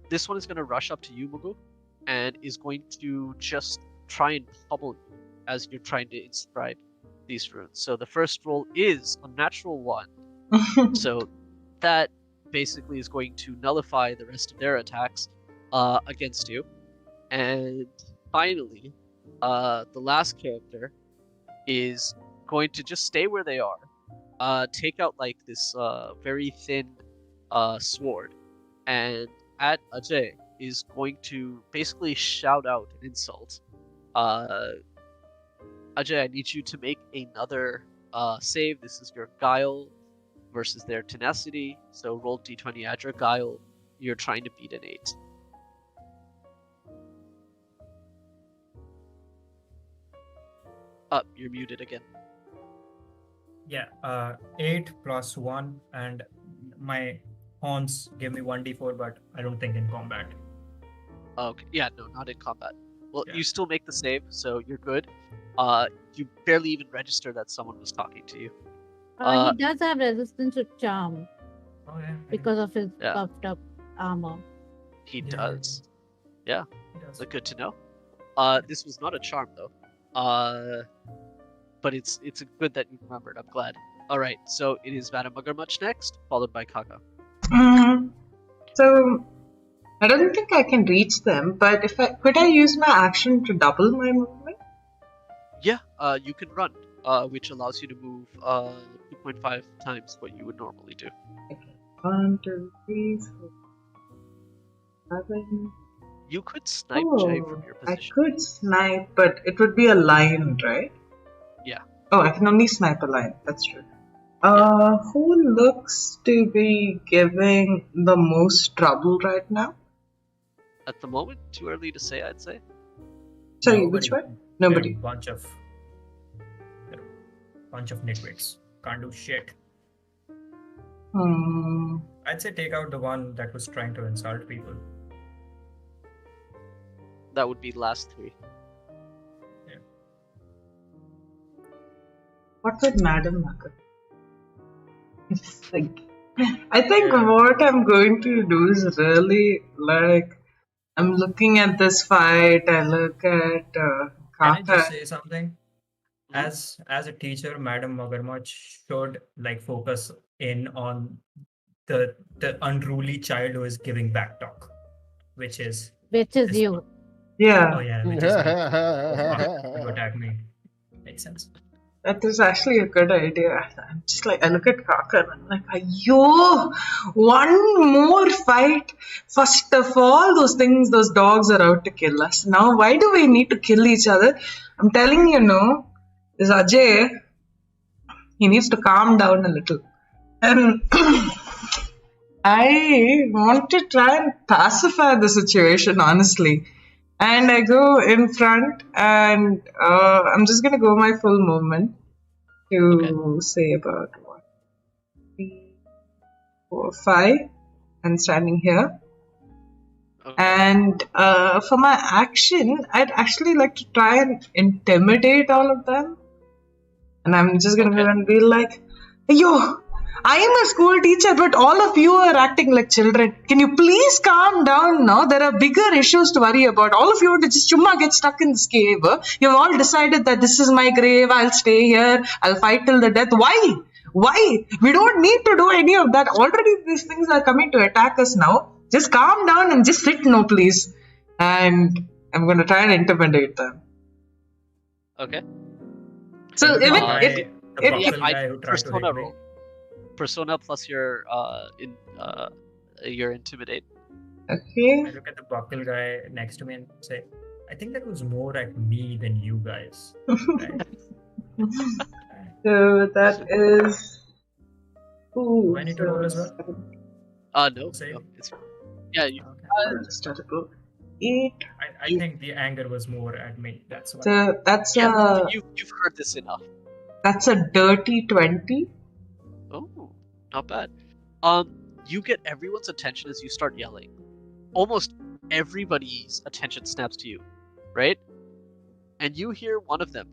This one is going to rush up to you, Mugu, and is going to just try and pummel you as you're trying to inscribe these runes. So the first roll is a natural 1. So that basically is going to nullify the rest of their attacks against you. And finally, the last character is going to just stay where they are, take out like this very thin sword, and at Ajay is going to basically shout out an insult. Ajay, I need you to make another save. This is your guile versus their tenacity. So roll d20, add your guile. You're trying to beat an 8. You're muted again. Yeah, 8 plus 1, and my horns give me 1d4, but I don't think in combat. Okay, yeah, no, not in combat. Well, Yeah. you still make the save, so you're good. You barely even register that someone was talking to you. He does have resistance to charm Oh yeah. because of his Yeah. puffed up armor. He Yeah. does. Yeah, He does. good to know. This was not a charm though. But it's good that you remembered. I'm glad. All right, so it is Madame Muggermuch next, followed by Kaka. So I don't think I can reach them, but could I use my action to double my movement? Yeah, you can run, which allows you to move 2.5 times what you would normally do. Okay. 1, 2, 3, 4, 7. You could snipe Jay from your I position. could snipe, but it would be a line, right? Yeah. Oh, I can only snipe a line. That's true. Who looks to be giving the most trouble right now? At the moment, too early to say, I'd say. Sorry, which one? Nobody. Bunch of nitwits. Can't do shit. I'd say take out the one that was trying to insult people. That would be the last 3. What would Madam Mugger? I think what I'm going to do is really I'm looking at this fight. I look at Can I Kaka. just say something? As a teacher, Madam Muggermuch should focus in on the unruly child who is giving back talk, which is you. Yeah. Oh yeah, which is me. To attack me. Makes sense. That is actually a good idea. I'm just I look at Kaka and I'm like, yo, one more fight. First of all, those dogs are out to kill us. Now, why do we need to kill each other? I'm telling you, no, this Ajay, he needs to calm down a little. And I want to try and pacify the situation, honestly. And I go in front and I'm just going to go my full movement to say about 1, 3, 4, 5 and standing here. And for my action, I'd actually like to try and intimidate all of them. And I'm just gonna go and be like, yo, I am a school teacher, but all of you are acting like children. Can you please calm down now? There are bigger issues to worry about. All of you want to just chumma get stuck in this cave. You've all decided that this is my grave. I'll stay here. I'll fight till the death. Why? Why? We don't need to do any of that. Already these things are coming to attack us now. Just calm down and just sit now, please. And I'm going to try and intimidate them. Okay. So The even guy- if the if- buckle guy who tried to Persona hit me. roll. Persona plus your intimidate. okay, I look at the buckle guy next to me and say, I think that was more at me than you guys. Right? so that is. Ooh, Do I need to roll as well? No. Save? No, it's yeah. You, Okay. Just start to go. 8. I think the anger was more at me. That's why. So that's yeah. a You've heard this enough. dirty 20. Oh, not bad. You get everyone's attention as you start yelling. Almost everybody's attention snaps to you, right? And you hear one of them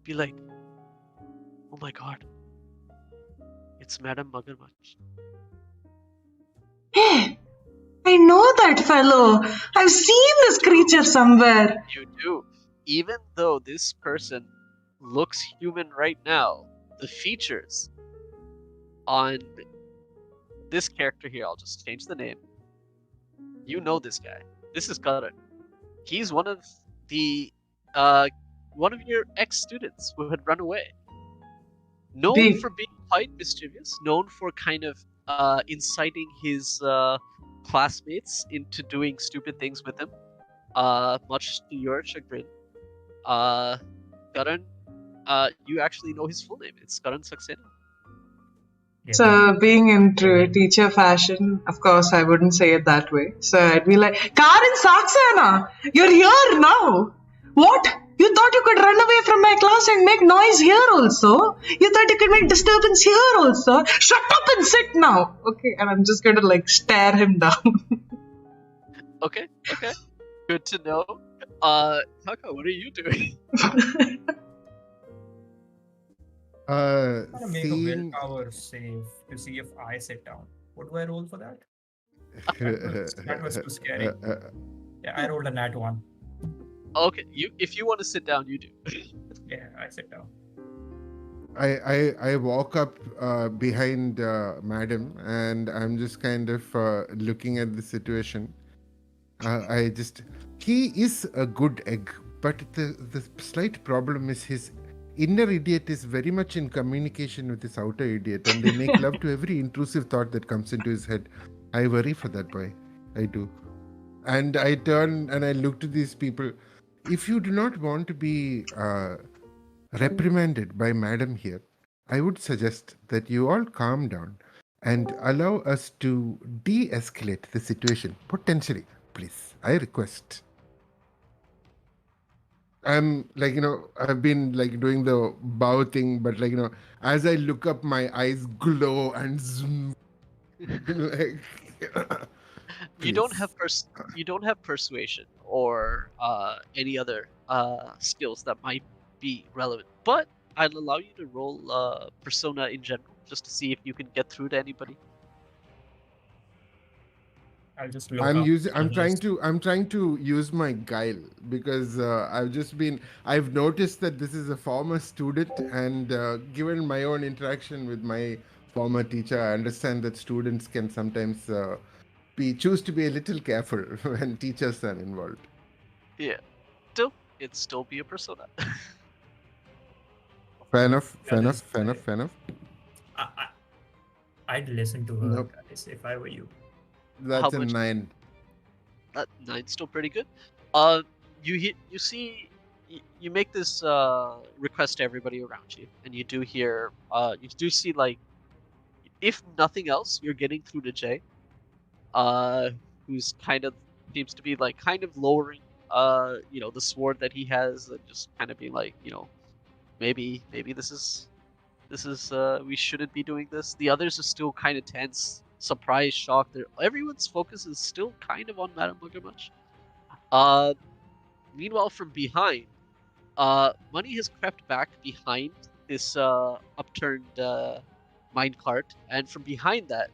be like, "Oh my god, it's Madame Muggermuch." Hey, I know that fellow. I've seen this creature somewhere. You do. Even though this person looks human right now, the features on this character here, I'll just change the name. You know this guy. This is Karan. He's one of the one of your ex-students who had run away. Known Big. for being quite mischievous, known for kind of inciting his classmates into doing stupid things with him, much to your chagrin. Karan, you actually know his full name. It's Karan Saxena. Yeah. So, being in true teacher fashion, of course, I wouldn't say it that way. So, I'd be like, Karan Saxena, you're here now. What? You thought you could run away from my class and make noise here also? You thought you could make disturbance here also? Shut up and sit now. Okay, and I'm just going to like stare him down. Okay. Good to know. Taka, what are you doing? I'm gonna make a Seeing willpower save to see if I sit down. What do I roll for that? That was too scary. Yeah, I rolled a nat 1. Okay, if you want to sit down, you do. Yeah, I sit down. I walk up behind Madam, and I'm just kind of looking at the situation. He is a good egg, but the slight problem is his inner idiot is very much in communication with his outer idiot, and they make love to every intrusive thought that comes into his head. I worry for that boy. I do. And I turn and I look to these people. If you do not want to be reprimanded by Madam here, I would suggest that you all calm down and allow us to de-escalate the situation, potentially, please. I request. I'm like, I've been like doing the bow thing, but like, as I look up, my eyes glow and zoom. Like, You don't please. have persuasion or any other skills that might be relevant, but I'll allow you to roll persona in general just to see if you can get through to anybody. I'll just look I'm up using. I'm unless- trying to use my guile because I've noticed that this is a former student, and given my own interaction with my former teacher, I understand that students can sometimes choose to be a little careful when teachers are involved. Yeah, it'd still be a persona. Fair enough. Yeah, this Fair guy- enough. I'd listen to her, Nope. guys, if I were you. That's a much- 9. That 9's still pretty good. You make this request to everybody around you, and you do see like, if nothing else, you're getting through to Jay, who's kind of seems to be like kind of lowering the sword that he has, and just kind of being like, maybe this is we shouldn't be doing this. The others are still kind of tense, surprised, shocked. Everyone's focus is still kind of on Madame Muggermuch. Meanwhile, from behind, Money has crept back behind this upturned minecart, and from behind that,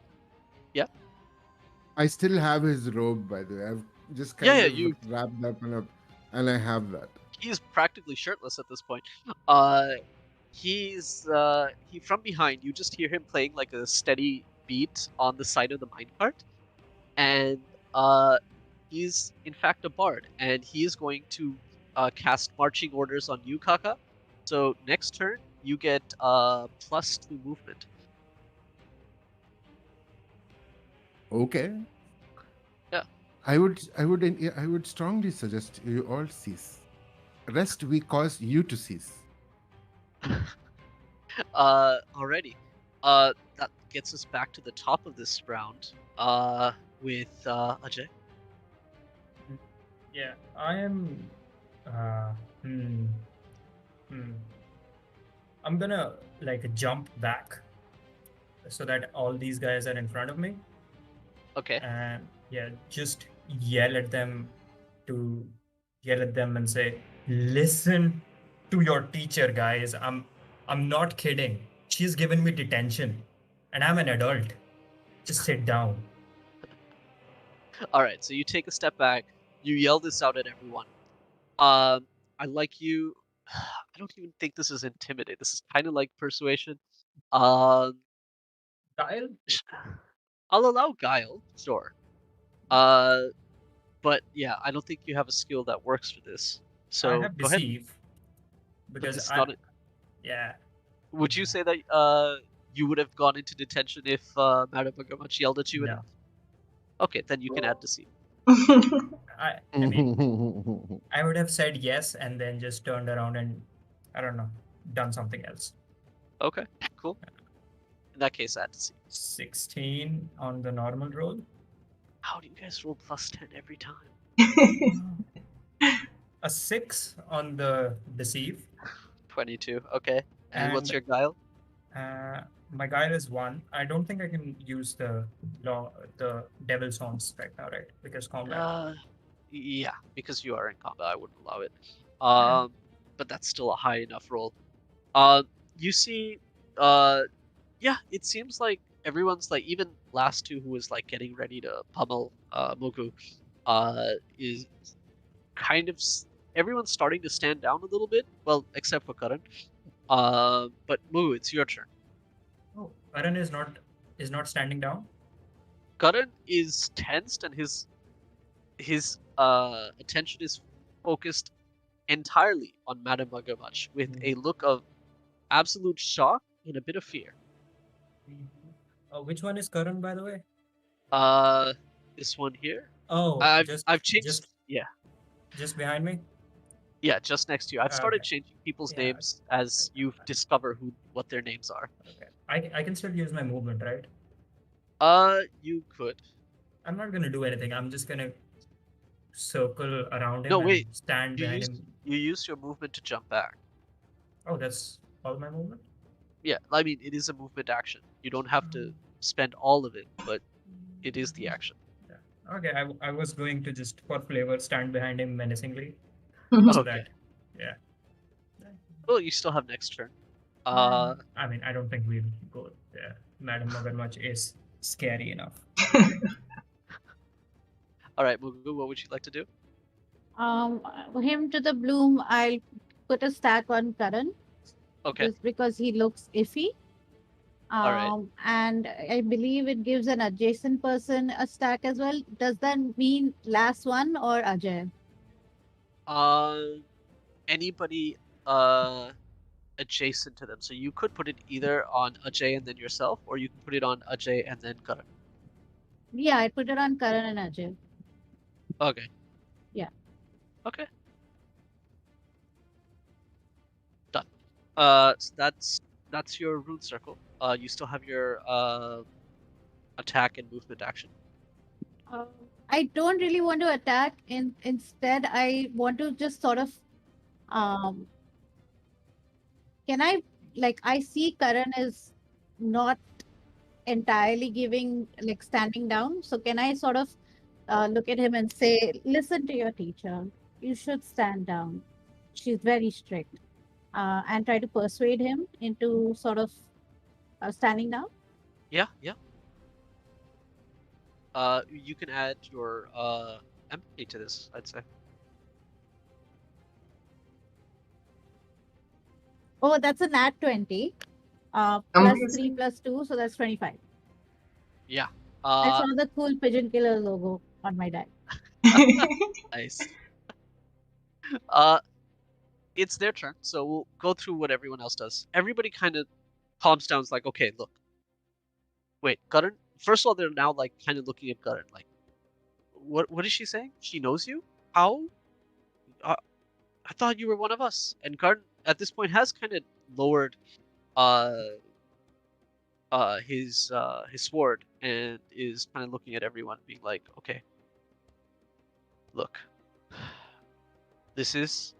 I still have his robe, by the way. I've just yeah, kind yeah, of wrapped up and I have that. he's practically shirtless at this point. He's he from behind. You just hear him playing like a steady beat on the side of the minecart, and he's in fact a bard, and he is going to cast marching orders on you, Kaka. So next turn you get +2 movement. Okay. Yeah. I would strongly suggest you all cease. Rest we cause you to cease. Alrighty. That gets us back to the top of this round. With Ajay. Yeah, I am. Uh, hmm, I'm gonna like jump back so that all these guys are in front of me, Okay. and yeah, just yell at them to yell at them and say, "Listen to your teacher, guys. I'm not kidding. She's given me detention, and I'm an adult. Just sit down." All right. So you take a step back. You yell this out at everyone. I like you. I don't even think this is intimidate. This is kind of like persuasion. Um, Kyle, I'll allow guile, sure. But yeah, I don't think you have a skill that works for this. I So have go ahead. deceive But because this is I not. yeah. Would you say that you would have gone into detention if Madame Buggermuch yelled at you? No. Okay, then you can add deceive. I mean, I would have said yes and then just turned around and, I don't know, done something else. Okay, cool. In that case, add deceive. 16 on the normal roll. How do you guys roll +10 every time? A 6 on the deceive. 22. Okay. And what's your guile? My guile is 1. I don't think I can use the devil songs right now, right? Because combat. Yeah, because you are in combat, I wouldn't allow it. But that's still a high enough roll. You see, yeah, it seems like everyone's like, even last two who was like getting ready to pummel Moku, is kind of everyone's starting to stand down a little bit. Well, except for Karan. But Moku, it's your turn. Oh, Karan is not standing down. Karan is tensed and his attention is focused entirely on Madame Buggermuch with a look of absolute shock and a bit of fear. Which one is Karan, by the way? This one here. Oh, I've changed. Yeah. Just behind me. Yeah, just next to you. I've started Okay. changing people's Yeah. names as you discover what their names are. Okay. I can still use my movement, right? You could. I'm not gonna do anything. I'm just gonna circle around him No, and wait. stand behind him. You use your movement to jump back. Oh, that's all my movement? Yeah, I mean, it is a movement action. You don't have to spend all of it, but it is the action. Yeah. Okay, I was going to just, for flavor, stand behind him menacingly. Okay. That, yeah. Well, you still have next turn. I mean, I don't think we'll go there. Madam Magarmach is scary enough. All right, Mugu, what would you like to do? Him to the bloom. I'll put a stack on Karan. Okay. Just because he looks iffy. All right. And I believe it gives an adjacent person a stack as well. Does that mean last one or Ajay? Anybody adjacent to them. So you could put it either on Ajay and then yourself, or you can put it on Ajay and then Karan. Yeah, I put it on Karan and Ajay. Okay. Yeah. Okay. Done. So that's your rune circle. You still have your attack and movement action. I don't really want to attack. Instead, I want to just sort of can I see Karan is not entirely giving, like, standing down. So can I sort of look at him and say, "Listen to your teacher. You should stand down. She's very strict." And try to persuade him into sort of standing down. Yeah. You can add your empathy to this, I'd say. Oh, that's a nat 20. Plus Amazing. 3 plus 2, so that's 25. Yeah. I saw the cool Pigeon Killer logo on my die. Nice. It's their turn, so we'll go through what everyone else does. Everybody kind of calms down. It's like, okay, look. Wait, Gutton? First of all, they're now like kind of looking at Gutton, like, what is she saying? She knows you? How? I thought you were one of us. And Gutton, at this point, has kind of lowered his sword and is kind of looking at everyone, being like, okay, look, this is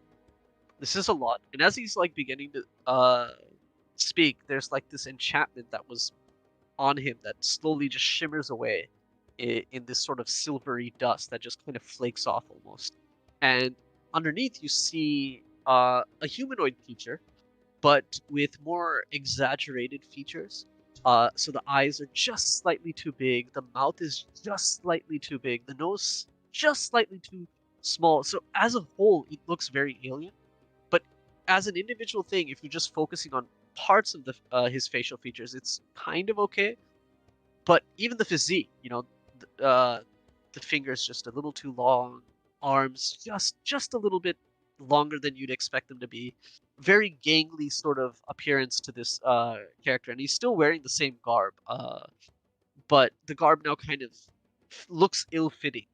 a lot. And as he's like beginning to speak, there's like this enchantment that was on him that slowly just shimmers away in this sort of silvery dust that just kind of flakes off almost. And underneath you see a humanoid creature, but with more exaggerated features. So the eyes are just slightly too big, the mouth is just slightly too big, the nose just slightly too small. So as a whole, it looks very alien. But as an individual thing, if you're just focusing on parts of the his facial features, it's kind of okay. But even the physique, the fingers just a little too long, arms just a little bit longer than you'd expect them to be. Very gangly sort of appearance to this character, and he's still wearing the same garb, but the garb now kind of looks ill-fitting,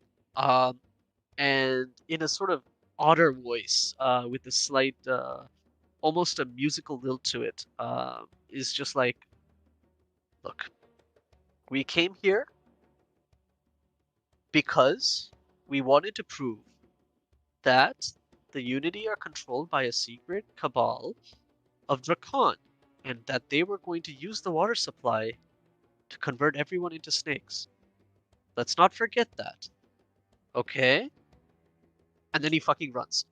and in a sort of odder voice, with a slight, almost a musical lilt to it, is just like, look, we came here because we wanted to prove that the Unity are controlled by a secret cabal of Drakan, and that they were going to use the water supply to convert everyone into snakes. Let's not forget that. Okay? And then he fucking runs.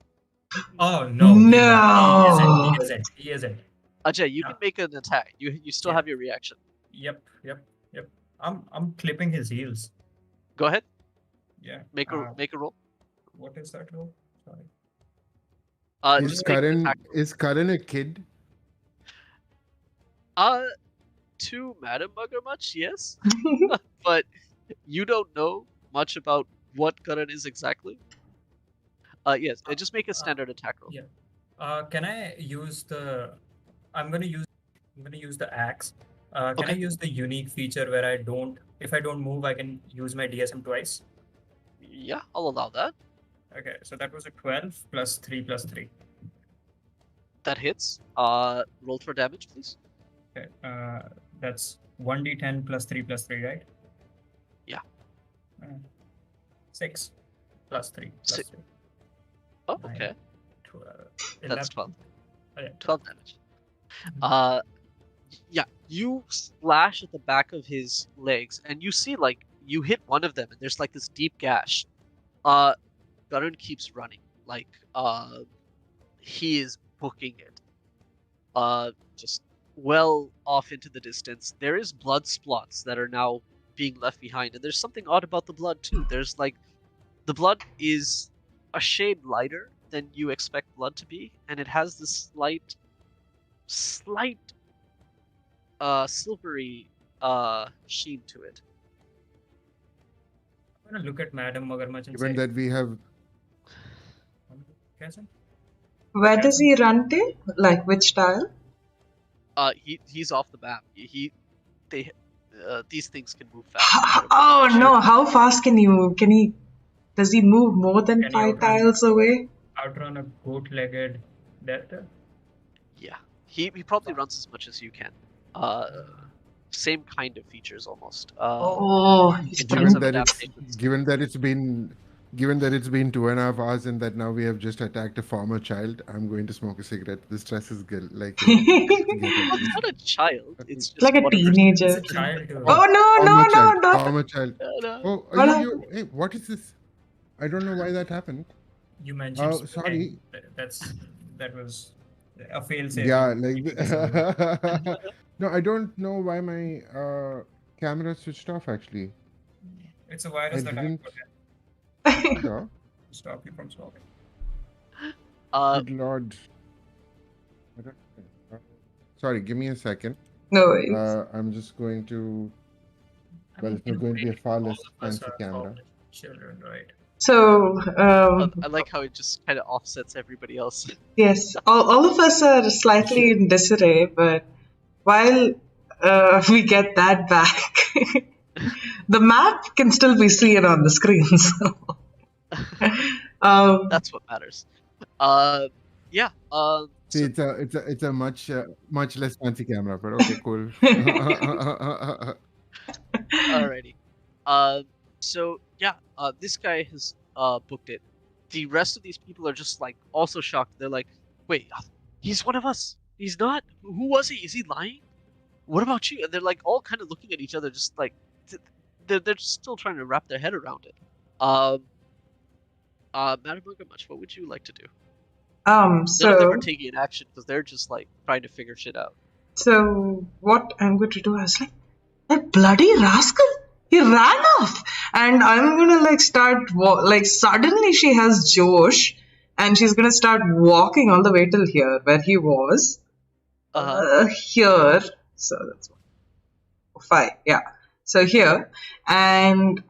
Oh no, he's not. No. He isn't. Ajay, you No. can make an attack. You still Yeah. have your reaction. Yep. I'm clipping his heels. Go ahead. Yeah. Make a roll. What is that roll? Sorry. Is Just make an attack. Karan a kid? To Madam Mugger much, yes. But you don't know much about what Karan is exactly. Yes, just make a standard attack roll. Yeah. Can I use the? I'm gonna use the axe. Can I Okay. use the unique feature where if I don't move, I can use my DSM twice? Yeah, I'll allow that. Okay, so that was a 12 plus 3 plus 3. That hits. Roll for damage, please. Okay, that's 1d10 plus 3 plus 3, right? Yeah. 6 plus 3 plus 3. Oh, Nine, okay. 12. That's 12. Okay. 12 damage. Yeah, you slash at the back of his legs, and you see, like, you hit one of them, and there's, like, this deep gash. Gurren keeps running. Like, he is booking it. Just well off into the distance. There is blood splots that are now being left behind, and there's something odd about the blood, too. There's, like, the blood is a shade lighter than you expect blood to be, and it has this slight silvery sheen to it. I'm gonna look at Madam Magarmach and Given say, that we have Where does he run to? Like which tile? He's off the map. These things can move fast. Oh no! How fast can he move? Does he move more than Can he 5 outrun? tiles away? outrun a goat-legged death? Yeah, he probably runs as much as you can. Same kind of features almost. Oh, he's in terms given of that adaptations. given that it's been Given that it's been 2.5 hours and that now we have just attacked a former child, I'm going to smoke a cigarette. The stress is getting. Well, it's not a child. It's just Like a one of her teenager. It's a child too. Oh no, Former no, no, child. no. Former child. No. Oh, What you. happened? Hey, what is this? I don't know why that happened. You mentioned Oh, sorry. that was a fail safe. Yeah, no, I don't know why my camera switched off actually. It's a virus I that I didn't. put in Sure. to stop you from smoking. Good lord. I don't- Sorry, give me a second. No worries. I'm just going to. I Well, mean, it's not in a going to be a way, far all less of us fancy are camera. college children, right? So, I like how it just kind of offsets everybody else. yes, all of us are slightly in disarray, but while we get that back, the map can still be seen on the screen. So, That's what matters. Yeah. See, So, it's a much less fancy camera, but okay, cool. alrighty. So yeah. This guy has booked it. The rest of these people are just like also shocked. They're like, "Wait, he's one of us. He's not. Who was he? Is he lying? What about you?" And they're like all kind of looking at each other, just like they're still trying to wrap their head around it. Madam Much, what would you like to do? None of them are so, taking an action because they're just like trying to figure shit out. so what I'm going to do is like, that bloody rascal, he ran off, and I'm gonna like start like suddenly she has Josh, and she's gonna start walking all the way till here where he was. Here, so that's 5, yeah. So here, and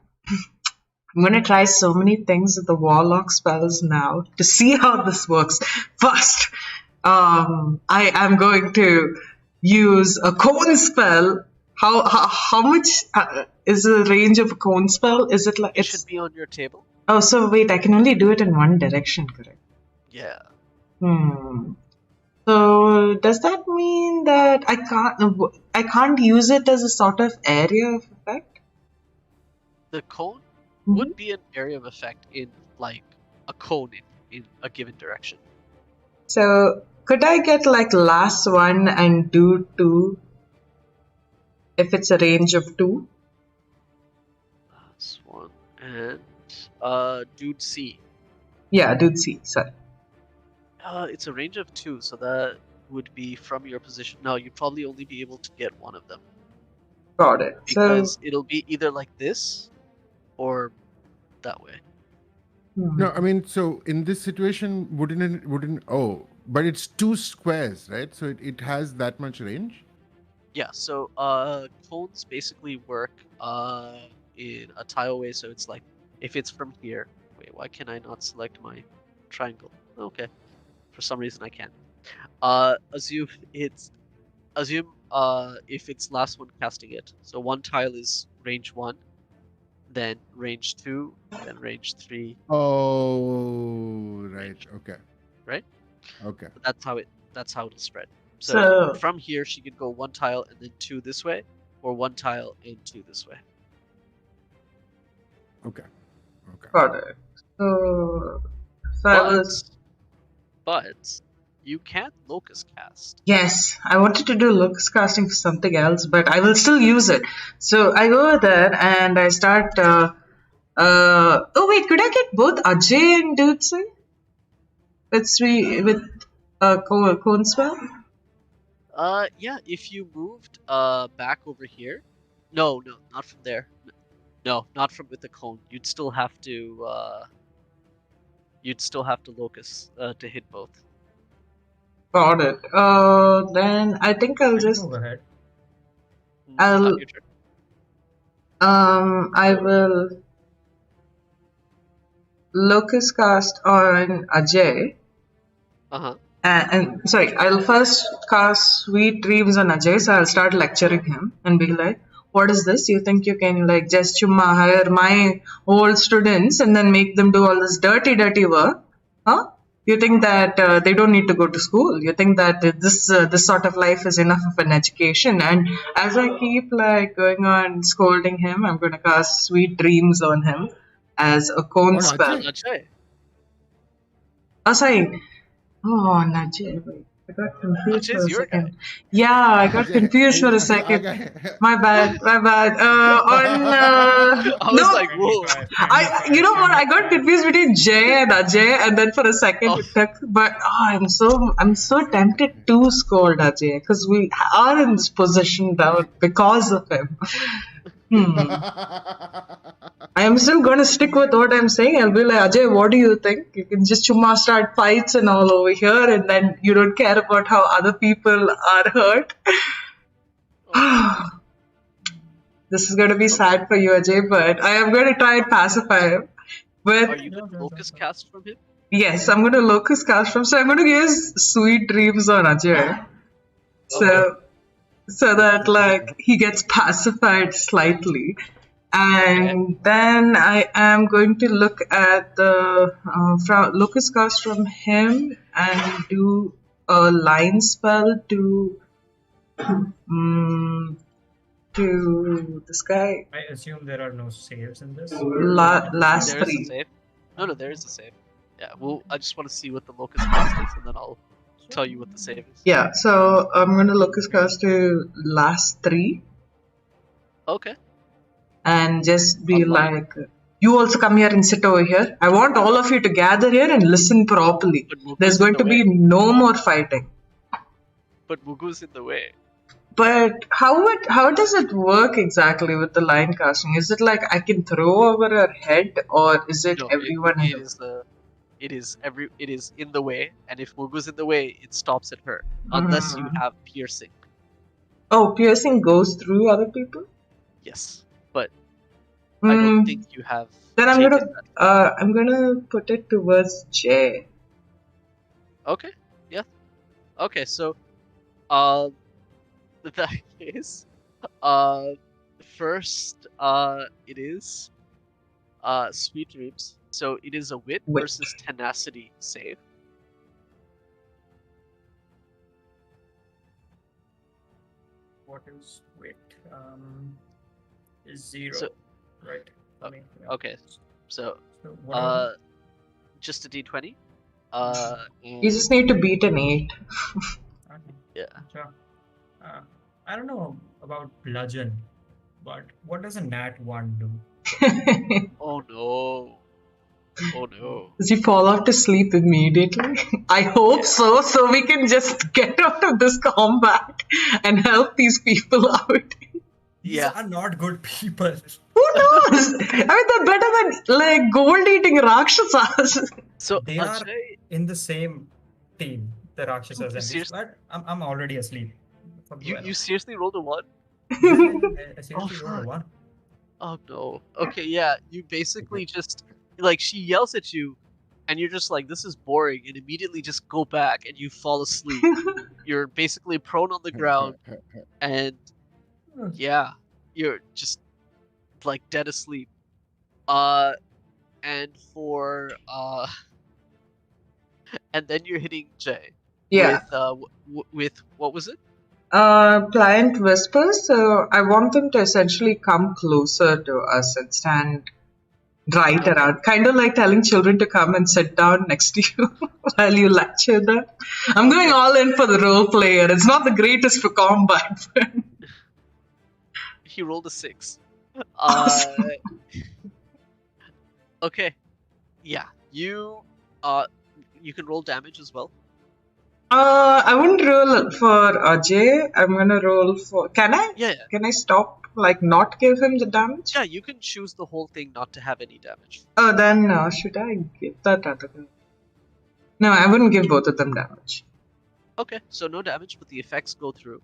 I'm gonna try so many things with the warlock spells now to see how this works. First, I am going to use a cone spell. How much is the range of a cone spell? Is it like It should be on your table. Oh, so wait, I can only do it in one direction, correct? Yeah. So does that mean that I can't use it as a sort of area of effect? The cone would be an area of effect in like a cone in a given direction. So could I get like last one and do 2 if it's a range of 2? Last one and dude C. Yeah, do C. Sorry. It's a range of 2, so that would be from your position. No, you'd probably only be able to get one of them. Got it. Because it'll be either like this or that way. No, I mean, so in this situation, wouldn't but it's 2 squares, right? So it has that much range? Yeah, so cones basically work in a tile way, so it's like if it's from here. Wait, why can I not select my triangle? Okay. For some reason I can. Assume if it's last one casting it. So one tile is range 1, then range 2, then range 3. Oh, right. Range. Okay. Right? Okay. But that's how it'll spread. So from here she could go 1 tile and then 2 this way, or 1 tile and 2 this way. Okay. Got it. So but you can't locus cast. Yes, I wanted to do locus casting for something else, but I will still use it. So I go over there and I start. Oh wait, could I get both Ajay and Dutse? With cone spell? Yeah, if you moved back over here. No, not from there. No, not from with the cone. You'd still have to locus to hit both. Got it. Then I think I'll just move ahead. Your turn. I will locus cast on Ajay. And sorry, I'll first cast Sweet Dreams on Ajay, so I'll start lecturing him and be like, what is this? You think you can like just hire my old students and then make them do all this dirty work? Huh? You think that they don't need to go to school? You think that this sort of life is enough of an education? And as I keep like going on scolding him, I'm going to cast Sweet Dreams on him. as a cone On spell. Ajay? Ajay. Oh, sorry. Oh, Najee. Wait, I got confused for Ajay's a your guy. second. Yeah, I got Ajay, confused for a he's our second. guy. My bad. I was No, like, whoa. you know what? I got confused between Jay and Ajay, and then for a second Oh. it took. But I'm so tempted to scold Ajay because we are in this position now because of him. I am still going to stick with what I'm saying. I'll be like, Ajay, what do you think? You can just chumma start fights and all over here, and then you don't care about how other people are hurt. This is going to be sad for you, Ajay, but I am going to try and pacify him. With Are you going to locust cast from him? yes, I'm going to locust cast from. So I'm going to use sweet dreams on Ajay. So that like he gets pacified slightly. And then I am going to look at the locust cast from him and do a line spell to this guy. I assume there are no saves in this. Last There is a three. save. No, there is a save. Yeah, well, I just want to see what the locust cast is, and then I'll tell you what the save is. Yeah, so I'm going to locust cast to last three Okay. and just be Online. like, you also come here and sit over here. I want all of you to gather here and listen properly. But Mugu's There's in going the to be way. no more fighting. But Mugu's in the way. But how does it work exactly with the line casting? Is it like I can throw over her head, or is it No, everyone? it is in the way, and if Mugu's in the way, it stops at her. Unless you have piercing. Oh, piercing goes through other people. Yes. But I don't think you have Then taken that. I'm gonna put it towards Jay. Okay. Yeah. Okay, so in that case, first it is sweet dreams. So it is a wit Wit. versus tenacity save. What is wait? Is 0, So- right? I mean, yeah. Okay. So So what are just a d20. You just need to beat an 8. okay. Yeah. Sure. I don't know about Bludgeon, but what does a nat 1 do? Oh no. Oh no. Does he fall off to sleep immediately? I hope so we can just get out of this combat and help these people out. These Yeah. are not good people. Who knows? I mean, they're better than like gold-eating Rakshasas. So They are Ajay, in the same team, the Rakshasas and these, seriously? but I'm already asleep. you seriously rolled a 1? I seriously rolled a fuck. 1. Oh no. Okay, yeah. You basically just like she yells at you, and you're just like, "This is boring," and immediately just go back and you fall asleep. You're basically prone on the ground, and yeah, you're just like dead asleep. And for and then you're hitting Jay. Yeah. With what was it? Pliant whispers. So I want them to essentially come closer to us and stand right around, kind of like telling children to come and sit down next to you while you lecture them. I'm going all in for the role player. It's not the greatest for combat. He rolled a 6. Awesome. Okay. Yeah. You can roll damage as well. I wouldn't roll for Ajay. I'm gonna roll for. Can I? Yeah. Can I stop? Like, not give him the damage? Yeah, you can choose the whole thing not to have any damage. Oh, then should I give that other guy? No, I wouldn't give both of them damage. Okay, so no damage, but the effects go through.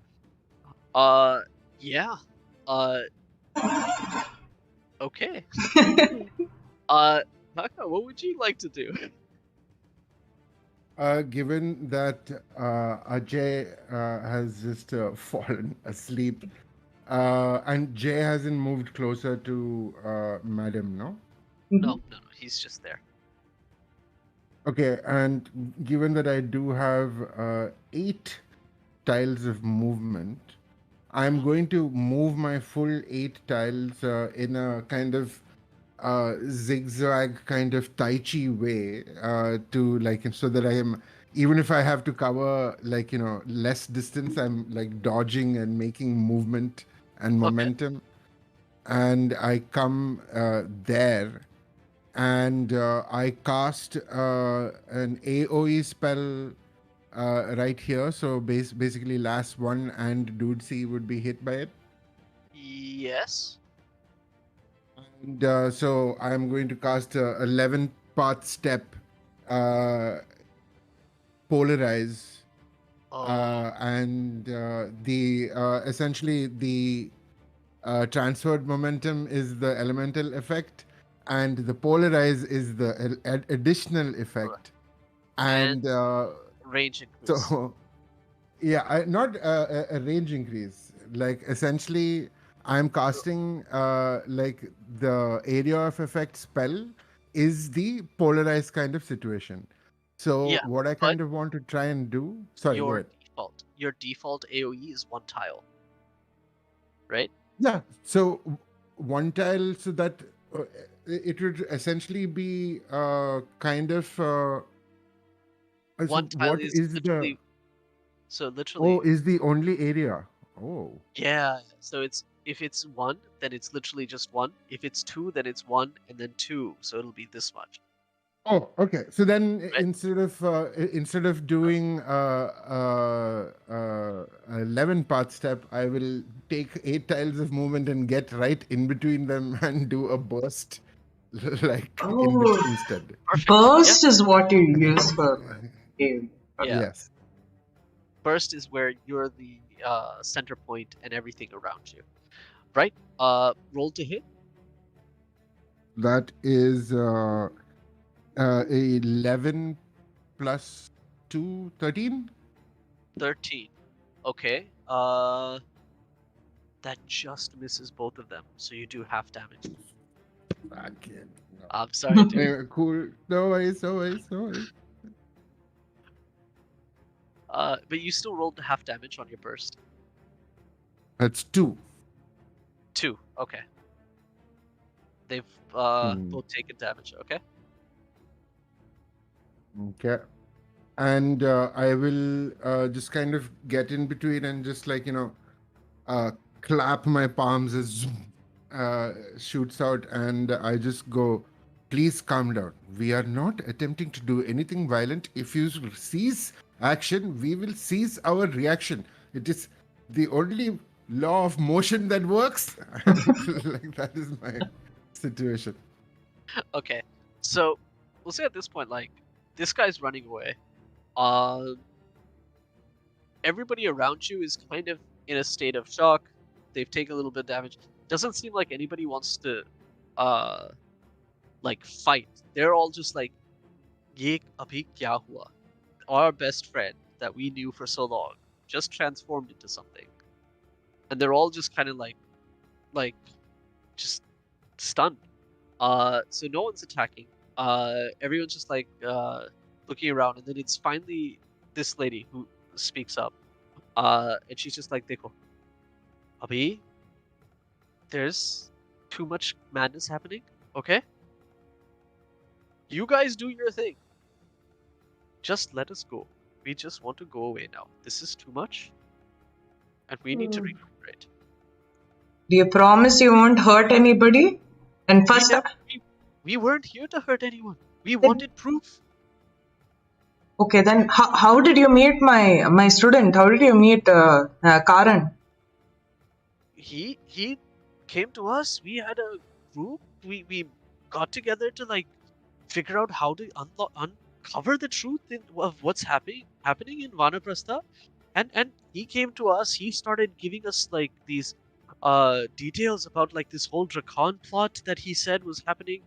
Yeah. Okay. Naka, what would you like to do? Given that Ajay has just fallen asleep, and Jay hasn't moved closer to Madam, no? No, he's just there. Okay, and given that I do have 8 tiles of movement, I'm going to move my full 8 tiles in a kind of zigzag kind of Tai Chi way to like, so that I am, even if I have to cover like, less distance, I'm like dodging and making movement and momentum. And I come there and I cast an AoE spell right here. So basically, last one and Dude C would be hit by it. Yes. And so I'm going to cast a 11 path step, polarize, and the essentially the transferred momentum is the elemental effect, and the polarize is the additional effect. And range increase. so yeah, not a range increase. Like essentially, I'm casting like the area of effect spell is the polarized kind of situation. So Yeah, what I but kind of want to try and do. Sorry, go ahead. your default AoE is one tile, right? Yeah. So one tile, so that it would essentially be kind of. So One tile what is is the? literally. Oh, is the only area. Oh. Yeah, so if it's one, then it's literally just one. If it's two, then it's one and then two, so it'll be this much. Oh, okay. So then Right? instead of doing 11 path step, I will take 8 tiles of movement and get right in between them and do a burst like Oh, instead. Perfect. burst is what you use for game. Yeah. Yes. Burst is where you're the center point and everything around you. Right? Roll to hit. That is 11 plus 2, 13. 13. Okay. That just misses both of them, so you do half damage. Okay. I'm sorry, dude. Anyway, cool. No worries, no worries, no worries. But you still rolled half damage on your burst. That's 2. 2. Okay. They've both taken damage. Okay. Okay. And I will just kind of get in between and just like, clap my palms as shoots out, and I just go, please calm down. We are not attempting to do anything violent. If you cease action, we will cease our reaction. It is the only law of motion that works. Like that is my situation. Okay. So we'll say at this point, like, this guy's running away. Everybody around you is kind of in a state of shock. They've taken a little bit of damage. Doesn't seem like anybody wants to like fight. They're all just like, ye abhi kya hua? Our best friend that we knew for so long just transformed into something. And they're all just kind of like just stunned. So no one's attacking. Everyone's just like looking around, and then it's finally this lady who speaks up. And she's just like, "Dekho, Abhi, there's too much madness happening. Okay, you guys do your thing. Just let us go. We just want to go away now. This is too much, and we need to recuperate." Do you promise you won't hurt anybody? And first, We weren't here to hurt anyone. We wanted proof. okay, then how did you meet my student? How did you meet Karan? He came to us. We had a group. We got together to like figure out how to uncover the truth of what's happening in Vanaprastha. And he came to us. He started giving us like these details about like this whole Drakan plot that he said was happening.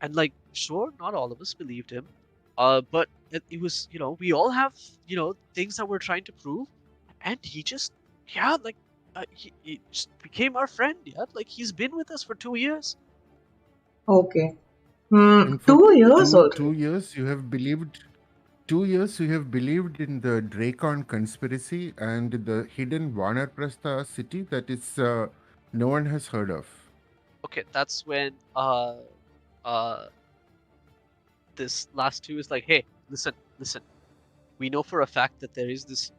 And like, sure, not all of us believed him. But it was, we all have, things that we're trying to prove. And he just, yeah, like, he just became our friend. Yeah, like he's been with us for 2 years. Okay. And for 2 years already. 2 years you have believed. 2 years you have believed in the Dracon conspiracy and the hidden Vanaprastha city that is no one has heard of. Okay, that's when this last two is like, hey, listen. We know for a fact that there is this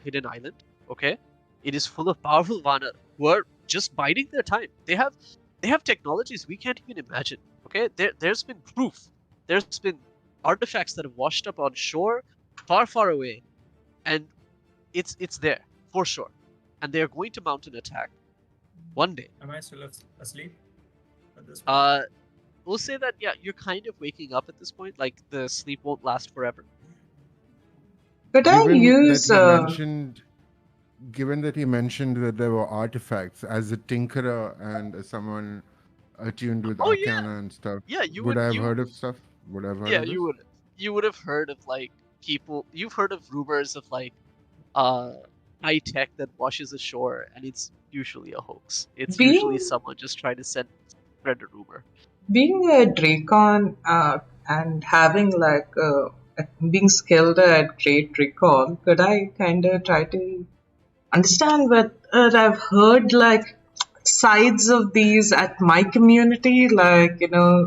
hidden island. Okay, it is full of powerful Vana who are just biding their time. They have technologies we can't even imagine. Okay, there's been proof. There's been artifacts that have washed up on shore, far away, and it's there for sure. And they are going to mount an attack one day. Am I still asleep at this point? We'll say that you're kind of waking up at this point. Like the sleep won't last forever. Could I use? Given that he mentioned that there were artifacts, as a tinkerer and as someone attuned with arcana and stuff, would I have heard of stuff? Would I have heard of this? You would have heard of like people. You've heard of rumors of like high tech that washes ashore, and it's usually a hoax. It's usually someone just trying to spread a rumor. Being a Dracon and having like being skilled at great recall, could I kind of try to understand what I've heard like sides of these at my community, like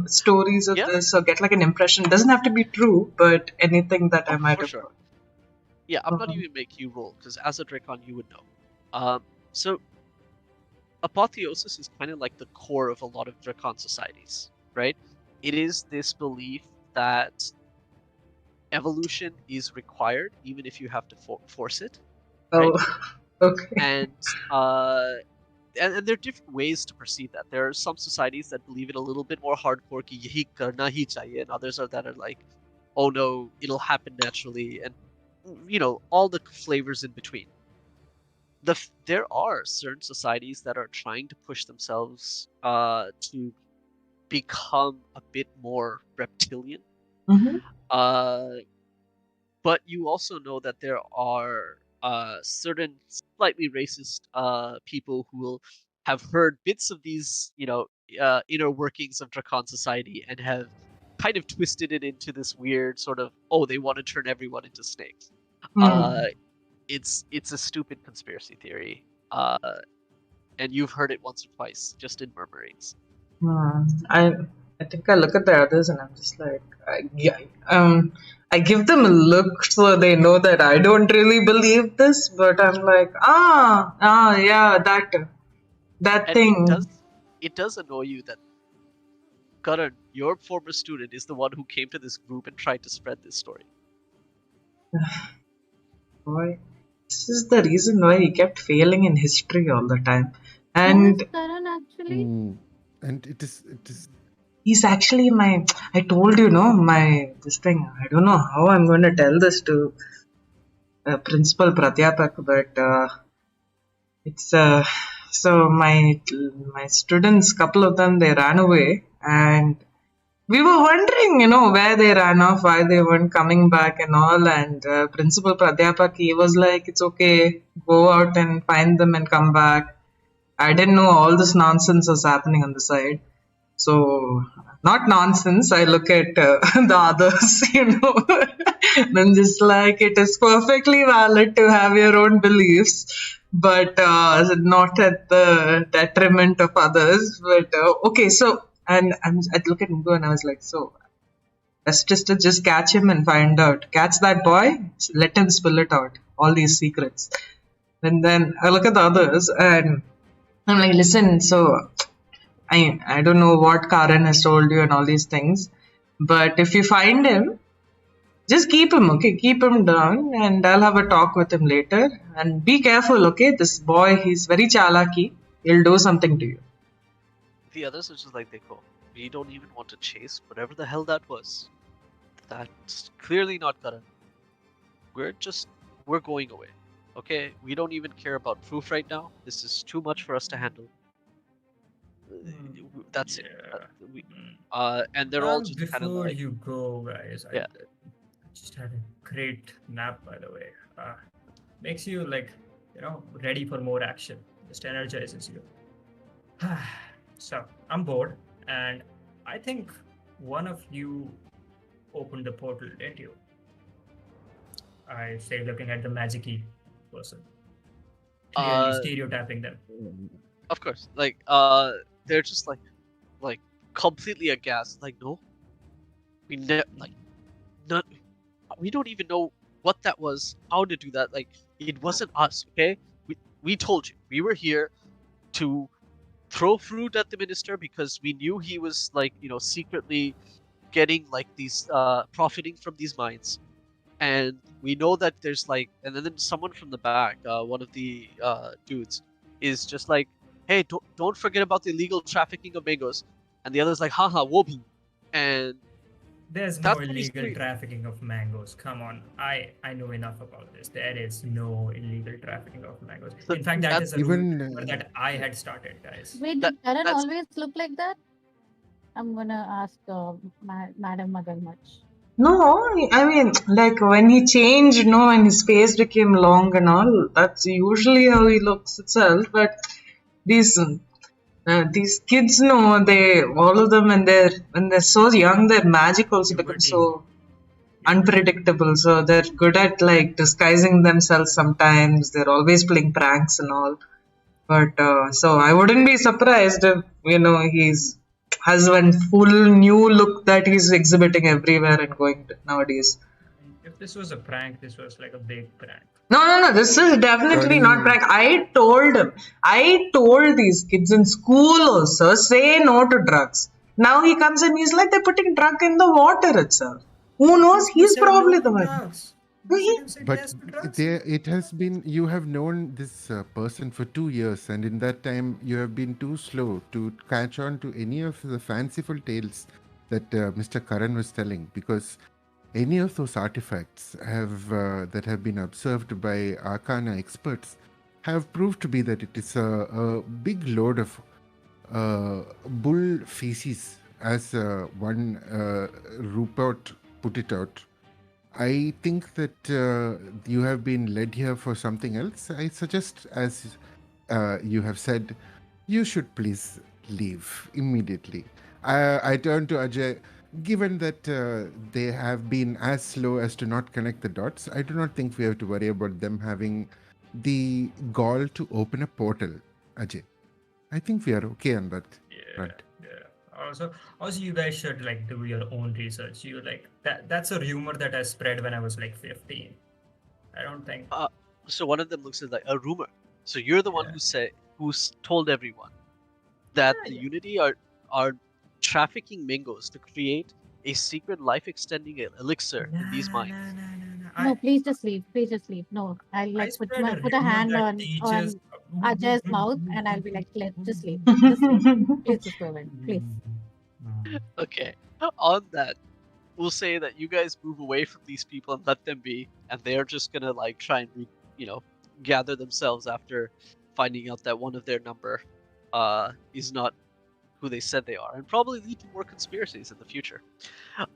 stories of this, or get like an impression. It doesn't have to be true, but anything that I might have heard. Yeah, I'm not even make you roll because as a Dracon you would know. So apotheosis is kind of like the core of a lot of Dracon societies, right? It is this belief that evolution is required, even if you have to force it. Right? Oh, okay. And there are different ways to perceive that. There are some societies that believe it a little bit more hardcore, ki yahi karna hi chahiye, and others that are like, oh no, it'll happen naturally, and all the flavors in between. There are certain societies that are trying to push themselves to become a bit more reptilian. Mm-hmm. But you also know that there are certain slightly racist people who will have heard bits of these, inner workings of Dracon society and have kind of twisted it into this weird sort of, they want to turn everyone into snakes. It's a stupid conspiracy theory, and you've heard it once or twice, just in murmurings. I think I look at the others and I'm just like, I give them a look so they know that I don't really believe this, but I'm like, yeah, that and thing. It does annoy you that Karan, your former student, is the one who came to this group and tried to spread this story. Boy, this is the reason why he kept failing in history all the time. And who is Karan actually? And it is. He's actually I told this thing. I don't know how I'm going to tell this to Principal Pratyapak, but it's so my students, couple of them, they ran away, and we were wondering, where they ran off, why they weren't coming back and all. And Principal Pratyapak, he was like, it's okay, go out and find them and come back. I didn't know all this nonsense was happening on the side. So, not nonsense, I look at the others, I'm just like, it is perfectly valid to have your own beliefs, but not at the detriment of others. But okay, so, and I'd look at Mugu and I was like, so, let's just catch him and find out. Catch that boy, let him spill it out, all these secrets. And then I look at the others and I'm like, listen, so I don't know what Karan has told you and all these things, but if you find him, just keep him, okay? Keep him down, and I'll have a talk with him later. And be careful, okay? This boy, he's very chalaki. He'll do something to you. The others are just like, we don't even want to chase whatever the hell that was. That's clearly not Karan. We're going away. Okay? We don't even care about proof right now. This is too much for us to handle. That's it. And they're all just kind of like... Before you go, guys, I just had a great nap, by the way. Makes you ready for more action. Just energizes you. So I'm bored, and I think one of you opened the portal, didn't you? I say, looking at the magic-y person, clearly stereotyping them. Of course, they're just like completely aghast. Like, no, we we don't even know what that was, how to do that. Like, it wasn't us, okay? We told you we were here to throw fruit at the minister because we knew he was like, secretly getting like these profiting from these mines. And we know that there's like, and then someone from the back, one of the dudes, is just like, hey, don't forget about the illegal trafficking of mangoes. And the other's like, haha, whoopee. And There's no that's what he's illegal doing. trafficking of mangoes. Come on, I know enough about this. There is no illegal trafficking of mangoes. So In fact, that is a Even rumor that I had started, guys. Wait, that did Karan that's always look like that? I'm gonna ask Madam Magalmuch. No, I mean, like when he changed, and his face became long and all, that's usually how he looks itself. But these these kids, all of them, when they're so young, their magic also becomes Puberty. so unpredictable. So they're good at like disguising themselves sometimes. They're always playing pranks and all. But so I wouldn't be surprised if he's has one full new look that he's exhibiting everywhere and going to nowadays. If this was a prank, this was like a big prank. No. This is definitely not Turning- prank. I told these kids in school also, say no to drugs. Now he comes and he's like, they're putting drug in the water itself. Who knows? You He's said probably no the to one. drugs. No, You he- said you said But yes to drugs. it has been, you have known this person for 2 years, and in that time, you have been too slow to catch on to any of the fanciful tales that Mr. Karan was telling, because any of those artifacts that have been observed by arcana experts have proved to be that it is a big load of bull feces, as one Rupert put it out. I think that you have been led here for something else. I suggest, as you have said, you should please leave immediately. I turn to Ajay. Given that they have been as slow as to not connect the dots, I do not think we have to worry about them having the gall to open a portal, Ajay. I think we are okay on that front. Yeah. Also, you guys should like do your own research. You like that. That's a rumor that I spread when I was like 15. I don't think. So one of them looks at like a rumor. So you're the one Yeah. who's told everyone that the Yeah. Unity are trafficking mangoes to create a secret life-extending elixir in these mines. No, please just leave. Please just leave. No, I'll I like spread a put a rumor hand that on teaches. Ajay's mouth, and I'll be like, just leave. Just leave. Please just go away. Please. Okay. On that, we'll say that you guys move away from these people and let them be, and they're just gonna like try and gather themselves after finding out that one of their number is not who they said they are, and probably lead to more conspiracies in the future.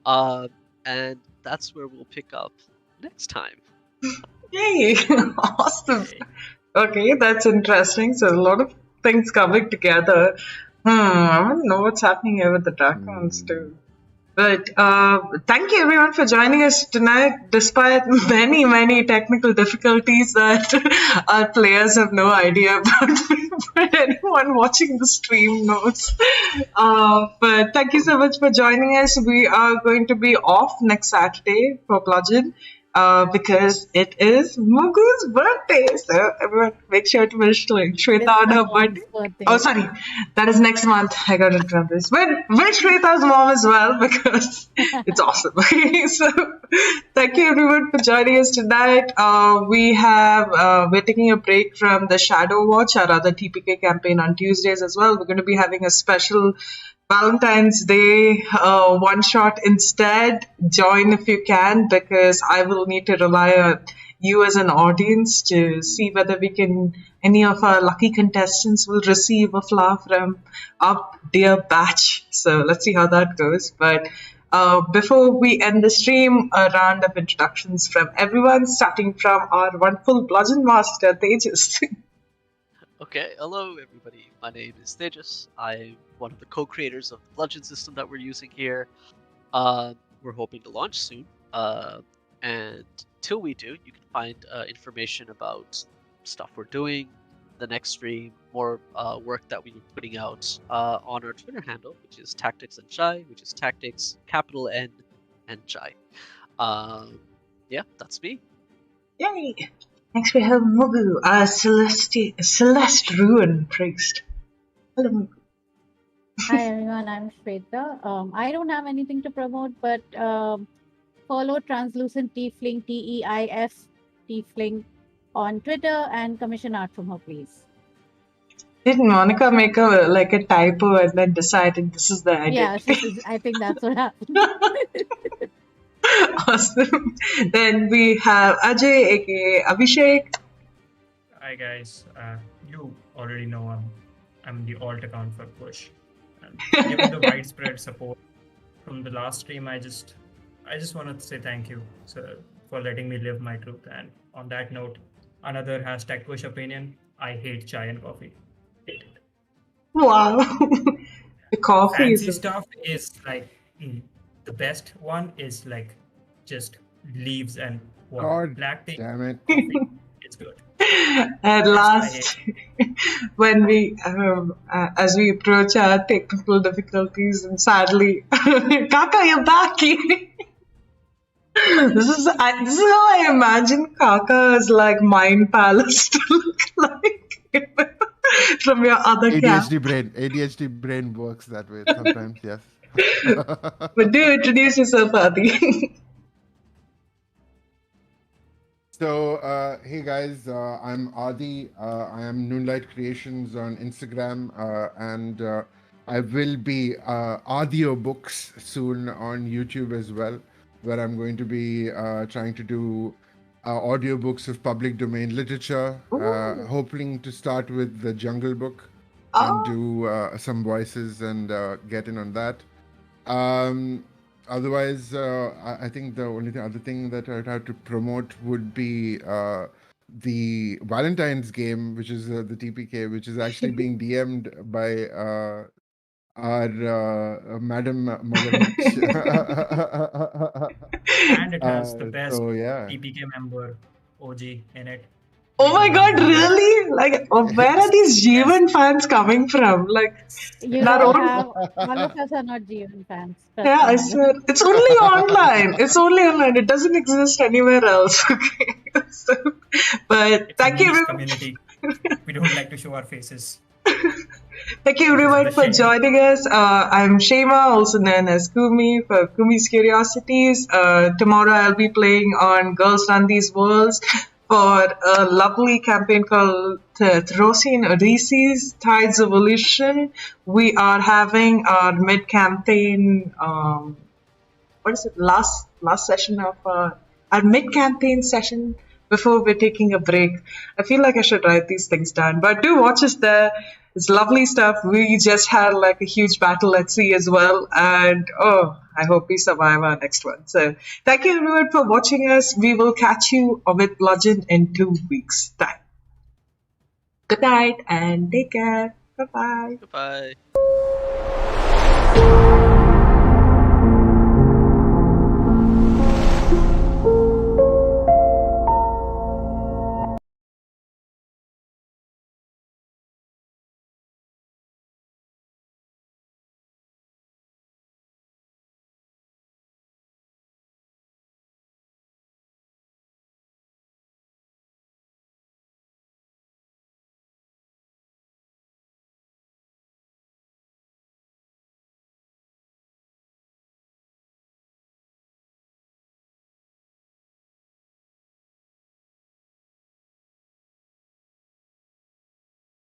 And that's where we'll pick up next time. Yay! Awesome. Okay. Okay, that's interesting. So a lot of things coming together. I want to know what's happening here with the dragons too. But thank you everyone for joining us tonight, despite many, many technical difficulties that our players have no idea about, but anyone watching the stream knows. But thank you so much for joining us. We are going to be off next Saturday for Bludgeon. Because it is Mugu's birthday. So everyone make sure to wish Shweta on her birthday. Oh, sorry. That is next month. I got it from this. But wish Shweta's mom as well because it's awesome. So thank you everyone for joining us tonight. We're taking a break from the Shadow Watch, our other TPK campaign on Tuesdays as well. We're going to be having a special Valentine's Day one shot instead. Join if you can, because I will need to rely on you as an audience to see whether any of our lucky contestants will receive a flower from our dear batch. So let's see how that goes. But before we end the stream, a round of introductions from everyone, starting from our wonderful bludgeon master, Tejas. Okay, hello everybody. My name is Tejas. I'm one of the co-creators of the Bludgeon system that we're using here. We're hoping to launch soon. And till we do, you can find information about stuff we're doing, the next stream, more work that we're putting out on our Twitter handle, which is Tactics and Shy, which is Tactics, capital N and Shy. Yeah, that's me. Yay! Next we have Mugu, Celeste Ruin Priest. Hello, Mugu. Hi everyone, I'm Shweta. I don't have anything to promote, but follow Translucent Tiefling, TEIF Tiefling on Twitter and commission art from her, please. Did Monica make a typo and then decided this is the edit? Yeah, I think that's what happened. Awesome. Then we have Ajay, aka Abhishek. Hi guys, you already know I'm the alt account for Push. And given the widespread support from the last stream, I just wanted to say thank you for letting me live my truth. And on that note, another hashtag Push opinion: I hate chai and coffee. Hate it. Wow. The coffee Fancy is stuff is like the best one is like just leaves and water. God Black tea, damn it. coffee, it's good. At last, when we, as we approach our technical difficulties, and sadly, Kaka, you're back. This is how I imagine Kaka's like mind palace to look like from your other camp. ADHD brain works that way sometimes, yes. But do introduce yourself, Adi. So, hey guys, I'm Adi. I am Noonlight Creations on Instagram, and I will be audio books soon on YouTube as well, where I'm going to be trying to do audiobooks of public domain literature, hoping to start with the Jungle Book and do some voices and get in on that. Otherwise, I think the only other thing that I'd have to promote would be the Valentine's game, which is the TPK, which is actually being DM'd by our Madam Magarmach. And it has the best So, yeah. TPK member OG in it. Oh my god, really? Like, where are these Jeevan fans coming from? Like, You that don't old- have, all of us are not Jeevan fans. trust yeah, I me. swear. It's only online. It's only online. It doesn't exist anywhere else. Okay. So, but It's thank a you, niche everyone. community. We don't like to show our faces. Thank you, everyone, for joining us. I'm Shema, also known as Kumi, for Kumi's Curiosities. Tomorrow I'll be playing on Girls Run These Worlds for a lovely campaign called Throsin Odysseys, Tides of Illusion. We are having our mid-campaign, last session of our mid-campaign session before we're taking a break. I feel like I should write these things down, but do watch us there. It's lovely stuff. We just had like a huge battle at sea as well, and I hope we survive our next one. So thank you everyone for watching us. We will catch you with Bludgeon in 2 weeks' time. Good night and take care. Bye-bye. Goodbye.